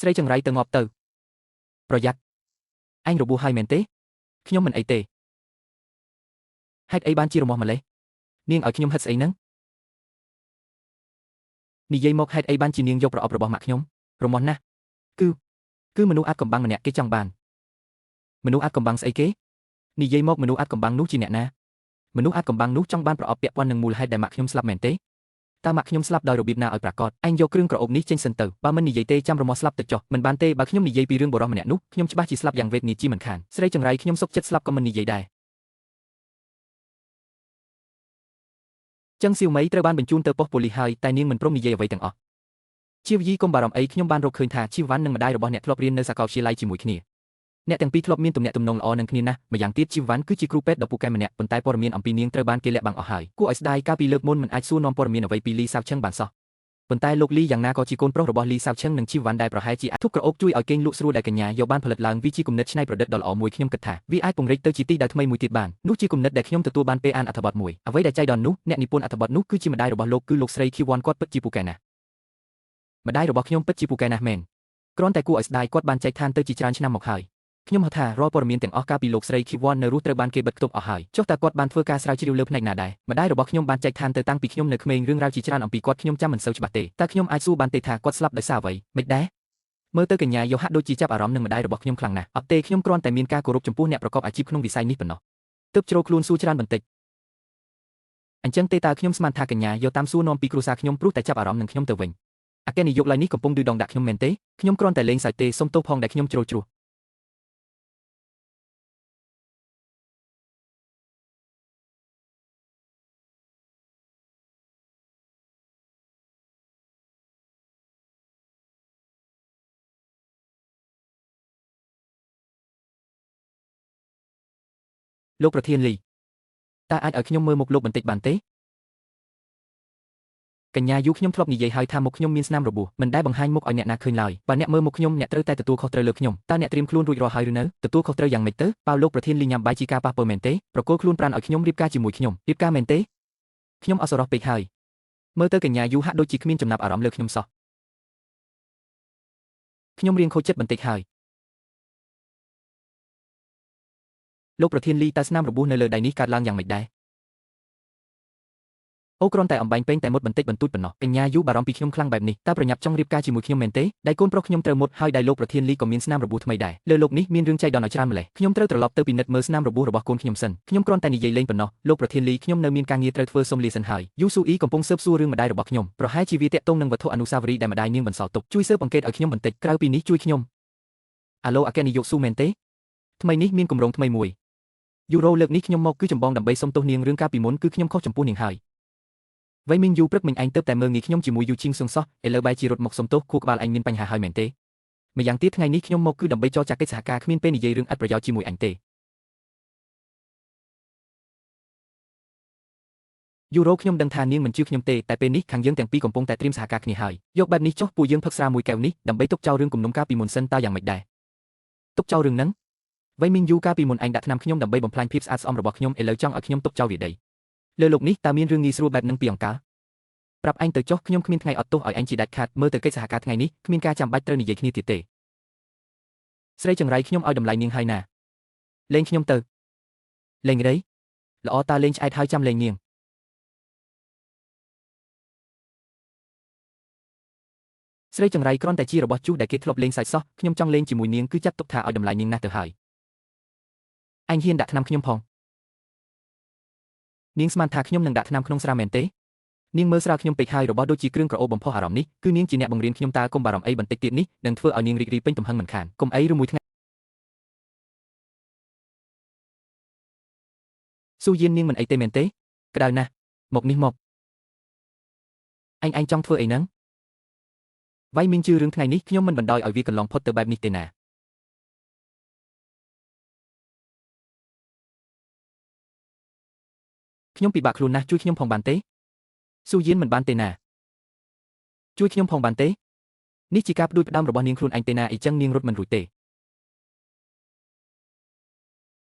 ស្រីចង្រៃទៅងាប់ទៅប្រយ័ត្នអញរបួសហើយមែនទេខ្ញុំមិនអីទេហេតុអីបានជារមាស់ម្លេះនាងឲ្យខ្ញុំហិតស្អីហ្នឹងនិយាយមកហេតុអីបានជានាងយកប្រអប់របស់ម៉ាក់ខ្ញុំរមាស់ណាស់គឺមនុស្សអាចកំបាំងម្នាក់គេចង់បានមនុស្សអាចកំបាំងស្អីគេនិយាយមកមនុស្សអាចកំបាំងនោះជាអ្នកណាមនុស្សអាចកំបាំងនោះចង់បានប្រអប់ពាក់ព័ន្ធនឹងមូលហេតុដែលម៉ាក់ខ្ញុំស្លាប់មែនទេតើម៉ាក់ខ្ញុំស្លាប់ដោយរបៀបណាឲ្យប្រាកដអញយកគ្រឿងក្រអូបនេះចេញសិនទៅបើមិននិយាយទេចាំរមាស់ស្លាប់ទៅចុះមិនបានទេបើខ្ញុំនិយាយពីរឿងបុរសម្នាក់នោះខ្ញុំច្បាស់ជាស្លាប់យ៉ាងវេទនាជាមិនខានស្រីចង្រៃខ្ញុំសុកចិត្តស្លាប់ក៏មិននិយាយដែរចឹងសៀវមីត្រូវបានបញ្ជូនទៅប៉ុស្តិ៍ប៉ូលីសហើយតែនាងមិនព្រមនិយាយអ្វីទាំងអស់ជាវយីកុំបារម្ភអីខ្ញុំបានរកឃើញថាជីវវ៉ាន់និងម្ដាយរបស់អ្នកធ្លាប់រៀននៅសាកលវិទ្យាល័យជាមួយគ្នាអ្នកទាំងពីរធ្លាប់មានទំនាក់ទំនងល្អនឹងគ្នាណាស់ម្យ៉ាងទៀតជីវវ៉ាន់គឺជាគ្រូពេទ្យដ៏ពូកែម្នាក់ប៉ុន្តែព័ត៌មានអំពីនាងត្រូវបានគេលាក់បាំងអស់ហើយគួរឲ្យស្ដាយកាលពីលើកមុនមិនអាចសួរនាំព័ត៌មានអ្វីពីលីសាវឈឹងបានសោះប៉ុន្តែលោកលីយ៉ាងណាក៏ជាកូនប្រុសរបស់លីសាវឈឹងនិងជីវវ៉ាន់ដែលប្រហែលជាធុកក្រអូបជួយឲ្យគេងលក់ស្រួលដែលកញ្ញាយកបានផលិតឡើងវាជាគំនិតច្នៃប្រឌិតដ៏ល្អមួយខ្ញុំគិតថាវាអាចពង្រីកទៅជាទីដែលថ្មីមួយទៀតបាននោះជាគំនិតដែលខ្ញុំទទួលបានពេលអានអត្ថបទមួយអ្វីដែលចៃដន្យនោះអ្នកនិពន្ធអត្ថបទនោះគឺជាម្ដាយរបស់លោកគឺលោកស្រីឃីវ៉ាន់គាត់ពិតជាពូកែណាស់ម្ដាយរបស់ខ្ញុំពិតជាពូកែណាស់មែនគ្រាន់តែគួរឲ្យស្ដាយគាត់បានចែកឋានទៅជាច្រើនឆ្នាំមកហើយខ្ញុំហៅថារាល់ព័ត៌មានទាំងអស់កាលពីលោកស្រីឃីវ៉ាន់នៅរស់ត្រូវបានគេបិទគប់អស់ហើយចុះតើគាត់បានធ្វើការស្រាវជ្រាវលើផ្នែកណាដែរម្ដាយរបស់ខ្ញុំបានចែកឋានទៅតាំងពីខ្ញុំនៅក្មេងរឿងរ៉ាវជាច្រើនអំពីគាត់ខ្ញុំចាំមិនសូវច្បាស់ទេតើខ្ញុំអាចសួរបានទេថាគាត់ស្លាប់ដោយសារអ្វីមិនដែរមើលទៅកញ្ញាយកហាក់ដូចជាចាប់អារម្មណ៍នឹងម្ដាយរបស់ខ្ញុំខ្លាំងណាស់អត់ទេខ្ញុំគ្រាន់តែមានការគោរពចំពោះអ្នកប្រកបអាជីពក្នុងវិស័យនេះប៉ុណ្ណោះទើបជ្រោខ្លួនសួរច្រើនបន្តិចអញ្ចឹងទេតើខ្ញុំស្មានថាកញ្ញាយកតាមសួរនាំពីគ្រួសារខ្ញុំព្រោះតែចាប់អារម្មណ៍នឹងខ្ញុំទៅវិញអគ្គនាយកឡើយនេះកំពុងឌឺដងដាក់ខ្ញុំមែនទេខ្ញុំគ្រាន់តែលេងសើចទេសុំទោសផងដែលខ្ញុំជ្រោជ្រោះលោកប្រធានលីតើអាចឲ្យខ្ញុំមើលមុខលោកបន្តិចបានទេកញ្ញាយូខ្ញុំធ្លាប់និយាយហើយថាមុខខ្ញុំមានស្នាមរបួសមិនដែលបង្ហាញមុខឲ្យអ្នកណាឃើញឡើយបើអ្នកមើលមុខខ្ញុំអ្នកត្រូវតែទទួលខុសត្រូវលើខ្ញុំតើអ្នកត្រៀមខ្លួនរួចរាល់ហើយឬនៅទទួលខុសត្រូវយ៉ាងម៉េចទៅប៉ាវលោកប្រធានលីញ៉ាំបាយជាការប៉ះពាល់មែនទេប្រគល់ខ្លួនប្រានឲ្យខ្ញុំរៀបការជាមួយខ្ញុំរៀបការមែនទេខ្ញុំអសរោះពេកហើយមើលទៅកញ្ញាយូហាក់ដូចជាគ្មានចំណាប់អារម្មណ៍លើខ្ញុំសោះខ្ញុំរៀងខូចចិត្តបន្តិចហើយលោកប្រធានលីតើស្នាមរបួសនៅលើដៃនេះកើតឡើងយ៉ាងម៉េចដែរអូគ្រាន់តែអំបែងពេងតែមុតបន្តិចបន្តួចប៉ុណ្ណោះកញ្ញាយូបារម្ភពីខ្ញុំខ្លាំងបែបនេះតើប្រញាប់ចង់រៀបការជាមួយខ្ញុំមែនទេដៃកូនប្រុសខ្ញុំត្រូវមុតហើយដៃលោកប្រធានលីក៏មានស្នាមរបួសថ្មីដែរលើលោកនេះមានរឿងចៃដន្យឲ្យច្រើនម្ល៉េះខ្ញុំត្រូវត្រឡប់ទៅពិនិត្យមើលស្នាមរបួសរបស់កូនខ្ញុំសិនខ្ញុំគ្រាន់តែនិយាយលេងប៉ុណ្ណោះលោកប្រធានលីខ្ញុំនៅមានការងារត្រូវធ្វើសូមលាសិនហើយយូស៊ូអ៊ីកំពុងស៊ើបសួររឿងម្ដាយរបស់ខ្ញុំប្រហែលជាវាតាក់ទងនឹងវត្ថុអនុស្សាវរីយ៍ដែលម្ដាយនាងបន្សល់ទុកជួយស៊ើបអង្កេតឲ្យខ្ញុំបន្តិចក្រៅពីនេះជួយខ្ញុំអាឡូអគ្គនាយកស៊ូមែនទេថ្មីនេះមានគម្រោងថ្មីមួយយូរ៉ូលើកនេះខ្ញុំមកគឺចម្បងដើម្បីសុំទោសនាងរឿងកាលពីមុនគឺខ្ញុំខុសចំពោះនាងហើយវ៉ៃមីងយូព្រឹកមិញអញទៅតែមើលងាយខ្ញុំជាមួយយូឈីងស៊ុងសោះឥឡូវបែរជារត់មកសុំទោសខួរក្បាលអញមានបញ្ហាហើយមែនទេម្យ៉ាងទៀតថ្ងៃនេះខ្ញុំមកគឺដើម្បីចរចាកិច្ចសហការគ្មានពេលនិយាយរឿងឥតប្រយោជន៍ជាមួយអញទេយូរ៉ូខ្ញុំដឹងថានាងមិនជឿខ្ញុំទេតែពេលនេះខាងយើងទាំងពីរកំពុងតែត្រៀមសហការគ្នាហើយយកបែបនេះចុះពួកយើងផឹកស្រាមួយកែវនេះដើម្បីទុកចោលរឿងគំនុំការពីមុនសិនតើយ៉ាងម៉េចដែរទុកចោលរឿងហ្នឹងវ៉ៃមីងយូកាលពីមុនអញដាក់ថ្នាំខ្ញុំដើម្បីបំផ្លាញភាពស្អាតស្អំរបស់ខ្ញុំឥឡូវចង់ឲ្យខ្ញុំទុកចោលវាដីលើលោកនេះតើមានរឿងងាយស្រួលបែបហ្នឹងពីអង្ការប្រាប់អញទៅចុះខ្ញុំគ្មានថ្ងៃអត់ទោសឲ្យអញជាដាច់ខាតមើលទៅកិច្ចសហការថ្ងៃនេះគ្មានការចាំបាច់ត្រូវនិយាយគ្នាទៀតទេ ស្រីចង្រៃខ្ញុំឲ្យតម្លៃនាងហើយណាលេងខ្ញុំទៅលេងរីល្អតាលេងឆ្អែតហើយចាំលេងនាងស្រីចង្រៃគ្រាន់តែជារបស់ជុះដែលគេធ្លាប់លេងសាច់សោះខ្ញុំចង់លេងជាមួយនាងគឺចាត់ទុកថាឲ្យតម្លៃនាងណាស់ទៅហើយអញហ៊ានដាក់ថ្នាំខ្ញុំផងនាងស្មានថាខ្ញុំនឹងដាក់ថ្នាំក្នុងស្រាមែនទេនាងមើលស្រាខ្ញុំពេកហើយរបស់ដូចជាគ្រឿងក្រអូបបំផុសអារម្មណ៍នេះគឺនាងជាអ្នកបង្រៀនខ្ញុំតើកុំបារម្ភអីបន្តិចទៀតនេះនឹងធ្វើឲ្យនាងរីករាយពេញទំហឹងមិនខានកុំអីឬមួយថ្ងៃស៊ូយៀននាងមិនអីទេមែនទេក្តៅណាស់មកនេះមកអញចង់ធ្វើអីហ្នឹងវ៉ៃមីងជឿរឿងថ្ងៃនេះខ្ញុំមិនបណ្ដោយឲ្យវាកន្លងផុតទៅបែបនេះទេណាខ្ញុំពិបាកខ្លួនណាស់ជួយខ្ញុំផងបានទេស៊ូយៀនមិនបានទេណាជួយខ្ញុំផងបានទេនេះជាការផ្ដួចផ្ដើមរបស់នាងខ្លួនឯងទេណាអីចឹងនាងរត់មិនរួចទេ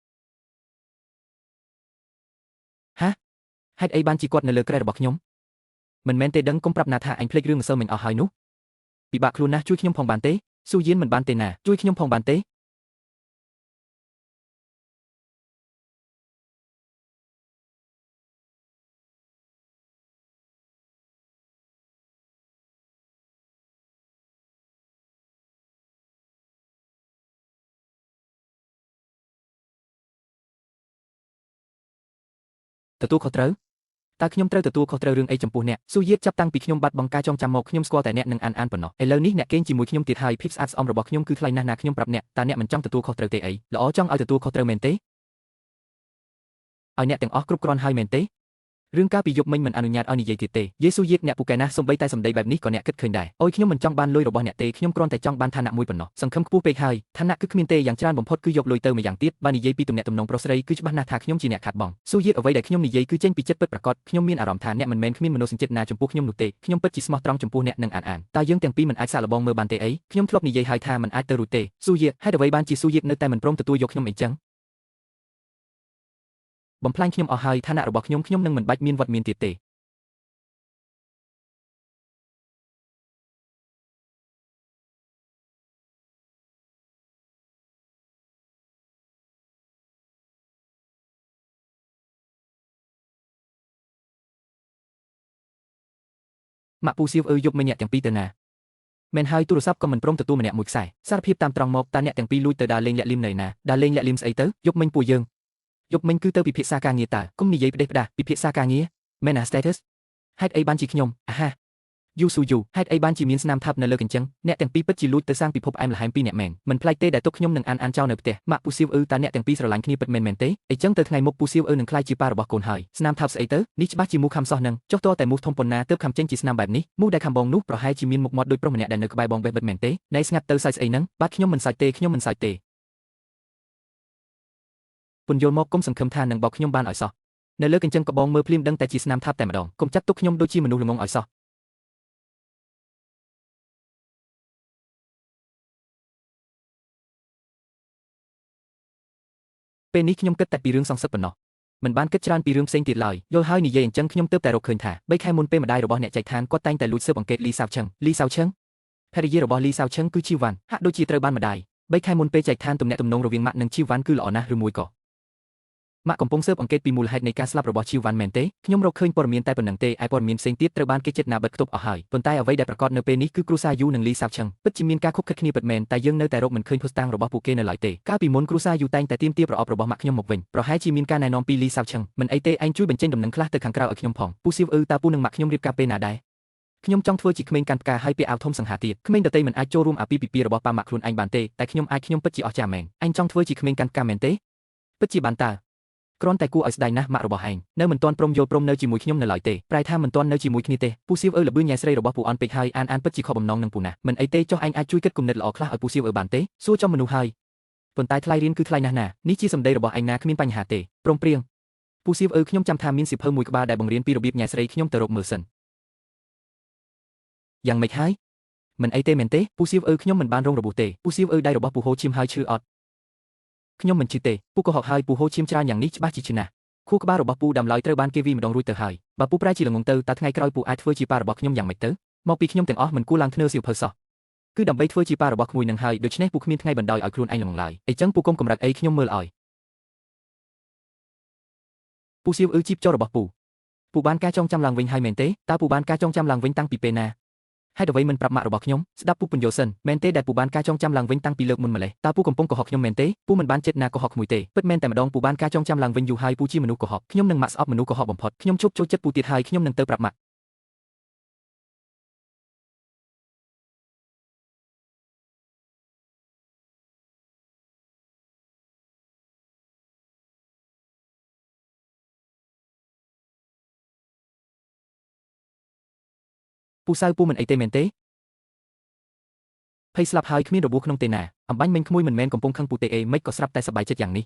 ហាហេតុអីបានជាគាត់នៅលើគ្រែរបស់ខ្ញុំមិនមែនទេដឹងកុំប្រាប់ណាថាអញភ្លេចរឿងម្សិលមិញអស់ហើយនោះពិបាកខ្លួនណាស់ជួយខ្ញុំផងបានទេស៊ូយៀនមិនបានទេណាជួយខ្ញុំផងបានទេទទួលខុសត្រូវតើខ្ញុំត្រូវទទួលខុសត្រូវរឿងអីចំពោះអ្នកស៊ូយៀតចាប់តាំងពីខ្ញុំបាត់បង់ការចងចាំមកខ្ញុំស្គាល់តែអ្នកនឹងអានប៉ុណ្ណោះឥឡូវនេះអ្នកកេងជាមួយខ្ញុំទៀតហើយភាពស្អាតស្អំរបស់ខ្ញុំគឺថ្លៃណាស់ណាខ្ញុំប្រាប់អ្នកតើអ្នកមិនចង់ទទួលខុសត្រូវទេអីល្អចង់ឲ្យទទួលខុសត្រូវមែនទេឲ្យអ្នកទាំងអស់គ្រប់គ្រាន់ហើយមែនទេរឿងការពីយប់មិញមិនអនុញ្ញាតឲ្យនិយាយទៀតទេយេស៊ូយៀតអ្នកពូកែណាស់សំបីតែសម្ដីបែបនេះក៏អ្នកគិតឃើញដែរអូយខ្ញុំមិនចង់បានលុយរបស់អ្នកទេខ្ញុំគ្រាន់តែចង់បានឋានៈមួយប៉ុណ្ណោះសង្ឃឹមខ្ពស់ពេកហើយឋានៈគឺគ្មានទេយ៉ាងច្រើនបំផុតគឺយកលុយទៅម្យ៉ាងទៀតបើនិយាយពីទំនាក់ទំនងប្រុសស្រីគឺច្បាស់ណាស់ថាខ្ញុំជាអ្នកខាតបង់ស៊ូយៀតអ្វីដែលខ្ញុំនិយាយគឺចេញពីចិត្តពិតប្រាកដខ្ញុំមានអារម្មណ៍ថាអ្នកមិនមែនគ្មានមនោសញ្ជាតិណាចំពោះខ្ញុំនោះទេខ្ញុំពិតជាស្មោះត្រង់ចំពោះអ្នកនឹងអានតើយើងទាំងពីរមិនអាចសាកល្បងមើលបានទេអីខ្ញុំធ្លាប់និយាយហើយថាមិនអាចទៅរួចទេស៊ូយៀតហេតុអ្វីបានជាស៊ូយៀតនៅតែមិនព្រមទទួលយកខ្ញុំអីចឹងបំផ្លាញខ្ញុំអស់ហើយឋានៈរបស់ខ្ញុំនឹងមិនបាច់មានវត្តមានទៀតទេម៉ាក់ពូសៀវយប់មិញអ្នកទាំងពីរទៅណាមែនហើយទូរស័ព្ទក៏មិនព្រមទទួលម្នាក់មួយខ្សែសារភាពតាមត្រង់មកតើអ្នកទាំងពីរលួចទៅដើរលេងលាក់លៀមនៅណាដើរលេងលាក់លៀមស្អីទៅយប់មិញពួកយើងយប់មិញគឺទៅពិភាក្សាការងារតើគុំនិយាយផ្ដេសផ្ដាសពិភាក្សាការងារមែនណា status ហេតុអីបានជាខ្ញុំអាហាយូស៊ូយូហេតុអីបានជាមានស្នាមថាប់នៅលើកញ្ចឹងអ្នកទាំងពីរពិតជាលួចទៅសាងពិភពអែមល្ហែមពីរអ្នកមែនមិនប្លែកទេដែលទុកខ្ញុំនឹងអានចោលនៅផ្ទះម៉ាក់ពូសៀវតើអ្នកទាំងពីរស្រឡាញ់គ្នាពិតមែនទេអីចឹងទៅថ្ងៃមុខពូសៀវនឹងក្លាយជាប៉ារបស់កូនហើយស្នាមថាប់ស្អីទៅនេះច្បាស់ជាមូខំសោះនឹងចុះតតែមូធំប៉ុណ្ណាទើបខំចេញជាស្នាមបែបនេះមូដែលខំបងនោះប្រហែលជាមានមុខមាត់ដូចប្រុសម្នាក់ដែលនៅក្បែរបងបេះបិទមែនទេណែស្ងាត់ទៅសើចស្អីហ្នឹងបាទខ្ញុំមិនសើចទេខ្ញុំមិនសើចទេពន្យល់មកគុំសង្ឃឹមថានឹងបោកខ្ញុំបានឲ្យសោះនៅលើកញ្ចឹងកបងមើលភ្លាមដឹងតែជាស្នាមថាប់តែម្ដងគុំចាត់ទុកខ្ញុំដូចជាមនុស្សល្ងងឲ្យសោះពេលនេះខ្ញុំគិតតែពីរឿងសងសឹកប៉ុណ្ណោះមិនបានគិតច្រើនពីរឿងផ្សេងទៀតឡើយយល់ហើយនិយាយអញ្ចឹងខ្ញុំទើបតែរកឃើញថា3ខែមុនពេលម្ដាយរបស់អ្នកចែកឋានគាត់តែងតែលួចស៊ើបអង្កេតលីសាវឈឹងភរិយារបស់លីសាវឈឹងគឺជីវ៉ាន់ហាក់ដូចជាត្រូវបានម្ដាយ3ខែមុនពេលចែកឋានទំនាក់ទំនងរវាងម៉ាក់និងជីវ៉ាន់គឺល្អណាស់ឬមួយក៏ម៉ាក់កំពុងស៊ើបអង្កេតពីមូលហេតុនៃការស្លាប់របស់ជីវ៉ាន់មែនទេខ្ញុំរកឃើញព័ត៌មានតែប៉ុណ្្នឹងទេឯព័ត៌មានផ្សេងទៀតត្រូវបានគេជិតណាបិទគប់អស់ហើយប៉ុន្តែអ្វីដែលប្រកាសនៅពេលនេះគឺគ្រូសាយូនិងលីសាវឈឹងពិតជាមានការខុបខិតគ្នាពិតមែនតែយើងនៅតែរកមិនឃើញភស្តុតាងរបស់ពួកគេនៅឡើយទេកាលពីមុនគ្រូសាយូតែងតែទាមទារប្រអប់របស់ម៉ាក់ខ្ញុំមកវិញប្រហែលជាមានការណែនាំពីលីសាវឈឹងមិនអីទេឯងជួយបញ្ចេញដំណឹងខ្លះទៅខាងក្រៅឲ្យខ្ញុំផងពូសៀវតើពូនិងម៉ាក់ខ្ញុំរៀបការពេលណាដែរខ្ញុំចង់ធ្វើជាក្មេងកាន់ផ្កាហើយពាក់អាវធំសង្ហាទៀតក្មេងដតីមិនអាចចូលរួមអាពាហ៍ពិពាហ៍របស់ប៉ាម៉ាក់ខ្លួនឯងបានទេតែខ្ញុំពិតជាអស្ចារ្យមែនឯងចង់ធ្វើជាក្មេងកាន់ផ្កាមែនទេពិតជាបានតើគ្រាន់តែគួរឲ្យស្ដាយណាស់ម៉ាក់របស់ឯងនៅមិនទាន់ព្រមយល់ព្រមនៅជាមួយខ្ញុំនៅឡើយទេប្រែថាមិនទាន់នៅជាមួយគ្នាទេពូសៀវល្បឿនញ៉ែស្រីរបស់ពូអនពេកហើយអានពិតជាខកបំណងនឹងពូណាមិនអីទេចុះឯងអាចជួយគិតគំនិតល្អខ្លះឲ្យពូសៀវបានទេសួរចំមនុស្សហើយប៉ុន្តែថ្លៃរៀនគឺថ្លៃណាស់ណានេះជាសម្ដីរបស់ឯងណាគ្មានបញ្ហាទេព្រមព្រៀងពូសៀវខ្ញុំចាំថាមានសៀវភៅមួយក្បាលដែលបង្រៀនពីរបៀបញ៉ែស្រីខ្ញុំទៅរកមើលសិនយ៉ាងម៉េចហើយមិនអីទេមែនទេពូសៀវខ្ញុំមិនបានរងរបួសទេពូសៀវដៃរបស់ពូហូឈាមហើយឈឺអត់ខ្ញុំមិនឈឺទេពូក៏ហកហើយពូហូឈាមច្រើនយ៉ាងនេះច្បាស់ជាឈឺណាស់ខួរក្បាលរបស់ពូដាំឡើយត្រូវបានគេវីម្ដងរួចទៅហើយបើពូប្រែជាល្ងងទៅតើថ្ងៃក្រោយពូអាចធ្វើជាប៉ារបស់ខ្ញុំយ៉ាងម៉េចទៅមកពីខ្ញុំទាំងអស់មិនគួរឡើងធ្នើសៀវភៅសោះ គឺដើម្បីធ្វើជាប៉ារបស់ក្មួយនឹងហើយដូច្នេះពូគ្មានថ្ងៃបណ្ដោយឲ្យខ្លួនឯងល្ងងឡើយអីចឹងពូកុំកម្រិតអីខ្ញុំមើលឲ្យពូសៀវជីបចុះរបស់ពូបានការចងចាំឡើងវិញហើយមែនទេតើពូបានការចងចាំឡើងវិញតាំងពីពេលណាហេតុអ្វីមិនប្រាប់ម៉ាក់របស់ខ្ញុំស្ដាប់ពូពន្យល់សិនមែនទេដែលពូបានការចងចាំឡើងវិញតាំងពីលើកមុនម្លេះតើពូកំពុងកុហកខ្ញុំមែនទេពូមិនបានចិត្តណាកុហកក្មួយទេពិតមែនតែម្ដងពូបានការចងចាំឡើងវិញយូរហើយពូជាមនុស្សកុហកខ្ញុំនឹងម៉ាក់ស្អប់មនុស្សកុហកបំផុតខ្ញុំជប់ចូលចិត្តពូទៀតហើយខ្ញុំនឹងទៅប្រាប់ម៉ាក់ពូសៅពូមិនអីទេមែនទេភ័យស្លាប់ហើយគ្មានរបួសក្នុងទេណាអំបញ្ញមិញក្មួយមិនមែនកំពុងខឹងពូទេអេមិនក៏ស្រាប់តែសប្បាយចិត្តយ៉ាងនេះ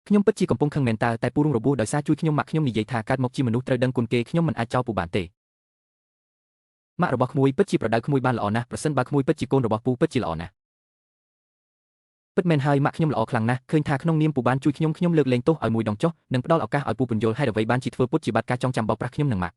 ខ្ញុំពិតជាកំពុងខឹងមែនតើតែពូរងរបួសដោយសារជួយខ្ញុំម៉ាក់ខ្ញុំនិយាយថាកើតមកជាមនុស្សត្រូវដឹងគុណគេខ្ញុំមិនអាចចោលពូបានទេម៉ាក់របស់ក្មួយពិតជាប្រដៅក្មួយបានល្អណាស់ប្រសិនបើក្មួយពិតជាកូនរបស់ពូពិតជាល្អណាស់ពិតមែនហើយម៉ាក់ខ្ញុំល្អខ្លាំងណាស់ឃើញថាក្នុងនាមពូបានជួយខ្ញុំលើកលែងទោសឲ្យមួយដងចុះនិងផ្ដល់ឱកាសឲ្យពូពន្យល់ហេតុអ្វីបានជាធ្វើពុតជាបាត់ការចងចាំបោកប្រាស់ខ្ញុំនិងម៉ាក់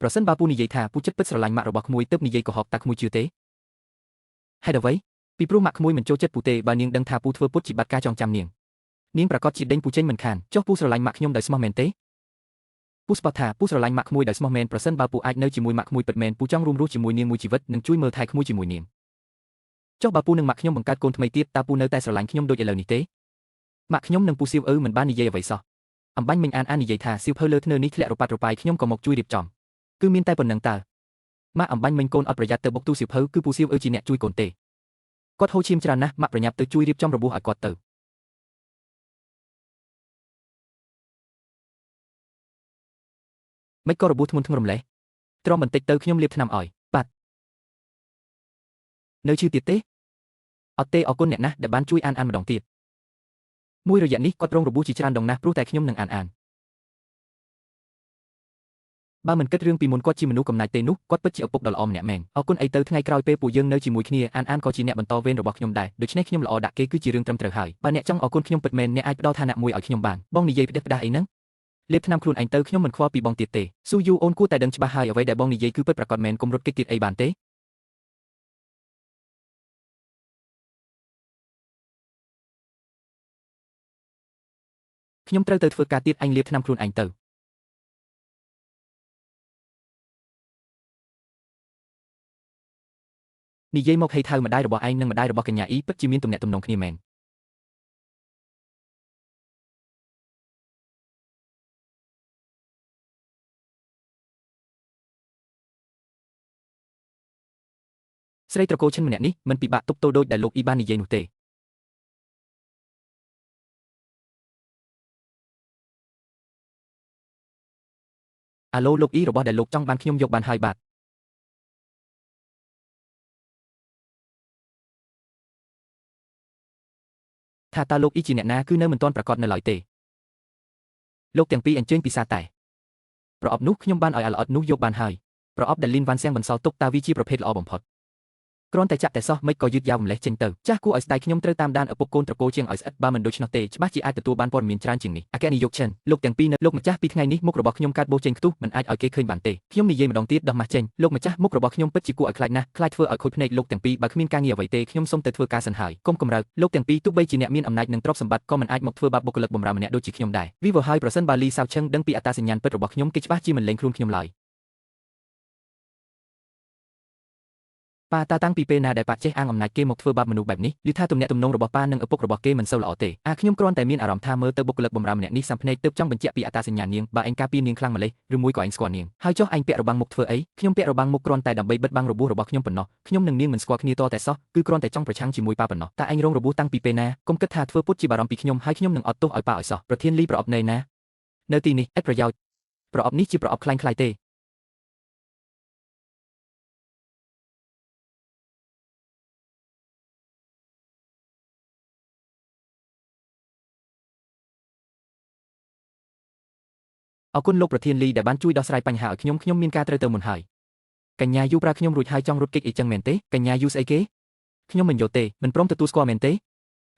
ប្រសិនបើពូនិយាយថាពូចិត្តពិតស្រឡាញ់ម៉ាក់របស់ក្មួយទើបនិយាយកុហកតើក្មួយជឿទេហេតុអ្វីពីព្រោះម៉ាក់ក្មួយមិនចូលចិត្តពូទេបើនាងដឹងថាពូធ្វើពុតជាបាត់ការចងចាំនាងប្រកាសជាដេញពូចេញមិនខានចុះពូស្រឡាញ់ម៉ាក់ខ្ញុំដោយស្មោះមែនទេពូស្បត់ថាពូស្រឡាញ់ម៉ាក់ក្មួយដោយស្មោះមែនប្រសិនបើពូអាចនៅជាមួយម៉ាក់ក្មួយពិតមែនពូចង់រួមរស់ជាមួយនាងមួយជីវិតនិងជួយមើលថែក្មួយជាមួយនាងចុះបើពូនិងម៉ាក់ខ្ញុំបង្កើតកូនថ្មីទៀតតើពូនៅតែស្រឡាញ់ខ្ញុំដូចឥឡូវនេះទេម៉ាក់ខ្ញុំនិងពូសៀវមិនបាននិយាយអ្វីសោះអំបញ្ញមិញអាននិយាយថាសៀវភៅលើធ្នើនេះធ្លាក់រប៉ាត់រប៉ាយខ្ញុំក៏មកជួយរៀបចំគឺមានតែប៉ុណ្្នឹងតើម៉ាក់អំបញ្ញមិញកូនអត់ប្រយ័ត្នទៅបុកទូសៀវភៅគឺពូសៀវជាអ្នកជួយកូនទេគាត់ហូរឈាមច្រើនណាស់ម៉ាក់ប្រញាប់ទៅជួយរៀបចំរបួសឲ្យគាត់ទៅមិនក៏របួសធ្ងន់ធ្ងរម្លេះទ្រាំបន្តិចទៅខ្ញុំលាបថ្នាំឲ្យបាត់នៅឈឺទៀតទេអត់ទេអរគុណអ្នកណាស់ដែលបានជួយអានម្ដងទៀតមួយរយៈនេះគាត់រងរបួសជាច្រើនដងណាស់ព្រោះតែខ្ញុំនឹងអានបើមិនគិតរឿងពីមុនគាត់ជាមនុស្សកំណាចទេនោះគាត់ពិតជាឪពុកដ៏ល្អម្នាក់មែនអរគុណអីទៅថ្ងៃក្រោយពេលពួកយើងនៅជាមួយគ្នាអានក៏ជាអ្នកបន្តវេនរបស់ខ្ញុំដែរដូច្នេះខ្ញុំល្អដាក់គេគឺជារឿងត្រឹមត្រូវហើយបើអ្នកចង់អរគុណខ្ញុំពិតមែនអ្នកអាចផ្ដល់ឋានៈមួយឲ្យខ្ញុំបានបងនិយាយផ្ដេសផ្ដាសអីហ្នឹងលេបថ្នាំខ្លួនឯងទៅខ្ញុំមិនខ្វល់ពីបងទៀតទេស៊ូយូអូនគួរតែដឹងច្បាស់ហើយអ្វីដែលបងនិយាយគឺពិតប្រាកដមែនកុំរត់គេចទៀតអីបានទេខ្ញុំត្រូវទៅធ្វើការទៀតអញលាបថ្នាំខ្លួនឯងទៅនិយាយមកហេថៅម្ដាយរបស់ឯងនិងម្ដាយរបស់កញ្ញាអ៊ីពិតជាមានទំនាក់ទំនងគ្នាមែនស្រីត្រកូលឈិនម្នាក់នេះមិនពិបាកទប់ទល់ដូចដែលលោកអ៊ីបាននិយាយនោះទេអាឡូលោកអ៊ីរបស់ដែលលោកចង់បានខ្ញុំយកបានហើយបាទថាតើលោកអ៊ីជាអ្នកណាគឺនៅមិនទាន់ប្រកាសនៅឡើយទេលោកទាំងពីរអញ្ជើញពិសាតែប្រអប់នោះខ្ញុំបានឲ្យអាល្អិតនោះយកបានហើយប្រអប់ដែលលីនវ៉ាន់សៀងបន្សល់ទុកតើវាជាប្រភេទល្អបំផុតគ្រាន់តែចាក់តែសោះមិនក៏យឺតយ៉ាវម្លេះចេញទៅចាស់គួរឲ្យស្ដាយខ្ញុំត្រូវតាមដានឪពុកកូនត្រកូលជាងឲ្យស្អិតបើមិនដូច្នោះទេច្បាស់ជាអាចទទួលបានព័ត៌មានច្រើនជាងនេះអគ្គនាយកឈិនលោកទាំងពីរនៅលោកម្ចាស់ពីថ្ងៃនេះមុខរបស់ខ្ញុំកាត់បោសចេញខ្ទុះមិនអាចឲ្យគេឃើញបានទេខ្ញុំនិយាយម្ដងទៀតដោះម៉ាស់ចេញលោកម្ចាស់មុខរបស់ខ្ញុំពិតជាគួរឲ្យខ្លាចណាស់ខ្លាចធ្វើឲ្យខូចភ្នែកលោកទាំងពីរបើគ្មានការងារអ្វីទេខ្ញុំសូមទៅធ្វើការសិនហើយកុំកម្រើកលោកទាំងពីរទោះបីជាអ្នកមានអំណាចនិងទ្រព្យសម្បត្តិក៏មិនអាចមកធ្វើបាបបុគ្គលិកបម្រើម្នាក់ដូចជាខ្ញុំដែរវីវហើយប្រសិនបើលីសាវឈឹងដឹងពីអត្តសញ្ញាណពិតរបស់ខ្ញុំគេច្បាស់ជាមិនលែងខ្លួនខ្ញុំឡើយប៉ាតាតាំងពីពេលណាដែលប៉ាចេះអាងអំណាចគេមកធ្វើបាបមនុស្សបែបនេះឮថាទំនាក់ទំនងរបស់ប៉ានិងឪពុករបស់គេមិនសូវល្អទេខ្ញុំគ្រាន់តែមានអារម្មណ៍ថាមើលទៅបុគ្គលិកបម្រើម្នាក់នេះសាំភ្នែកទើបចង់បញ្ជាក់ពីអត្តសញ្ញាណនាងបើឯងការពារនាងខ្លាំងម្ល៉េះឬមួយក៏ឯងស្គាល់នាងហើយចុះឯងពាក់របាំងមុខធ្វើអីខ្ញុំពាក់របាំងមុខគ្រាន់តែដើម្បីបិទបាំងរបួសរបស់ខ្ញុំប៉ុណ្ណោះខ្ញុំនិងនាងមិនស្គាល់គ្នាតតែសោះគឺគ្រាន់តែចង់ប្រឆាំងជាមួយប៉ាប៉ុណ្ណោះតើឯងរងរបួសតាំងពីពេលណាកុំគិតថាធ្វើពុតជាបារម្ភពីខ្ញុំហើយខ្ញុំនឹងអត់ទោសឲ្យប៉ាឲ្យសោះប្រធានលីប្រអប់នៅណានៅទីនេះឥតប្រយោជន៍ប្រអប់នេះជាប្រអប់ខ្លាំងខ្លាយទេ អរគុណលោកប្រធានលីដែលបានជួយដោះស្រាយបញ្ហាឲ្យខ្ញុំមានការត្រូវទៅមុនហើយកញ្ញាយូប្រើខ្ញុំរួចហើយចង់រត់គេចអីចឹងមែនទេកញ្ញាយូស្អីគេខ្ញុំមិនយល់ទេមិនព្រមទទួលស្គាល់មែនទេ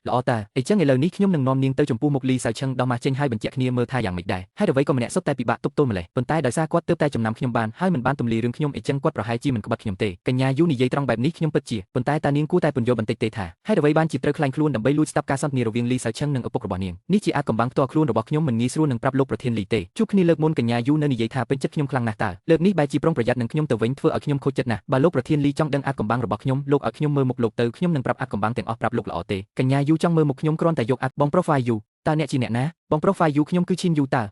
ល្អតាអញ្ចឹងឥឡូវនេះខ្ញុំនឹងនាំនាងទៅចំពោះមុខលីសៅឈឹងដោះម៉ាស់ចេញហើយបញ្ជាក់គ្នាមើលថាយ៉ាងម៉េចដែរហើយអ្វីក៏ម្នាក់សុទ្ធតែពិបាកទប់ទល់ម្លេះប៉ុន្តែដោយសារគាត់ទើបតែចំណាំខ្ញុំបានហើយមិនបានទម្លាយរឿងខ្ញុំអញ្ចឹងគាត់ប្រហែលជាមិនក្បត់ខ្ញុំទេកញ្ញាយូនិយាយត្រង់បែបនេះខ្ញុំពិតជាប៉ុន្តែតានាងគួរតែពន្យល់បន្តិចទេថាហើយអ្វីបានជាត្រូវខ្លាញ់ខ្លួនដើម្បីលួចស្ដាប់ការសន្ទនារវាងលីសៅឈឹងនិងឪពុករបស់នាងនេះជាអាចកំបាំងផ្ទាល់ខ្លួនរបស់ខ្ញុំមិនងាយស្រួលនឹងប្រាប់លោកប្រធានលីទេជួបគ្នាលើកមុនកញ្ញាយូនៅនិយាយថាពេញចិត្តខ្ញុំខ្លាំងណាស់តើលើកនេះបែរជាប្រុងប្រយ័ត្ននឹងខ្ញុំទៅវិញធ្វើឲ្យខ្ញុំខូចចិត្តណាស់បើលោកប្រធានលីចង់ដឹងអាចកំបាំងរបស់ខ្ញុំលោកឲ្យខ្ញុំមើលមុខលោកទៅខ្ញុំនឹងប្រាប់អាចកំបាំងទាំងអស់ប្រាប់លោកល្អទេកញ្ញាយូចង់មើលមុខខ្ញុំគ្រាន់តែយកអាចបង profile យូតើអ្នកជាអ្នកណាបង profile យូខ្ញុំគឺឈិនយូតើ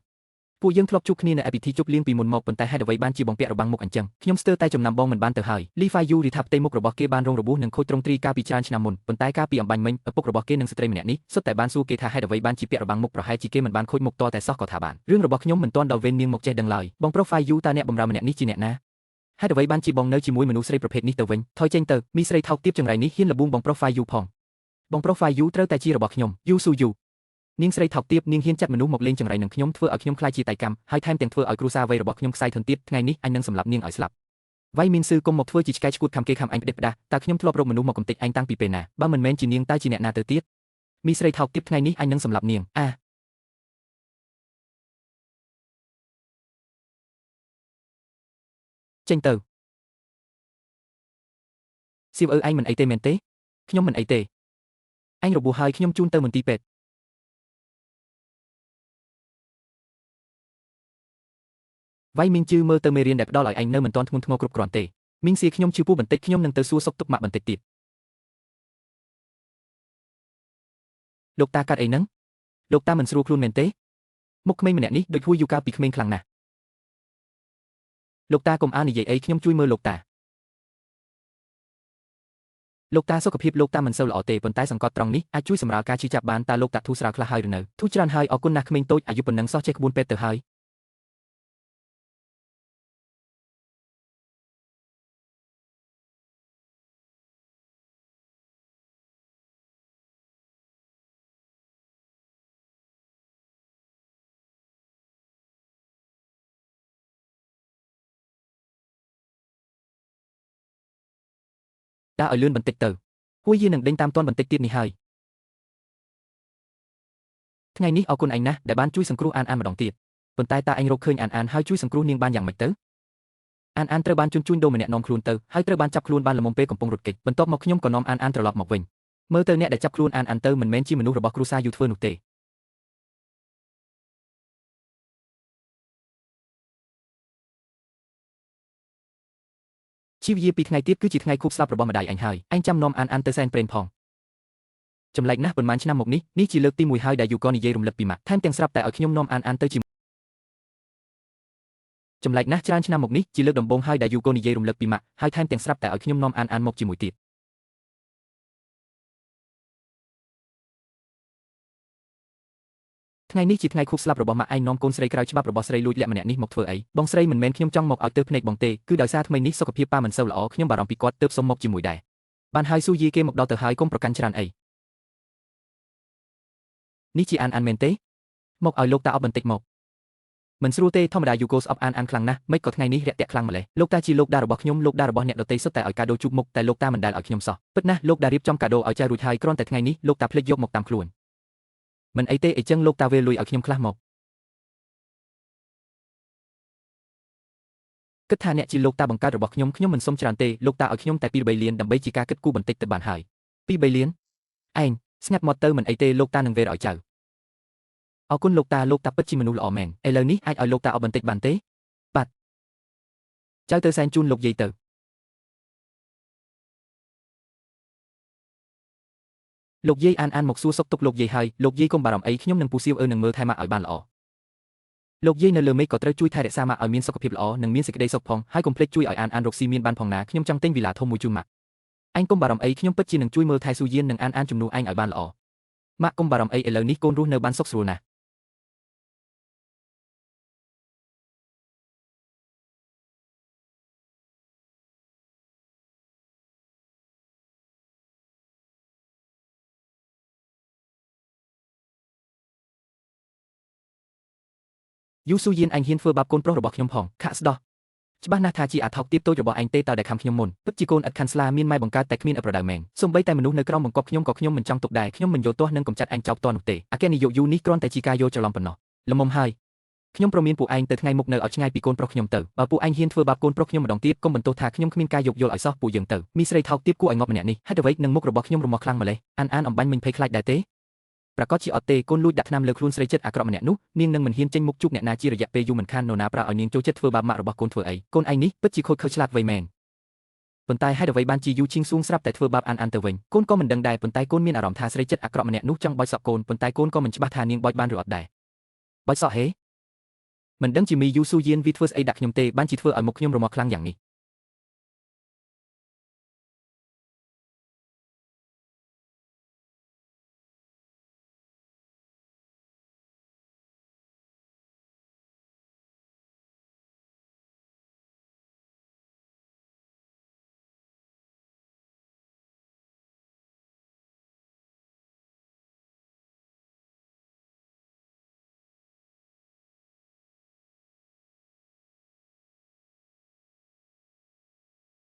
ពួកយើងធ្លាប់ជួបគ្នានៅឯពិធីជប់លៀងពីមុនមកប៉ុន្តែហេតុអ្វីបានជាបងពាក់របាំងមុខអញ្ចឹងខ្ញុំស្ទើរតែចំណាំបងមិនបានទៅហើយលីហ្វាយូរីថាផ្ទៃមុខរបស់គេបានរងរបួសនិងខូចទ្រង់ទ្រីកាលពីច្រើនឆ្នាំមុនប៉ុន្តែកាលពីអំបញ្ញមិញឪពុករបស់គេនិងស្ត្រីម្នាក់នេះសុទ្ធតែបានសួរគេថាហេតុអ្វីបានជាពាក់របាំងមុខប្រហែលជាគេមិនបានខូចមុខតតែសោះក៏ថាបានរឿងរបស់ខ្ញុំមិនទាន់ដល់វេននាងមកចេះដឹងឡើយបង profile យូតើអ្នកបម្រើម្នាក់នេះជាអ្នកណាហេតុអ្វីបានជាបងនៅជាមួយមនុស្សស្រីប្រភេទនេះទៅវិញថយចេញទៅមីស្រីថោកទាបចង្រៃនេះហ៊ានលបួងបង profile យូផងបង profile យូត្រូវតែជារបស់ខ្ញុំយូស៊ូយូនាងស្រីថោកទាបនាងហ៊ានចាត់មនុស្សមកលេងចង្រៃនឹងខ្ញុំធ្វើឲ្យខ្ញុំខ្លាចជាតៃកម្មហើយថែមទាំងធ្វើឲ្យគ្រួសារវ័យរបស់ខ្ញុំខ្សែធនទៀតថ្ងៃនេះអញនឹងសម្លាប់នាងឲ្យស្លាប់វ៉ៃមីនស៊ឺកុំមកធ្វើជាឆ្កែឆ្កួតខំគេខំអញផ្ដេសផ្ដាស់តើខ្ញុំធ្លាប់រកមនុស្សមកកំទេចអញតាំងពីពេលណាបើមិនមែនជានាងតើជាអ្នកណាទៅទៀតមីស្រីថោកទាបថ្ងៃនេះអញនឹងសម្លាប់នាងចេញទៅសៀវអើឯងមិនអីទេមែនទេខ្ញុំមិនអីទេអញរបួសហើយខ្ញុំជូនទៅមន្ទីរពេទ្យវ៉ៃមីងជឺមើលទៅមេរៀនដែលផ្ដល់ឲ្យអញនៅមិនទាន់ធ្ងន់ធ្ងរគ្រប់គ្រាន់ទេមីងសៀខ្ញុំជឿពោះបន្តិចខ្ញុំនឹងទៅសួរសុខទុក្ខម៉ាក់បន្តិចទៀតលោកតាកាត់អីហ្នឹងលោកតាមិនស្រួលខ្លួនមែនទេមុខក្មេងម្នាក់នេះដូចហួយយូកាលពីក្មេងខ្លាំងណាស់លោកតាកុំអាននិយាយអីខ្ញុំជួយមើលលោកតាសុខភាពលោកតាមិនសូវល្អទេប៉ុន្តែសង្កត់ត្រង់នេះអាចជួយសម្រាលការឈឺចាប់បានតើលោកតាធូរស្រាលខ្លះហើយឬនៅធូរច្រើនហើយអរគុណណាស់ក្មេងតូចអាយុប៉ុណ្ណឹងសោះចេះក្បួនពេទ្យទៅហើយដើរឲ្យលឿនបន្តិចទៅហួយយានឹងដេញតាមទាន់បន្តិចទៀតនេះហើយថ្ងៃនេះអរគុណអញណាស់ដែលបានជួយសង្គ្រោះអានម្ដងទៀតប៉ុន្តែតើអញរកឃើញអានហើយជួយសង្គ្រោះនាងបានយ៉ាងម៉េចទៅអានត្រូវបានជន់ជួញដូរម្នាក់នាំខ្លួនទៅហើយត្រូវបានចាប់ខ្លួនបានល្មមពេលកំពុងរត់គេចបន្ទាប់មកខ្ញុំក៏នាំអានត្រឡប់មកវិញមើលទៅអ្នកដែលចាប់ខ្លួនអានទៅមិនមែនជាមនុស្សរបស់គ្រួសារយូធ្វើនោះទេជីវយា2ថ្ងៃទៀតគឺជាថ្ងៃខួបស្លាប់របស់ម្ដាយអញហើយអញចាំនាំអានទៅសែនព្រេនផងចម្លែកណាស់ប៉ុន្មានឆ្នាំមកនេះជាលើកទី1ហើយដែលយូក៏និយាយរំលឹកពីម៉ាក់ថែមទាំងស្រាប់តែឲ្យខ្ញុំនាំអានទៅជាចម្លែកណាស់ច្រើនឆ្នាំមកនេះជាលើកដំបូងហើយដែលយូក៏និយាយរំលឹកពីម៉ាក់ហើយថែមទាំងស្រាប់តែឲ្យខ្ញុំនាំអានមកជាមួយទៀតថ្ងៃនេះជាថ្ងៃខួបស្លាប់របស់ម៉ាក់ឯងនាំកូនស្រីក្រៅច្បាប់របស់ស្រីលួចលាក់ម្នាក់នេះមកធ្វើអីបងស្រីមិនមែនខ្ញុំចង់មកឲ្យទើបភ្នែកបងទេគឺដោយសារថ្មីនេះសុខភាពប៉ាមិនសូវល្អខ្ញុំបារម្ភពីគាត់ទើបសុំមកជាមួយដែរបានហើយស៊ូយីគេមកដល់ទៅហើយកុំប្រកាន់ច្រើនអីនេះជាអានមែនទេមកឲ្យលោកតាអប់បន្តិចមកមិនស្រួលទេធម្មតាយូកូស្អប់អានខ្លាំងណាស់មិនក៏ថ្ងៃនេះរាក់ទាក់ខ្លាំងម្ល៉េះលោកតាជាលោកតារបស់ខ្ញុំលោកតារបស់អ្នកដទៃសុទ្ធតែឲ្យកាដូជូបមុខតែលោកតាមិនដែលឲ្យខ្ញុំសោះពិតណាស់លោកតារៀបចំកាដូឲ្យចៅរួចហើយគ្រាន់តែថ្ងៃនេះលោកតាភ្លេចយកមកតាមខ្លួនមិនអីទេអីចឹងលោកតាវេលលុយឲ្យខ្ញុំខ្លះមកគិតថាអ្នកជាលោកតាបង្កើតរបស់ខ្ញុំមិនសុំច្រើនទេលោកតាឲ្យខ្ញុំតែ2-3លានដើម្បីជាការគិតគូរបន្តិចទៅបានហើយ2-3លានឯងស្ងាត់មកទៅមិនអីទេលោកតានឹងវេរឲ្យចៅអរគុណលោកតាពិតជាមនុស្សល្អមែនឥឡូវនេះអាចឲ្យលោកតាអបបន្តិចបានទេបាទចៅទៅសែនជូនលោកយាយទៅលោកយាយអានមកសួរសុខទុក្ខលោកយាយហើយលោកយាយកុំបារម្ភអីខ្ញុំនឹងពូសៀវនឹងមើលថែម៉ាក់ឲ្យបានល្អលោកយាយនៅលើមេឃក៏ត្រូវជួយថែរក្សាម៉ាក់ឲ្យមានសុខភាពល្អនិងមានសេចក្តីសុខផងហើយកុំភ្លេចជួយឲ្យអានរកស៊ីមានបានផងណាខ្ញុំចង់ទិញវីឡាធំមួយជូនម៉ាក់អញកុំបារម្ភអីខ្ញុំពិតជានឹងជួយមើលថែស៊ូយៀននិងអានជំនួសឯងឲ្យបានល្អម៉ាក់កុំបារម្ភអីឥឡូវនេះកូនរស់នៅបានសុខស្រួលណាស់ យូស៊ូយៀនអញហ៊ានធ្វើបាបកូនប្រុសរបស់ខ្ញុំផងខាក់ស្ដោះច្បាស់ណាស់ថាជាអាថោកទាបតូចរបស់អញទេតើដែលខំខ្ញុំមុនពិតជាកូនឥតខាន់ស្លាមានម៉ែបង្កើតតែគ្មានឥតប្រដៅមែនសូម្បីតែមនុស្សនៅក្រោមបង្គាប់ខ្ញុំក៏ខ្ញុំមិនចង់ទុកដែរខ្ញុំមិនយកទាស់នឹងកំចាត់អញចោលផ្ទាល់នោះទេអគ្គនាយកយូនេះគ្រាន់តែជាការយល់ច្រឡំប៉ុណ្ណោះល្មមហើយខ្ញុំប្រមានពួកឯងទៅថ្ងៃមុខនៅឲ្យឆ្ងាយពីកូនប្រុសខ្ញុំទៅបើពួកឯងហ៊ានធ្វើបាបកូនប្រុសខ្ញុំម្ដងទៀតកុំបន្ទោសថាខ្ញុំគ្មានការយោគយល់ឲ្យសោះពួកយើងទៅមីស្រីថោកទាបគួរឲ្យងប់ម្នាក់នេះហេតុអ្វីនឹងមុខរបស់ខ្ញុំរមាស់ខ្លាំងម្ល៉េះអានអំបាញ់មិញភ័យខ្លាចដែរទេប្រកាសជាអត់ទេកូនលួចដាក់ថ្នាំលើខ្លួនស្រីចិត្តអាក្រក់ម្នាក់នោះនាងនឹងមិនហ៊ានចេញមុខជួបអ្នកណាជារយៈពេលយូរមិនខាននរណាប្រាឲ្យនាងចូលចិត្តធ្វើបាបម៉ាក់របស់កូនធ្វើអីកូនឯងនេះពិតជាខូចខើឆ្លាតវៃមែនប៉ុន្តែហេតុអ្វីបានជាយូឈីងស៊ូងស្រាប់តែធ្វើបាបអានទៅវិញកូនក៏មិនដឹងដែរប៉ុន្តែកូនមានអារម្មណ៍ថាស្រីចិត្តអាក្រក់ម្នាក់នោះចង់បោចសក់កូនប៉ុន្តែកូនក៏មិនច្បាស់ថានាងបោចបានឬអត់ដែរបោចសក់ហេមិនដឹងជាមីយូស៊ូយៀនវាធ្វើស្អីដាក់ខ្ញុំទេបានជាធ្វើឲ្យមុខខ្ញុំរមាស់ខ្លាំងយ៉ាងនេ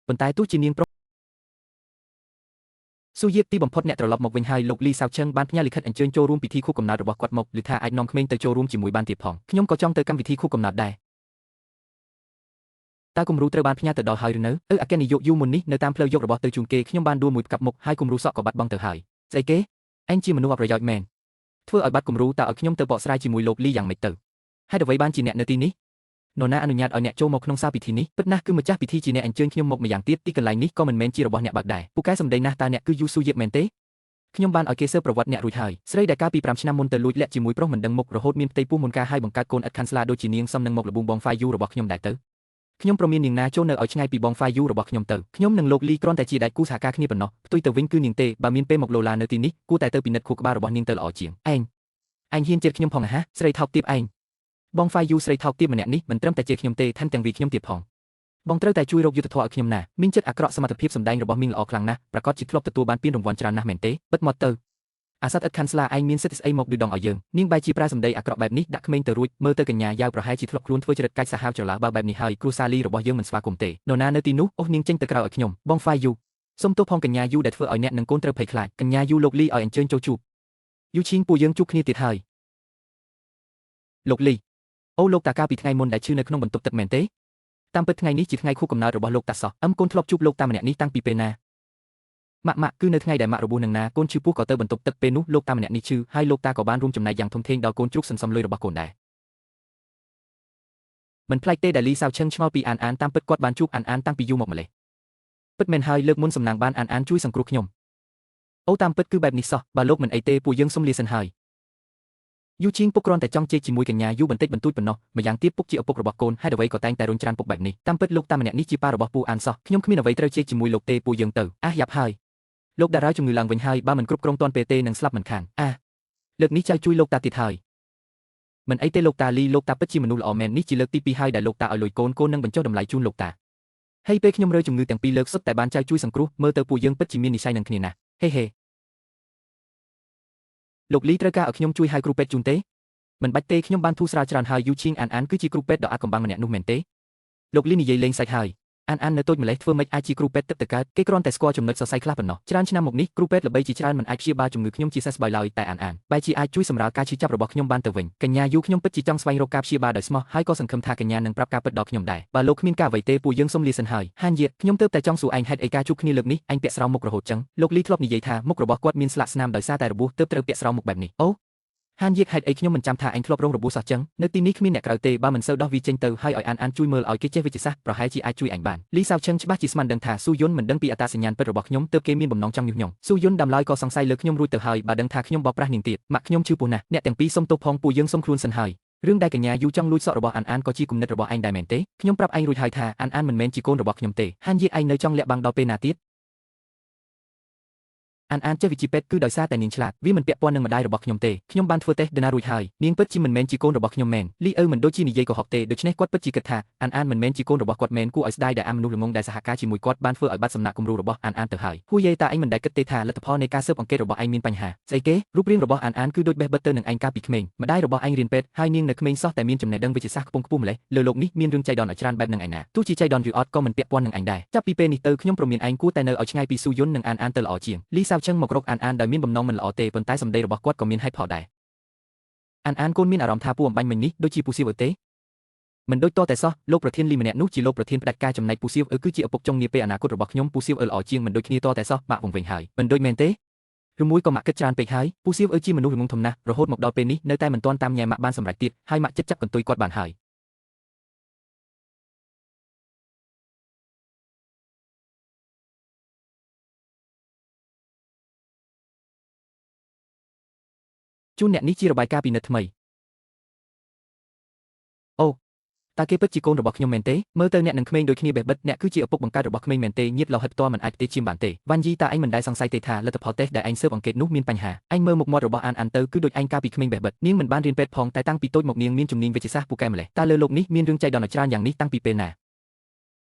ះប៉ុន្តែទោះជានាងប្រុសស៊ូយៀបទីបំផុតអ្នកត្រឡប់មកវិញហើយលោកលីសាវឈឹងបានផ្ញើលិខិតអញ្ជើញចូលរួមពិធីខួបកំណើតរបស់គាត់មកឬថាអាចនាំក្មេងទៅចូលរួមជាមួយបានទៀតផងខ្ញុំក៏ចង់ទៅកម្មវិធីខួបកំណើតដែរតើគំរូត្រូវបានផ្ញើទៅដល់ហើយឬនៅអគ្គនាយកយូមុននេះនៅតាមផ្លូវយករបស់ទៅជូនគេខ្ញុំបានដួលមួយផ្កាប់មុខហើយគំរូសក់ក៏បាត់បង់ទៅហើយស្អីគេអញជាមនុស្សអត់ប្រយោជន៍មែនធ្វើឲ្យបាត់គំរូតើឲ្យខ្ញុំទៅបកស្រាយជាមួយលោកលីយ៉ាងម៉េចទៅហេតុអ្វីបានជាអ្នកនៅទីនេះនរណាអនុញ្ញាតឲ្យអ្នកចូលមកក្នុងសាលពិធីនេះពិតណាស់គឺម្ចាស់ពិធីជាអ្នកអញ្ជើញខ្ញុំមកម្យ៉ាងទៀតទីកន្លែងនេះក៏មិនមែនជារបស់អ្នកបើកដែរពូកែសម្ដីណាស់តើអ្នកគឺយូស៊ូយៀបមែនទេខ្ញុំបានឲ្យគេស៊ើបប្រវត្តិអ្នករួចហើយស្រីដែលកាលពី5ឆ្នាំមុនទៅលួចលាក់ជាមួយប្រុសមិនដឹងមុខរហូតមានផ្ទៃពោះមុនការឲ្យបង្កើតកូនឥតខាន់ស្លាដូចជានាងសំនឹងមកលប៊ូងបងហ្វាយយូរបស់ខ្ញុំដែរទៅខ្ញុំប្រមាននាងណាចូលនៅឲ្យឆ្ងាយពីបងហ្វាយយូរបស់ខ្ញុំទៅខ្ញុំនិងលោកលីគ្រាន់តែជាដៃគូសហការគ្នាប៉ុណ្ណោះផ្ទុយទៅវិញគឺនាងទេបើមានពេលមកលោឡានៅទីនេះគួរតែទៅពិនិត្យខួរក្បាលរបស់នាងទៅល្អជាងឯងហ៊ានជិតខ្ញុំផងហ៎ស្រីថោកទាបឯងបងហ្វាយយូស្រីថោកទាបម្នាក់នេះមិនត្រឹមតែជាខ្ញុំទេថែមទាំងវីខ្ញុំទៀតផងបងត្រូវតែជួយរកយុទ្ធធម៌ឲ្យខ្ញុំណាមីងចិត្តអាក្រក់សមត្ថភាពសម្ដែងរបស់មីងល្អខ្លាំងណាស់ប្រកាសជាធ្លាប់ទទួលបានពានរង្វាន់ច្រើនណាស់មែនទេបិទមាត់ទៅអាសត្វឥតខាន់ស្លាឯងមានសិទ្ធិស្អីមកឌឺដងឲ្យយើងនាងបែរជាប្រើសម្ដីអាក្រក់បែបនេះដាក់ក្មេងទៅរួចមើលទៅកញ្ញាយ៉ាវប្រហែលជាធ្លាប់ខ្លួនធ្វើចរិតកាច់សាហាវច្រឡះបើបែបនេះហើយគ្រូសាលីរបស់យើងមិនស្វាគមន៍ទេនរណានៅទីនោះអូសនាងចេញទៅក្រៅឲ្យខ្ញុំបងហ្វាយយូសុំទោសផងកញ្ញាយូដែលធ្វើឲ្យអ្នកនិងកូនត្រូវភ័យខ្លាចកញ្ញាយូលោកលីឲ្យអញ្ជើញចូលជួបយូឈីងពួកយើងជួបគ្នាទៀតហើយលោកលីអូលោកតាកាពីថ្ងៃមុនដែលឈឺនៅក្នុងបន្ទប់ទឹកមែនទេតាមពិតថ្ងៃនេះជាថ្ងៃខួបកំណើតរបស់លោកតាសោះកូនធ្លាប់ជួបលោកតាម្នាក់នេះតាំងពីពេលណាម៉ាក់គឺនៅថ្ងៃដែលម៉ាក់របួសនឹងណាកូនឈឺពោះក៏ទៅបន្ទប់ទឹកពេលនោះលោកតាម្នាក់នេះឈឺហើយលោកតាក៏បានរួមចំណែកយ៉ាងធំធេងដល់កូនជ្រូកសន្សំលុយរបស់កូនដែរមិនប្លែកទេដែលលីសាវឈឹងឆ្ងល់ពីអានតាមពិតគាត់បានជួបអានតាំងពីយូរមកម្លេះពិតមែនហើយលើកមុនសំណាងបានអានជួយសង្គ្រោះខ្ញុំអូតាមពិតគឺបែបនេះសោះបើលោកមិនអីទេពួកយើងសុំលាសិនហើយយូឈីងពុកគ្រាន់តែចង់ជែកជាមួយកញ្ញាយូបន្តិចបន្តួចប៉ុណ្ណោះម្យ៉ាងទៀតពុកជាឪពុករបស់កូនហេតុអ្វីក៏តែងតែរុញច្រានពុកបែបនេះតាមពិតលោកតាម្នាក់នេះជាប៉ារបស់ពូអានសោះខ្ញុំគ្មានអ្វីត្រូវជែកជាមួយលោកទេពូយើងទៅយ៉ាប់ហើយលោកតារាជំងឺឡើងវិញហើយបើមិនគ្រប់គ្រងទាន់ពេលទេនឹងស្លាប់មិនខានលើកនេះចៅជួយលោកតាទៀតហើយមិនអីទេលោកតាលីលោកតាពិតជាមនុស្សល្អមែននេះជាលើកទី2ហើយដែលលោកតាឲ្យលុយកូននឹងបញ្ចុះតម្លៃជូនលោកតាហើយពេលខ្ញុំរើជំងឺទាំងពីរលើកសុទ្ធតែបានចៅជួយសង្គ្រោះមើលទៅពួកយើងពិតជាមាននិស្ស័យនឹងគ្នាណាស់ហេលោកលីត្រូវការឲ្យខ្ញុំជួយហៅគ្រូពេទ្យជូនទេមិនបាច់ទេខ្ញុំបានធូរស្រាលច្រើនហើយយូឈីងអានគឺជាគ្រូពេទ្យដ៏អាថ៌កំបាំងម្នាក់នោះមែនទេលោកលីនិយាយលេងសាច់ហើយអាននៅតូចម្លេះធ្វើម៉េចអាចជាគ្រូពេទ្យទឹកទៅកើតគេគ្រាន់តែស្គាល់ចំណុចសរសៃខ្លះប៉ុណ្ណោះច្រើនឆ្នាំមកនេះគ្រូពេទ្យល្បីជាច្រើនមិនអាចព្យាបាលជំងឺខ្ញុំជាសះស្បើយឡើយតែអានបែរជាអាចជួយសម្រាលការឈឺចាប់របស់ខ្ញុំបានទៅវិញកញ្ញាយូខ្ញុំពិតជាចង់ស្វែងរកការព្យាបាលដោយស្មោះហើយក៏សង្ឃឹមថាកញ្ញានឹងប្រាប់ការពិតដល់ខ្ញុំដែរបើលោកគ្មានការអ្វីទេពួកយើងសុំលាសិនហើយហានយៀតខ្ញុំទើបតែចង់សួរឯងហេតុអីការជួបគ្នាលើកនេះឯងពាក់ស្រោមមុខរហូតចឹងលោកលីធ្លាប់និយាយថាមុខរបស់គាត់មានស្លាកស្នាមដោយសារតែរបួសទើបត្រូវពាក់ស្រោមមុខបែបនេះអូហានយៀកហេតុអីខ្ញុំមិនចាំថាឯងធ្លាប់រងរបួសសោះចឹងនៅទីនេះគ្មានអ្នកក្រៅទេបើមិនសូវដោះវាចេញទៅហើយឲ្យអានជួយមើលឲ្យគេចេះវិទ្យាសាស្ត្រប្រហែលជាអាចជួយឯងបានលីសាវឈឹងច្បាស់ជាស្មានដឹងថាស៊ូយុនមិនដឹងពីអត្តសញ្ញាណពិតរបស់ខ្ញុំទើបគេមានបំណងចង់ញុះញង់ស៊ូយុនដាំឡើយក៏សង្ស័យលើខ្ញុំរួចទៅហើយបើដឹងថាខ្ញុំបោកប្រាស់នាងទៀតម៉ាក់ខ្ញុំឈឺពោះណាស់អ្នកទាំងពីរសុំទោសផងពួកយើងសុំខ្លួនសិនហើយរឿងដែលកញ្ញាយូចង់លួចសក់របស់អានក៏ជាគំនិតរបស់ឯងដែរមែនទេខ្ញុំប្រាប់ឯងរួចហើយថាអានមិនមែនជាកូនរបស់ខ្ញុំទេហានយៀកឯងនៅចង់លាក់បាំងដល់ពេលណាទៀត អានចេះវិជ្ជាពេទ្យគឺដោយសារតែនាងឆ្លាតវាមិនពាក់ព័ន្ធនឹងម្ដាយរបស់ខ្ញុំទេខ្ញុំបានធ្វើតេស្ត DNA រួចហើយនាងពិតជាមិនមែនជាកូនរបស់ខ្ញុំមែនលីអ៊ឺមិនដូចជានិយាយកុហកទេដូច្នេះគាត់ពិតជាគិតថាអានមិនមែនជាកូនរបស់គាត់មែនគួរឲ្យស្ដាយដែលមនុស្សល្ងងដែលសហការជាមួយគាត់បានធ្វើឲ្យបាត់សំណាក់គំរូរបស់អានទៅហើយហួយយាយតាឯងមិនដែលគិតទេថាលទ្ធផលនៃការស៊ើបអង្កេតរបស់ឯងមានបញ្ហាស្អីគេរូបរាងរបស់អានគឺដូចបេះបិទទៅនឹងឯងកាលពីក្មេងម្ដាយរបស់ឯងរៀនពេទ្យហើយនាងនៅក្មេងសោះតែមានចំណេះដឹងវិទ្យាសាស្ត្រខ្ពង់ខ្ពស់ម្ល៉េះលើโลกនេះមានរឿងចៃដន្យឲ្យច្រើនបែបនឹងឯណាទោះជាចៃដន្យឬអត់ក៏មិនពាក់ព័ន្ធនឹងឯងដែរចាប់ពីពេលនេះទៅខ្ញុំព្រមានឯងគួរតែនៅឲ្យឆ្ងាយពីស៊ូយុននិងអានទៅល្អជាងលីសាវឆឹងមករកអានដោយមានបំណងមិនល្អទេប៉ុន្តែសម្ដីរបស់គាត់ក៏មានហេតុផលដែរអានកូនមានអារម្មណ៍ថាពូអំបញ្ញមិញនេះដូចជាពូសៀវទេមិនដូចតតែសោះលោកប្រធានលីម្នាក់នោះជាលោកប្រធានផ្ដាច់ការចំណែកពូសៀវគឺជាឪពុកចុងនាពេលអនាគតរបស់ខ្ញុំពូសៀវល្អជាងមិនដូចគ្នាតតែសោះម៉ាក់វងវិញហើយមិនដូចមែនទេឬមួយក៏ម៉ាក់គិតច្រើនពេកហើយពូសៀវជាមនុស្សល្ងងធំណាស់រហូតមកដល់ពេលនេះនៅតែមិនទាន់តាមញ៉ែម៉ាក់បានសម្រេចទៀតហើយម៉ាក់ចិត្តចាប់កន្ទុយគាត់បានហើយជូនអ្នកនេះជារបាយការណ៍ពិនិត្យថ្មីអូតើគេពិតជាកូនរបស់ខ្ញុំមែនទេមើលទៅអ្នកនឹងក្មេងដូចគ្នាបេះបិទអ្នកគឺជាឪពុកបង្កើតរបស់ក្មេងមែនទេញាតិលោហិតផ្ទាល់មិនអាចផ្ទេរឈាមបានទេវ៉ាន់យីតើឯងមិនដែលសង្ស័យទេថាលទ្ធផលតេស្តដែលឯងស៊ើបអង្កេតនោះមានបញ្ហាឯងមើលមុខមាត់របស់អានទៅគឺដូចឯងកាលពីក្មេងបេះបិទនាងមិនបានរៀនពេទ្យផងតែតាំងពីតូចមកនាងមានជំនាញវិទ្យាសាស្ត្រពូកែម្ល៉េះតើលើโลกនេះមានរឿងចៃដន្យច្រើនយ៉ាងនេះតាំងពីពេលណា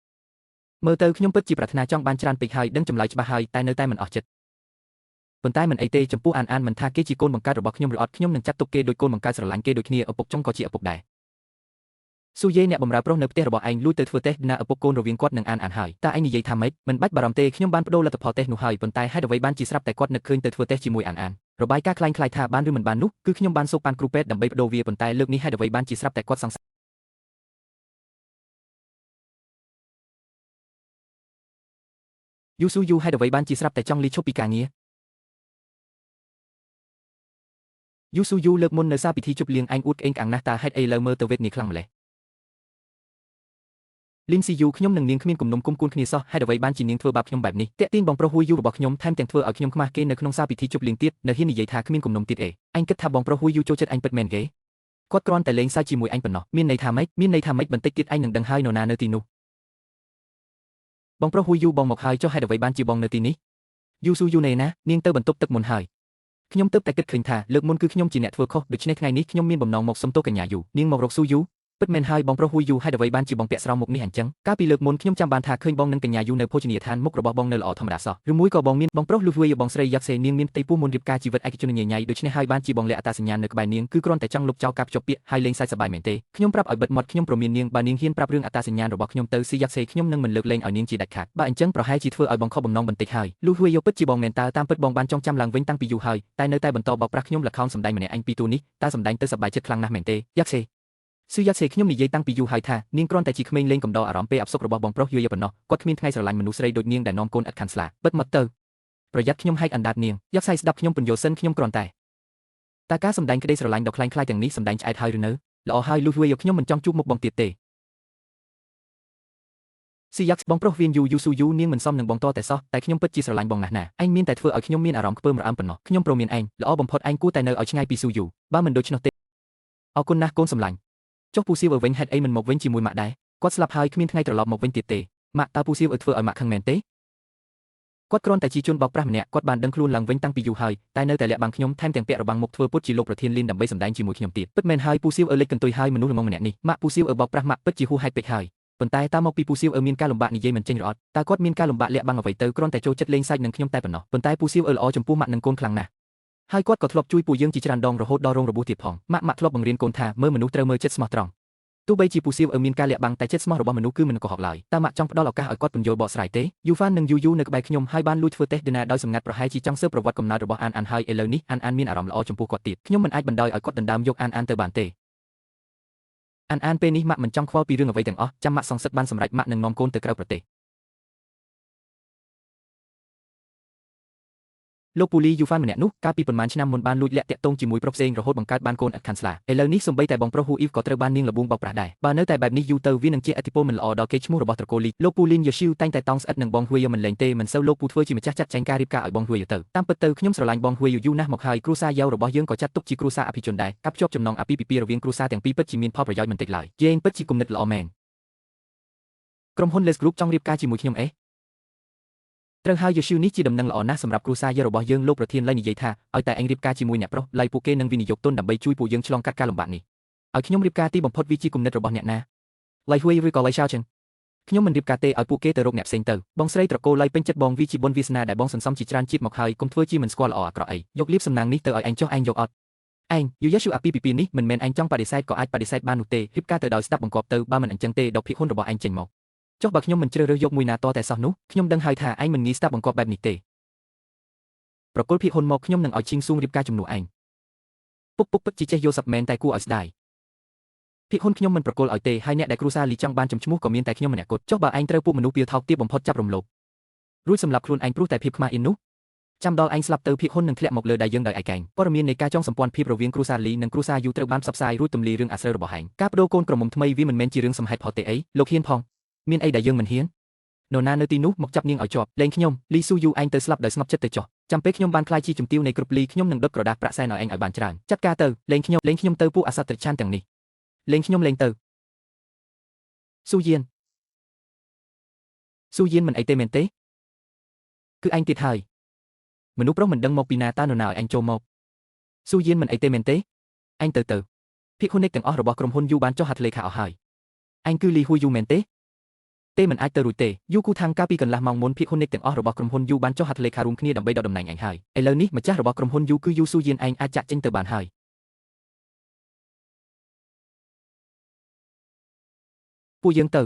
មើលទៅខ្ញុំពិតជាប្រាថ្នាចង់បានច្រើនពេកហើយដឹងចម្លើយច្បាស់ហើយតែនៅតែមិនអស់ចិត្តប៉ុន្តែមិនអីទេចំពោះអានមិនថាគេជាកូនបង្កើតរបស់ខ្ញុំឬអត់ខ្ញុំនឹងចាត់ទុកគេដូចកូនបង្កើតស្រឡាញ់គេដូចគ្នាឪពុកចុងក៏ជាឪពុកដែរស៊ូយេអ្នកបម្រើប្រុសនៅផ្ទះរបស់ឯងលួចទៅធ្វើតេស្តណាឪពុកកូនរវាងគាត់និងអានហើយតើឯងនិយាយថាម៉េចមិនបាច់បារម្ភទេខ្ញុំបានបដូរលទ្ធផលតេស្តនោះហើយប៉ុន្តែហេតុអ្វីបានជាស្រាប់តែគាត់នឹកឃើញទៅធ្វើតេស្តជាមួយអានរបាយការណ៍คล้ายៗថាបានឬមិនបាននោះគឺខ្ញុំបានសូកប៉ាន់គ្រូពេទ្យដើម្បីបដូរវាប៉ុន្តែលើកនេះហេតុអ្វីបានជាស្រាប់តែគាត់សង្ស័យយូស៊ូយូហេតុអ្វីបានជាស្រាប់តែចង់លីឈប់ពីការងារយូស៊ូយូលើកមុននៅសារពិធីជប់លៀងឯងអួតក្អេងក្អាងណាស់តើហេតុអីលើមើលទៅវេទនាខ្លាំងម្ល៉េះលីនស៊ីយូខ្ញុំនិងនាងគ្មានគំនុំគុំគួនគ្នាសោះហេតុអ្វីបានជានាងធ្វើបាបខ្ញុំបែបនេះតាក់ទាញបងប្រុសហួយយូរបស់ខ្ញុំថែមទាំងធ្វើឲ្យខ្ញុំខ្មាស់គេនៅក្នុងសារពិធីជប់លៀងទៀតនៅហ៊ាននិយាយថាគ្មានគំនុំទៀតអេអញគិតថាបងប្រុសហួយយូចូលចិត្តអញពិតមែនគេគាត់គ្រាន់តែលេងសើចជាមួយអញប៉ុណ្ណោះមានន័យថាម៉េចមានន័យថាម៉េចបន្តិចទៀតអញនឹងដឹងហើយនរណានៅទីនោះបងប្រុសហួយយូបងមកហើយចុះហេតុអ្វីបានជាបងនៅទីនេះយូស៊ូយូណេណានាងទៅបន្ទប់ទឹកមុនហើយខ្ញុំទើបតែគិតឃើញថាលើកមុនគឺខ្ញុំជាអ្នកធ្វើខុសដូច្នេះថ្ងៃនេះខ្ញុំមានបំណងមកសុំទោសកញ្ញាយូនាងមករកស៊ូយូពិតមែនហើយបងប្រុសហួយយូហេតុអ្វីបានជាបងពាក់ស្រោមមុខនេះអញ្ចឹងកាលពីលើកមុនខ្ញុំចាំបានថាឃើញបងនិងកញ្ញាយូនៅភោជនីយដ្ឋានមុខរបស់បងនៅល្អធម្មតាសោះឬមួយក៏បងមានបងប្រុសលុះវ័យបងស្រីយ៉ាក់សេនាងមានផ្ទៃពោះមុនរៀបការជីវិតឯកជនញញ៉ៃដូច្នេះហើយបានជាបងលាក់អត្តសញ្ញាណនៅក្បែរនាងគឺគ្រាន់តែចង់លុបចោលការភ្ជាប់ពាក្យហើយលេងសើចសប្បាយមែនទេខ្ញុំប្រាប់ឲ្យបិទមាត់ខ្ញុំព្រមាននាងបើនាងហ៊ានប្រាប់រឿងអត្តសញ្ញាណរបស់ខ្ញុំទៅស៊ីយ៉ាក់សេខ្ញុំនឹងមិនលើកលែងឲ្យនាងជាដាច់ខាតបើអញ្ចឹងប្រហែលជាធ្វើឲ្យបងខុសបំណងបន្តិចហើយលុះវ័យយកពិតជាបងមែនតើតាមពិតបងបានចង់ចាំឡើងវិញតាំងពីយូរហើយតែនៅតែបន្តបោកប្រាស់ខ្ញុំលខោនសម្ដែងម្នាក់អញពីទូនេះតើសម្ដែងទៅសប្បាយចិត្តខ្លាំងណាស់មែនទេយ៉ាក់សេស៊ឺយ៉ាក់សេខ្ញុំនិយាយតាំងពីយូរហើយថានាងគ្រាន់តែជាក្មេងលេងកំដរអារម្មណ៍ពេលអបសុករបស់បងប្រុសយូរប៉ុណ្ណោះគាត់គ្មានថ្ងៃស្រឡាញ់មនុស្សស្រីដូចនាងដែលនាំកូនឥតខាន់ស្លាបិទមាត់ទៅប្រយ័ត្នខ្ញុំហែកអណ្ដាតនាងយ៉ាក់សៃស្ដាប់ខ្ញុំពន្យល់សិនខ្ញុំគ្រាន់តែការសម្ដែងក្តីស្រឡាញ់ដ៏ខ្លាំងក្លាទាំងនេះសម្ដែងឆ្អែតហើយឬនៅល្អហើយលុះវ័យខ្ញុំមិនចង់ជួបមុខបងទៀតទេស៊ីយ៉ាក់បងប្រុសវៀនយូស៊ូយូនាងមិនសមនឹងបងតតែសោះតែខ្ញុំពិតជាស្រឡាញ់បងណាស់ណាឯងមានតែធ្វើឲ្យខ្ញុំមានអារម្មណ៍ខ្ពើមរអើមប៉ុណ្ណោះខ្ញុំព្រមានឯងល្អបំផុតឯងគួរតែនៅឲ្យឆ្ងាយពីស៊ូយូបើមិនដូច្នោះទេអរគុណណាស់កូនសម្លាញ់ចុះពូសៀវវិញហេតុអីមិនមកវិញជាមួយម៉ាក់ដែរគាត់ស្លាប់ហើយគ្មានថ្ងៃត្រឡប់មកវិញទៀតទេម៉ាក់តើពូសៀវធ្វើឲ្យម៉ាក់ខឹងមែនទេគាត់គ្រាន់តែជាជនបោកប្រាស់ម្នាក់គាត់បានដឹងខ្លួនឡើងវិញតាំងពីយូរហើយតែនៅតែលាក់បាំងខ្ញុំថែមទាំងពាក់របាំងមុខធ្វើពុតជាលោកប្រធានលីនដើម្បីសម្ដែងជាមួយខ្ញុំទៀតពិតមែនហើយពូសៀវលេចកន្ទុយហើយមនុស្សល្ងងម្នាក់នេះម៉ាក់ពូសៀវបោកប្រាស់ម៉ាក់ពិតជាហួសហេតុពេកហើយប៉ុន្តែតាមមកពីពូសៀវមានការលំបាកនិយាយមិនចេញរអត់តើគាត់មានការលំបាកលាក់បាំងអ្វីទៅគ្រាន់តែចូលចិត្តលេងសើចនឹងខ្ញុំតែប៉ុណ្ណោះប៉ុន្តែពូសៀវល្អចំពោះម៉ាក់និងកូនខ្លាំងណាស់ហើយគាត់ក៏ធ្លាប់ជួយពូយើងជាច្រើនដងរហូតដល់រងរបួសទៀតផងម៉ាក់ធ្លាប់បង្រៀនកូនថាមើលមនុស្សត្រូវមើលចិត្តស្មោះត្រង់ទោះបីជាពូសៀវមានការលាក់បាំងតែចិត្តស្មោះរបស់មនុស្សគឺមិនកុហកឡើយតើម៉ាក់ចង់ផ្ដល់ឱកាសឲ្យគាត់ពន្យល់បកស្រាយទេយូហ្វាននិងយូនៅក្បែរខ្ញុំហើយបានលួចធ្វើតេស្ត DNA ដោយសម្ងាត់ប្រហែលជាចង់ស៊ើបប្រវត្តិកំណើតរបស់អានហើយឥឡូវនេះអានមានអារម្មណ៍ល្អចំពោះគាត់ទៀតខ្ញុំមិនអាចបណ្ដោយឲ្យគាត់ដណ្ដើមយកអានទៅបានទេអានពេលនេះម៉ាក់មិនចង់ខ្វល់ពីរឿងអ្វីទាំងអស់ចាំម៉ាក់សងសឹកបានសម្រេចម៉ាក់នឹងនាំកូនទៅក្រៅប្រទេសលោកពូលីយូហ្វានម្នាក់នោះកាលពីប៉ុន្មានឆ្នាំមុនបានលួចលាក់តាក់ទងជាមួយប្រុសផ្សេងរហូតបង្កើតបានកូនឥតខាន់ស្លាឥឡូវនេះសូម្បីតែបងប្រុសហ៊ូអ៊ីវក៏ត្រូវបាននាងលបួងបោកប្រាស់ដែរបើនៅតែបែបនេះយូរទៅវានឹងជាឥទ្ធិពលមិនល្អដល់កេរ្តិ៍ឈ្មោះរបស់ត្រកូលលីលោកពូលីនយូស៊ីវតែងតែតង់ស្អិតនឹងបងហ៊ូយមិនលែងទេមិនសូវលោកពូធ្វើជាម្ចាស់ចាត់ចែងការរៀបការឲ្យបងហ៊ូយទៅតាមពិតទៅខ្ញុំស្រឡាញ់បងហ៊ូយយូរណាស់មកហើយគ្រួសារយ៉ាវរបស់យើងក៏ចាត់ទុកជាគ្រួសារអភិជនដែរកាប់ភ្ជាប់ចំណងអាពាហ៍ពិពាហ៍រវាងគ្រួសារទាំងពីរពិតជាមានផលប្រយោជន៍មិនតិចឡើយយេងពិតជាគំនិតល្អមែនក្រុមហ៊ុន Les Group ចង់រៀបការជាមួយខ្ញុំ ត្រូវហើយយូស៊ីវនេះជាដំណឹងល្អណាស់សម្រាប់គ្រួសារយើងរបស់យើងលោកប្រធានឡើយនិយាយថាឲ្យតែឯងរៀបការជាមួយអ្នកប្រុសឡើយពួកគេនឹងវិនិយោគទុនដើម្បីជួយពួកយើងឆ្លងកាត់ការលំបាកនេះឲ្យខ្ញុំរៀបការទីបំផុតវាជាគំនិតរបស់អ្នកណាឡើយហួយឬក៏ឡើយឆាវចឹងខ្ញុំមិនរៀបការទេឲ្យពួកគេទៅរកអ្នកផ្សេងទៅបងស្រីត្រកូលឡើយពេញចិត្តបងវាជាបុណ្យវាសនាដែលបងសន្សំជាច្រើនជាតិមកហើយកុំធ្វើជាមិនស្គាល់ល្អអាក្រក់អីយកលៀបសំណាងនេះទៅឲ្យឯងចុះឯងយកអត់ឯងយូយ៉ាស៊ូអាពីពីនេះមិនមែនឯងចង់បដិសេធក៏អាចបដិសេធបាននោះទេរៀបការទៅដោយស្ដាប់បង្គាប់ទៅបើមិនអញ្ចឹងទេដកភាគហ៊ុនរបស់ឯងចេញមកចុះបើខ្ញុំមិនជ្រើសរើសយកមួយណាតតែសោះនោះខ្ញុំដឹងហើយថាឯងមិនងាយស្ដាប់បង្គាប់បែបនេះទេប្រគល់ភាគហ៊ុនមកខ្ញុំនឹងឲ្យឈីងស៊ូងរៀបការជំនួសឯងពុកពិតជាចេះយកសັບមែនតែគួរឲ្យស្ដាយភាគហ៊ុនខ្ញុំមិនប្រគល់ឲ្យទេហើយអ្នកដែលគ្រូសាលីចង់បានចំឈ្មោះក៏មានតែខ្ញុំម្នាក់គត់ចុះបើឯងត្រូវពួកមនុស្សពៀលថោកទាបបំផុតចាប់រំលោភរួចសម្លាប់ខ្លួនឯងព្រោះតែភាពខ្មាស់អៀននោះចាំដល់ឯងស្លាប់ទៅភាគហ៊ុននឹងធ្លាក់មកលើដៃយើងដោយឯកឯងព័ត៌មាននៃការចងសម្ព័ន្ធភាពរវាងគ្រូសាលីនិងគ្រូសាយូត្រូវបានផ្សព្វផ្សាយរួចទម្លាយរឿងអាស្រូវរបស់ឯងការបដូរកូនក្រមុំថ្មីវាមិនមែនជារឿងសំហេតុផុសទេអីលោកហ៊ានផងមានអីដែលយើងមិនហ៊ាននរណានៅទីនោះមកចាប់នាងឲ្យជាប់លេងខ្ញុំលីស៊ូយូឯងទៅស្លាប់ដោយស្ងប់ចិត្តទៅចុះចាំពេលខ្ញុំបានខ្លាយជាជំទាវនៃគ្រប់លីខ្ញុំនឹងដុតក្រដាសប្រាក់សែនឲ្យឯងឲ្យបានច្រើនចាត់ការទៅលេងខ្ញុំទៅពួកអសត្វត្រឆានទាំងនេះលេងខ្ញុំលេងទៅស៊ូយៀនមិនអីទេមែនទេគឺឯងទៀតហើយមនុស្សប្រុសមិនដឹងមកពីណាតើនរណាឲ្យឯងចូលមកស៊ូយៀនមិនអីទេមែនទេឯងទៅភាគហ៊ុននេះទាំងអស់របស់ក្រុមហ៊ុនយូបានចុះហត្ថលេខាអស់ហើយឯងគឺលីហ៊ូយូមែនទេមិនអាចទៅរួចទេយូគូថាងកាលពីកន្លះម៉ោងមុនភាគហ៊ុននេះទាំងអស់របស់ក្រុមហ៊ុនយូបានចុះហត្ថលេខារួមគ្នាដើម្បីដកតំណែងឯងហើយឥឡូវនេះម្ចាស់របស់ក្រុមហ៊ុនយូគឺយូស៊ូយៀនឯងអាចចាក់ចេញទៅបានហើយពួកយើងទៅ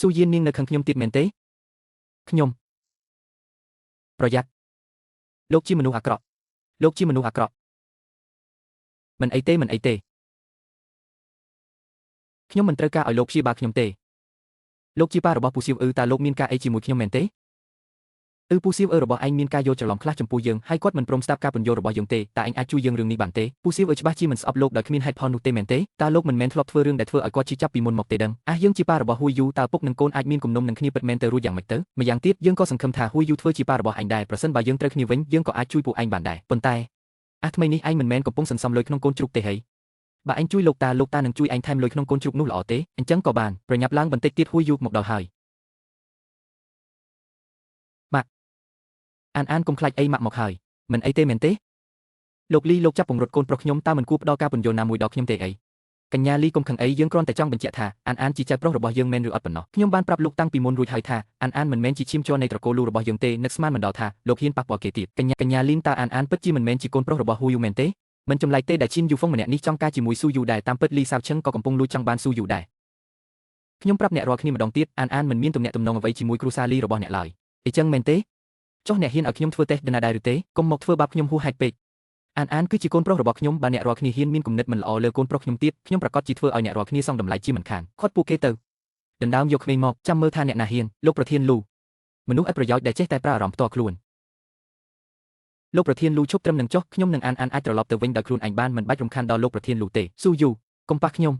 ស៊ូយៀននាងនៅខាងខ្ញុំទៀតមែនទេខ្ញុំប្រយ័ត្នលោកជាមនុស្សអាក្រក់មិនអីទេខ្ញុំមិនត្រូវការឲ្យលោកព្យាបាលខ្ញុំទេលោកជាប៉ារបស់ពូសៀវតើលោកមានការអីជាមួយខ្ញុំមែនទេពូសៀវរបស់ឯងមានការយល់ច្រឡំខ្លះចំពោះយើងហើយគាត់មិនព្រមស្ដាប់ការពន្យល់របស់យើងទេតើឯងអាចជួយយើងរឿងនេះបានទេពូសៀវច្បាស់ជាមិនស្អប់លោកដោយគ្មានហេតុផលនោះទេមែនទេតើលោកមិនមែនធ្លាប់ធ្វើរឿងដែលធ្វើឲ្យគាត់ជិះចាប់ពីមុនមកទេដឹងយើងជាប៉ារបស់ហ៊ូយូតើពុកនិងកូនអាចមានគំនុំនឹងគ្នាពិតមែនទៅរួចយ៉ាងម៉េចទៅម្យ៉ាងទៀតយើងក៏សង្ឃឹមថាហ៊ូយូធ្វើជាប៉ារបស់ឯងដែរប្រសិនបើយើងត្រូវគ្នាវិញយើងក៏អាចជួយពួកឯងបានដែរប៉ុន្តែថ្មីនេះឯងមិនមែនកំពុងសន្សំលុយក្នុងកូនជ្រូកទេហីបើឯងជួយលោកតានឹងជួយឯងថែមលុយក្នុងកូនជ្រូកនោះល្អទេអញ្ចឹងក៏បានប្រញាប់ឡើងបន្តិចទៀតហ៊ូយូមកដល់ហើយម៉ាក់អានកុំខ្លាចអីម៉ាក់មកហើយមិនអីទេមែនទេលោកលីលោកចាប់ពង្រត់កូនប្រុសខ្ញុំតើមិនគួរផ្ដល់ការពន្យល់ណាមួយដល់ខ្ញុំទេអីកញ្ញាលីកុំខឹងអីយើងគ្រាន់តែចង់បញ្ជាក់ថាអានជាចៅប្រុសរបស់យើងមែនឬអត់ប៉ុណ្ណោះខ្ញុំបានប្រាប់លោកតាំងពីមុនរួចហើយថាអានមិនមែនជាឈាមជ័រនៃត្រកូលលូរបស់យើងទេនឹកស្មានមិនដល់ថាលោកហ៊ានប៉ះពាល់គេទៀតកញ្ញាលីនតើអានពិតជាមិនមែនជាកូនប្រុសរបស់ហ៊ូយូមែនទេមិនចម្លែកទេដែលឈីនយូហ្វុងម្នាក់នេះចង់ការជាមួយស៊ូយូដែរតាមពិតលីសាវឈឹងក៏កំពុងលួចចង់បានស៊ូយូដែរខ្ញុំប្រាប់អ្នករាល់គ្នាម្ដងទៀតអានមិនមានទំនាក់ទំនងអ្វីជាមួយគ្រូសាលីរបស់អ្នកឡើយអញ្ចឹងមែនទេចុះអ្នកហ៊ានឲ្យខ្ញុំធ្វើតេស្តDNAដែរឬទេកុំមកធ្វើបាបខ្ញុំហួសហេតុពេកអានគឺជាកូនប្រុសរបស់ខ្ញុំបើអ្នករាល់គ្នាហ៊ានមានគំនិតមិនល្អលើកូនប្រុសខ្ញុំទៀតខ្ញុំប្រកាសជាធ្វើឲ្យអ្នករាល់គ្នាសងតម្លៃជាមិនខានខាត់ពួកគេទៅដណ្ដើមយកក្មេងមកចាំមើលថាអ្នកណាហ៊ានលោកប្រធានលូមនុស្សឥតប្រយោជន៍ដែលចេះតែប្រើអារម្មណ៍ផ្ទាល់ខ្លួនលោកប្រធានលូឈប់ត្រឹមនឹងចុះខ្ញុំនឹងអានអាចត្រឡប់ទៅវិញដោយខ្លួនឯងបានមិនបាច់រំខានដល់លោកប្រធានលូទេស៊ូយូកុំប៉ះខ្ញុ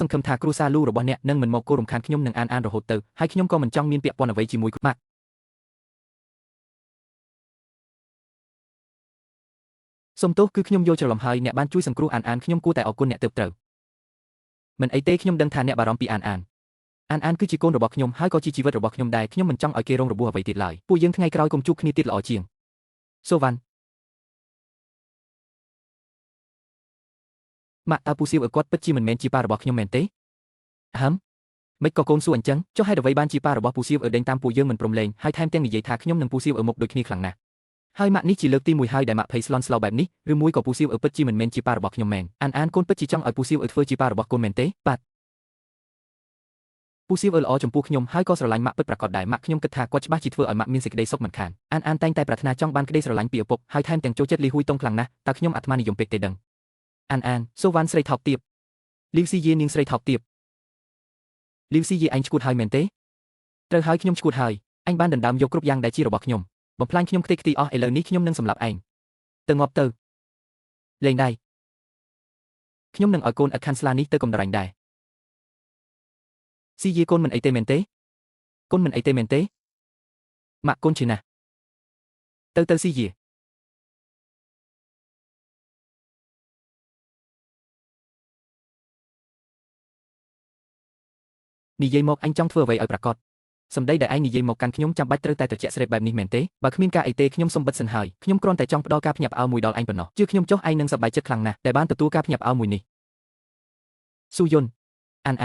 ំសង្ឃឹមថាគ្រូសាលូរបស់អ្នកនឹងមិនមកគោររំខានខ្ញុំនឹងអានរហូតទៅហើយខ្ញុំក៏មិនចង់មានពាក្យព័ន្ធអ្វីជាមួយម៉ាក់សុំទោសគឺខ្ញុំយល់ច្រឡំហើយអ្នកបានជួយសង្គ្រោះអានខ្ញុំគួរតែអរគុណអ្នកទើបត្រូវមិនអីទេខ្ញុំដឹងថាអ្នកបារម្ភពីអានគឺជាកូនរបស់ខ្ញុំហើយក៏ជាជីវិតរបស់ខ្ញុំដែរខ្ញុំមិនចង់ឲ្យគេរងរបួសអ្វីទៀតឡើយពួកយើងថ្ងៃក្រោយកុំជួបគ្នាទៀតល្អជាងសូវ៉ាន់ម៉ាក់តើពូសៀវគាត់ពិតជាមិនមែនជាប៉ារបស់ខ្ញុំមែនទេមិនក៏កូនសួរអញ្ចឹងចុះហេតុអ្វីបានជាប៉ារបស់ពូសៀវដេញតាមពួកយើងមិនព្រមលេងហើយថែមទាំងនិយាយថាខ្ញុំនិងពូសៀវមុខដូចគ្នាខ្លាំងណាស់ហើយម៉ាក់នេះជាលើកទី1ហើយដែលម៉ាក់ភ័យស្លន់ស្លោបែបនេះឬមួយក៏ពូសៀវពិតជាមិនមែនជាប៉ារបស់ខ្ញុំមែនអានកូនពិតជាចង់ឲ្យពូសៀវធ្វើជាប៉ារបស់កូនមែនទេបាទពូសៀវល្អចំពោះខ្ញុំហើយក៏ស្រឡាញ់ម៉ាក់ពិតប្រាកដដែរម៉ាក់ខ្ញុំគិតថាគាត់ច្បាស់ជាធ្វើឲ្យម៉ាក់មានសេចក្តីសុខមិនខានអានតែងតែប្រាថ្នាចង់បានក្តីស្រឡាញ់ពីឪពុកហើយថែមទាំងចូលចិត្តលីហ៊ុយតុងខ្លាំងណាស់តើខ្ញុំអាត្មានិយមពេកទេដឹងអានសូវ៉ាន់ស្រីថោកទាបលីវស៊ីយេនាងស្រីថោកទាបលីវស៊ីយេអញឈួតហើយមែនទេត្រូវហើយខ្ញុំឈួតហើយអញបានដណ្ដើមយកគ្រប់យ៉ាងដែលជារបស់ខ្ញុំបំផ្លាញខ្ញុំខ្ទេចខ្ទីអស់ឥឡូវនេះខ្ញុំនឹងសម្លាប់ឯងទៅងាប់ទៅលេងដៃខ្ញុំនឹងឲ្យកូនឥតខាន់ស្លានេះទៅកំដរ៉ាញ់ដែរស៊ីយេកូនមិនអីទេមែនទេកូនមិនអីទេមែនទេម៉ាក់កូនឈឺណាស់ទៅស៊ីយេនិយាយមកអញចង់ធ្វើអ្វីឲ្យប្រាកដ សម្ដីដែលឯងនិយាយមកកាន់ខ្ញុំចាំបាច់ត្រូវតែត្រជាក់ស្រេបបែបនេះមែនទេបើគ្មានការអីទេខ្ញុំសុំបិទសិនហើយខ្ញុំគ្រាន់តែចង់ផ្ដល់ការភ្ញាក់ផ្អើលមួយដល់ឯងប៉ុណ្ណោះជឿខ្ញុំចុះឯងនឹងសប្បាយចិត្តខ្លាំងណាស់ដែលបានទទួលការភ្ញាក់ផ្អើលមួយនេះស៊ូយុនអាន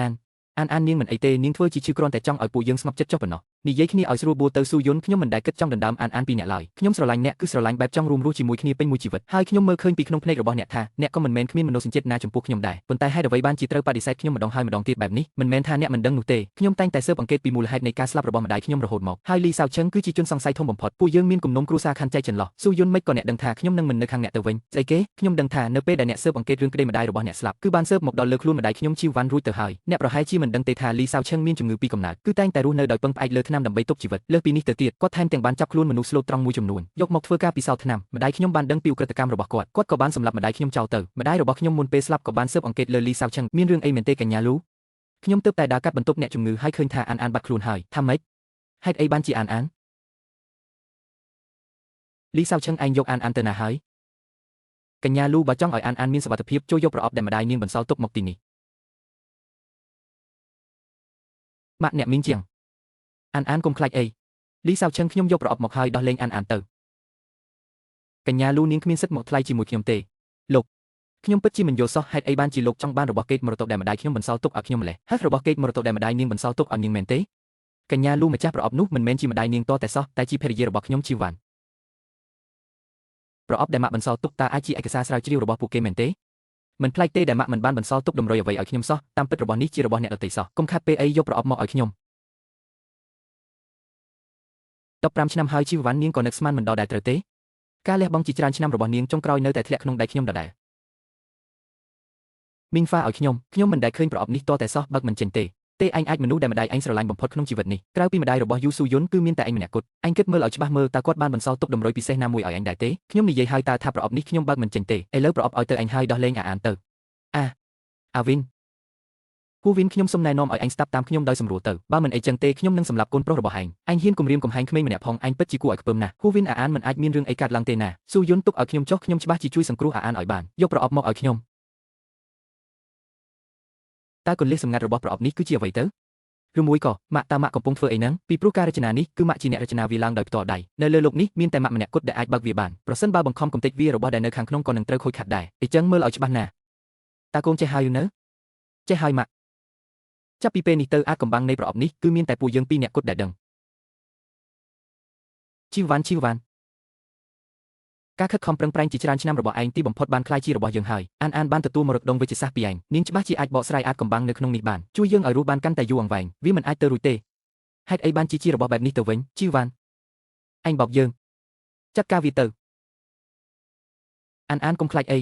នាងមិនអីទេនាងធ្វើជាឈឺគ្រាន់តែចង់ឲ្យពួកយើងស្ងប់ចិត្តចុះប៉ុណ្ណោះនិយាយគ្នាឲ្យស្រួលបួលទៅស៊ូយុនខ្ញុំមិនដែលគិតចង់ដណ្ដើមអានពីអ្នកឡើយខ្ញុំស្រឡាញ់អ្នកគឺស្រឡាញ់បែបចង់រួមរស់ជាមួយគ្នាពេញមួយជីវិតហើយខ្ញុំមើលឃើញពីក្នុងភ្នែករបស់អ្នកថាអ្នកក៏មិនមែនគ្មានមនោសញ្ចេតនាចំពោះខ្ញុំដែរប៉ុន្តែហេតុអ្វីបានជាត្រូវបដិសេធខ្ញុំម្ដងហើយម្ដងទៀតបែបនេះមិនមែនថាអ្នកមិនដឹងនោះទេខ្ញុំតែងតែស៊ើបអង្កេតពីមូលហេតុនៃការស្លាប់របស់ម្ដាយខ្ញុំរហូតមកហើយលីសាវឈឹងគឺជាជនសង្ស័យធំបំផុតពួកយើងមានគំនុំគ្រួសារខណ្ឌចែកចន្លោះស៊ូយុនមិនក៏អ្នកដឹងថាខ្ញុំនឹងមិននៅខាងអ្នកទៅវិញស្អីគេខ្ញុំដឹងថានៅពេលដែលអ្នកស៊ើបអង្កេតរឿងក្តីម្ដាយរបស់អ្នកស្លាប់គឺបានស៊ើបមកដល់លើខ្លួនម្ដាយខ្ញុំជីវវ៉ាន់រួចទៅហើយអ្នកប្រហែលជាមិនដឹងទេថាលីសាវឈឹងមានជំងឺពីកំណើតគឺតែងតែរស់នៅដោយពឹងផ្អែកលើថ្នាំដើម្បីទប់ជីវិតលើសពីនេះទៅទៀតគាត់ថែមទាំងបានចាប់ខ្លួនមនុស្សស្លូតត្រង់មួយចំនួនយកមកធ្វើការពិសោធន៍ថ្នាំម្ដាយខ្ញុំបានដឹងពីឧក្រិដ្ឋកម្មរបស់គាត់ក៏បានសម្លាប់ម្ដាយខ្ញុំចោលទៅម្ដាយរបស់ខ្ញុំមុនពេលស្លាប់ក៏បានស៊ើបអង្កេតលើលីសាវឈឹងមានរឿងអីមែនទេកញ្ញាលូខ្ញុំទើបតែដើរកាត់បន្ទប់អ្នកជំងឺហើយឃើញថាអានបាត់ខ្លួនហើយថាម៉េចហេតុអីបានជាអានលីសាវឈឹងឯងយកអានទៅណាហើយកញ្ញាលូបើចង់ឲ្យអានមានសុវត្ថិភាពចូលយកប្រអប់ដែលម្ដាយនាងបន្សល់ទុកមកទីនេះម៉ាក់អ្នកមីងជាងអានកុំខ្លាចអីលីសាវឈឹងខ្ញុំយកប្រអប់មកហើយដោះលែងអានទៅកញ្ញាលូនាងគ្មានសិទ្ធិមកថ្លៃជាមួយខ្ញុំទេលោកខ្ញុំពិតជាមិនយល់សោះហេតុអីបានជាលោកចង់បានរបស់កេតមរតកដែលម្ដាយខ្ញុំបន្សល់ទុកឲ្យខ្ញុំម្លេះហើយរបស់កេតមរតកដែលម្ដាយនាងបន្សល់ទុកឲ្យនាងមែនទេកញ្ញាលូម្ចាស់ប្រអប់នោះមិនមែនជាម្ដាយនាងតតែសោះតែជាភរិយារបស់ខ្ញុំជីវ៉ាន់ប្រអប់ដែលម៉ាក់បន្សល់ទុកតើអាចជាឯកសារស្រាវជ្រាវរបស់ពួកគេមែនទេមិនប្លែកទេដែលម៉ាក់មិនបានបន្សល់ទុកតម្រុយអ្វីឲ្យខ្ញុំសោះតាមពិតរបស់នេះជារបស់អ្នកដទៃសោះកុំខាត់ពេលអីយកប្រអប់មកឲ្យខ្ញុំ15ឆ្នាំហើយជីវវ៉ាន់នាងក៏នឹកស្មានមិនដល់ដែរត្រូវទេការលះបង់ជាច្រើនឆ្នាំរបស់នាងចុងក្រោយនៅតែធ្លាក់ក្នុងដៃខ្ញុំដដែលមីងហ្វាឲ្យខ្ញុំមិនដែលឃើញប្រអប់នេះតតែសោះបើកមិនចេញទេឯងអាចមនុស្សដែលម្ដាយឯងស្រឡាញ់បំផុតក្នុងជីវិតនេះក្រៅពីម្ដាយរបស់យូស៊ូយុនគឺមានតែឯងម្នាក់គត់ឯងគិតមើលឲ្យច្បាស់មើលតើគាត់បានបន្សល់ទុកតម្រុយពិសេសណាមួយឲ្យឯងដែរទេខ្ញុំនិយាយហើយតើថាប្រអប់នេះខ្ញុំបើកមិនចេញទេឥឡូវប្រអប់ឲ្យទៅឯងហើយដោះលែងអានទៅអាវិនគូវិនខ្ញុំសូមណែនាំឲ្យឯងស្ដាប់តាមខ្ញុំដោយសម្រួលទៅបើមិនអីចឹងទេខ្ញុំនឹងសម្លាប់កូនប្រុសរបស់ឯងហ៊ានគំរាមកំហែងក្មេងម្នាក់ផងឯងពិតជាគួរឲ្យខ្ពើមណាស់គូវិនអានមិនអាចមានរឿងអីកើតឡើងទេណាស៊ូយុនទុកឲ្យខ្ញុំចុះខ្ញុំច្បាស់ជាជួយសង្គ្រោះអានឲ្យបានយកប្រអប់មកឲ្យខ្ញុំតើគន្លឹះសម្ងាត់របស់ប្រអប់នេះគឺជាអ្វីទៅឬមួយក៏ម៉ាក់កំពុងធ្វើអីហ្នឹងពីព្រោះការរចនានេះគឺម៉ាក់ជាអ្នករចនាវាឡើងដោយផ្ទាល់ដៃនៅលើโลกនេះមានតែម៉ាក់ម្នាក់គត់ដែលអាចបើកវាបានប្រសិនបើបង្ខំកំទេចវារបស់ដែលនៅខាងក្នុងក៏នឹងត្រូវខូចខាតដែរអញ្ចឹងមើលឲ្យច្បាស់ណាតើកូនចេះហើយនៅចេះហើយម៉ាក់ចាប់ពីពេលនេះទៅអាចកំបាំងនៃប្រអប់នេះគឺមានតែពួកយើងពីរនាក់គត់ដែលដឹងជីវវ៉ាន់ការខិតខំប្រឹងប្រែងជាច្រើនឆ្នាំរបស់ឯងទីបំផុតបានក្លាយជារបស់យើងហើយអានបានទទួលមរតកវិជ្ជសាស្ត្រពីឯងនាងច្បាស់ជាអាចបកស្រាយអាចកំបាំងនៅក្នុងនេះបានជួយយើងឲ្យរស់បានកាន់តែយូរអង្វែងវាមិនអាចទៅរួចទេហេតុអីបានជារបស់បែបនេះទៅវិញជីវវ៉ាន់ឯងបោកយើងចាត់ការវាទៅអានកុំខ្លាចអី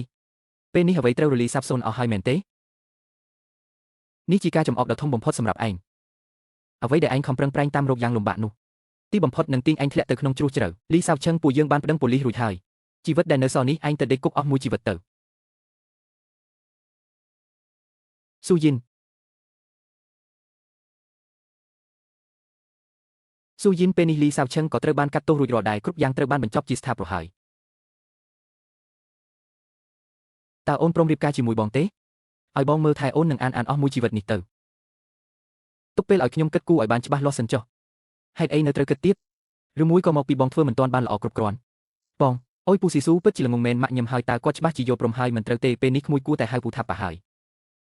ពេលនេះអ្វីត្រូវរលាយសាបសូន្យអស់ហើយមែនទេនេះជាការចំអកដ៏ធំបំផុតសម្រាប់ឯងអ្វីដែលឯងខំប្រឹងប្រែងតាមរកយ៉ាងលំបាកនោះទីបំផុតនឹងទាញឯងធ្លាក់ទៅក្នុងជ្រោះជ្រៅលីសាវឈឹងពួកយើងបានប្តឹងប៉ូលីសរួចហើយជីវិតដែលនៅសល់នេះឯងទៅដេកគុកអស់មួយជីវិតទៅស៊ូយិនពេលនេះលីសាវឈឹងក៏ត្រូវបានកាត់ទោសរួចរាល់ដែរគ្រប់យ៉ាងត្រូវបានបញ្ចប់ជាស្ថាពរហើយតើអូនព្រមរៀបការជាមួយបងទេឲ្យបងមើលថែអូននឹងអានអស់មួយជីវិតនេះទៅទុកពេលឲ្យខ្ញុំគិតគូរឲ្យបានច្បាស់លាស់សិនចុះហេតុអីនៅត្រូវគិតទៀតឬមួយក៏មកពីបងធ្វើមិនទាន់បានល្អគ្រប់គ្រាន់បងអុយពូស៊ីស៊ូពិតជាល្ងងមែនម៉ាក់ញឹមហើយតើគាត់ច្បាស់ជាយល់ព្រមហើយមិនត្រូវទេពេលនេះក្មួយគួរតែហៅពូថាប៉ាហើយ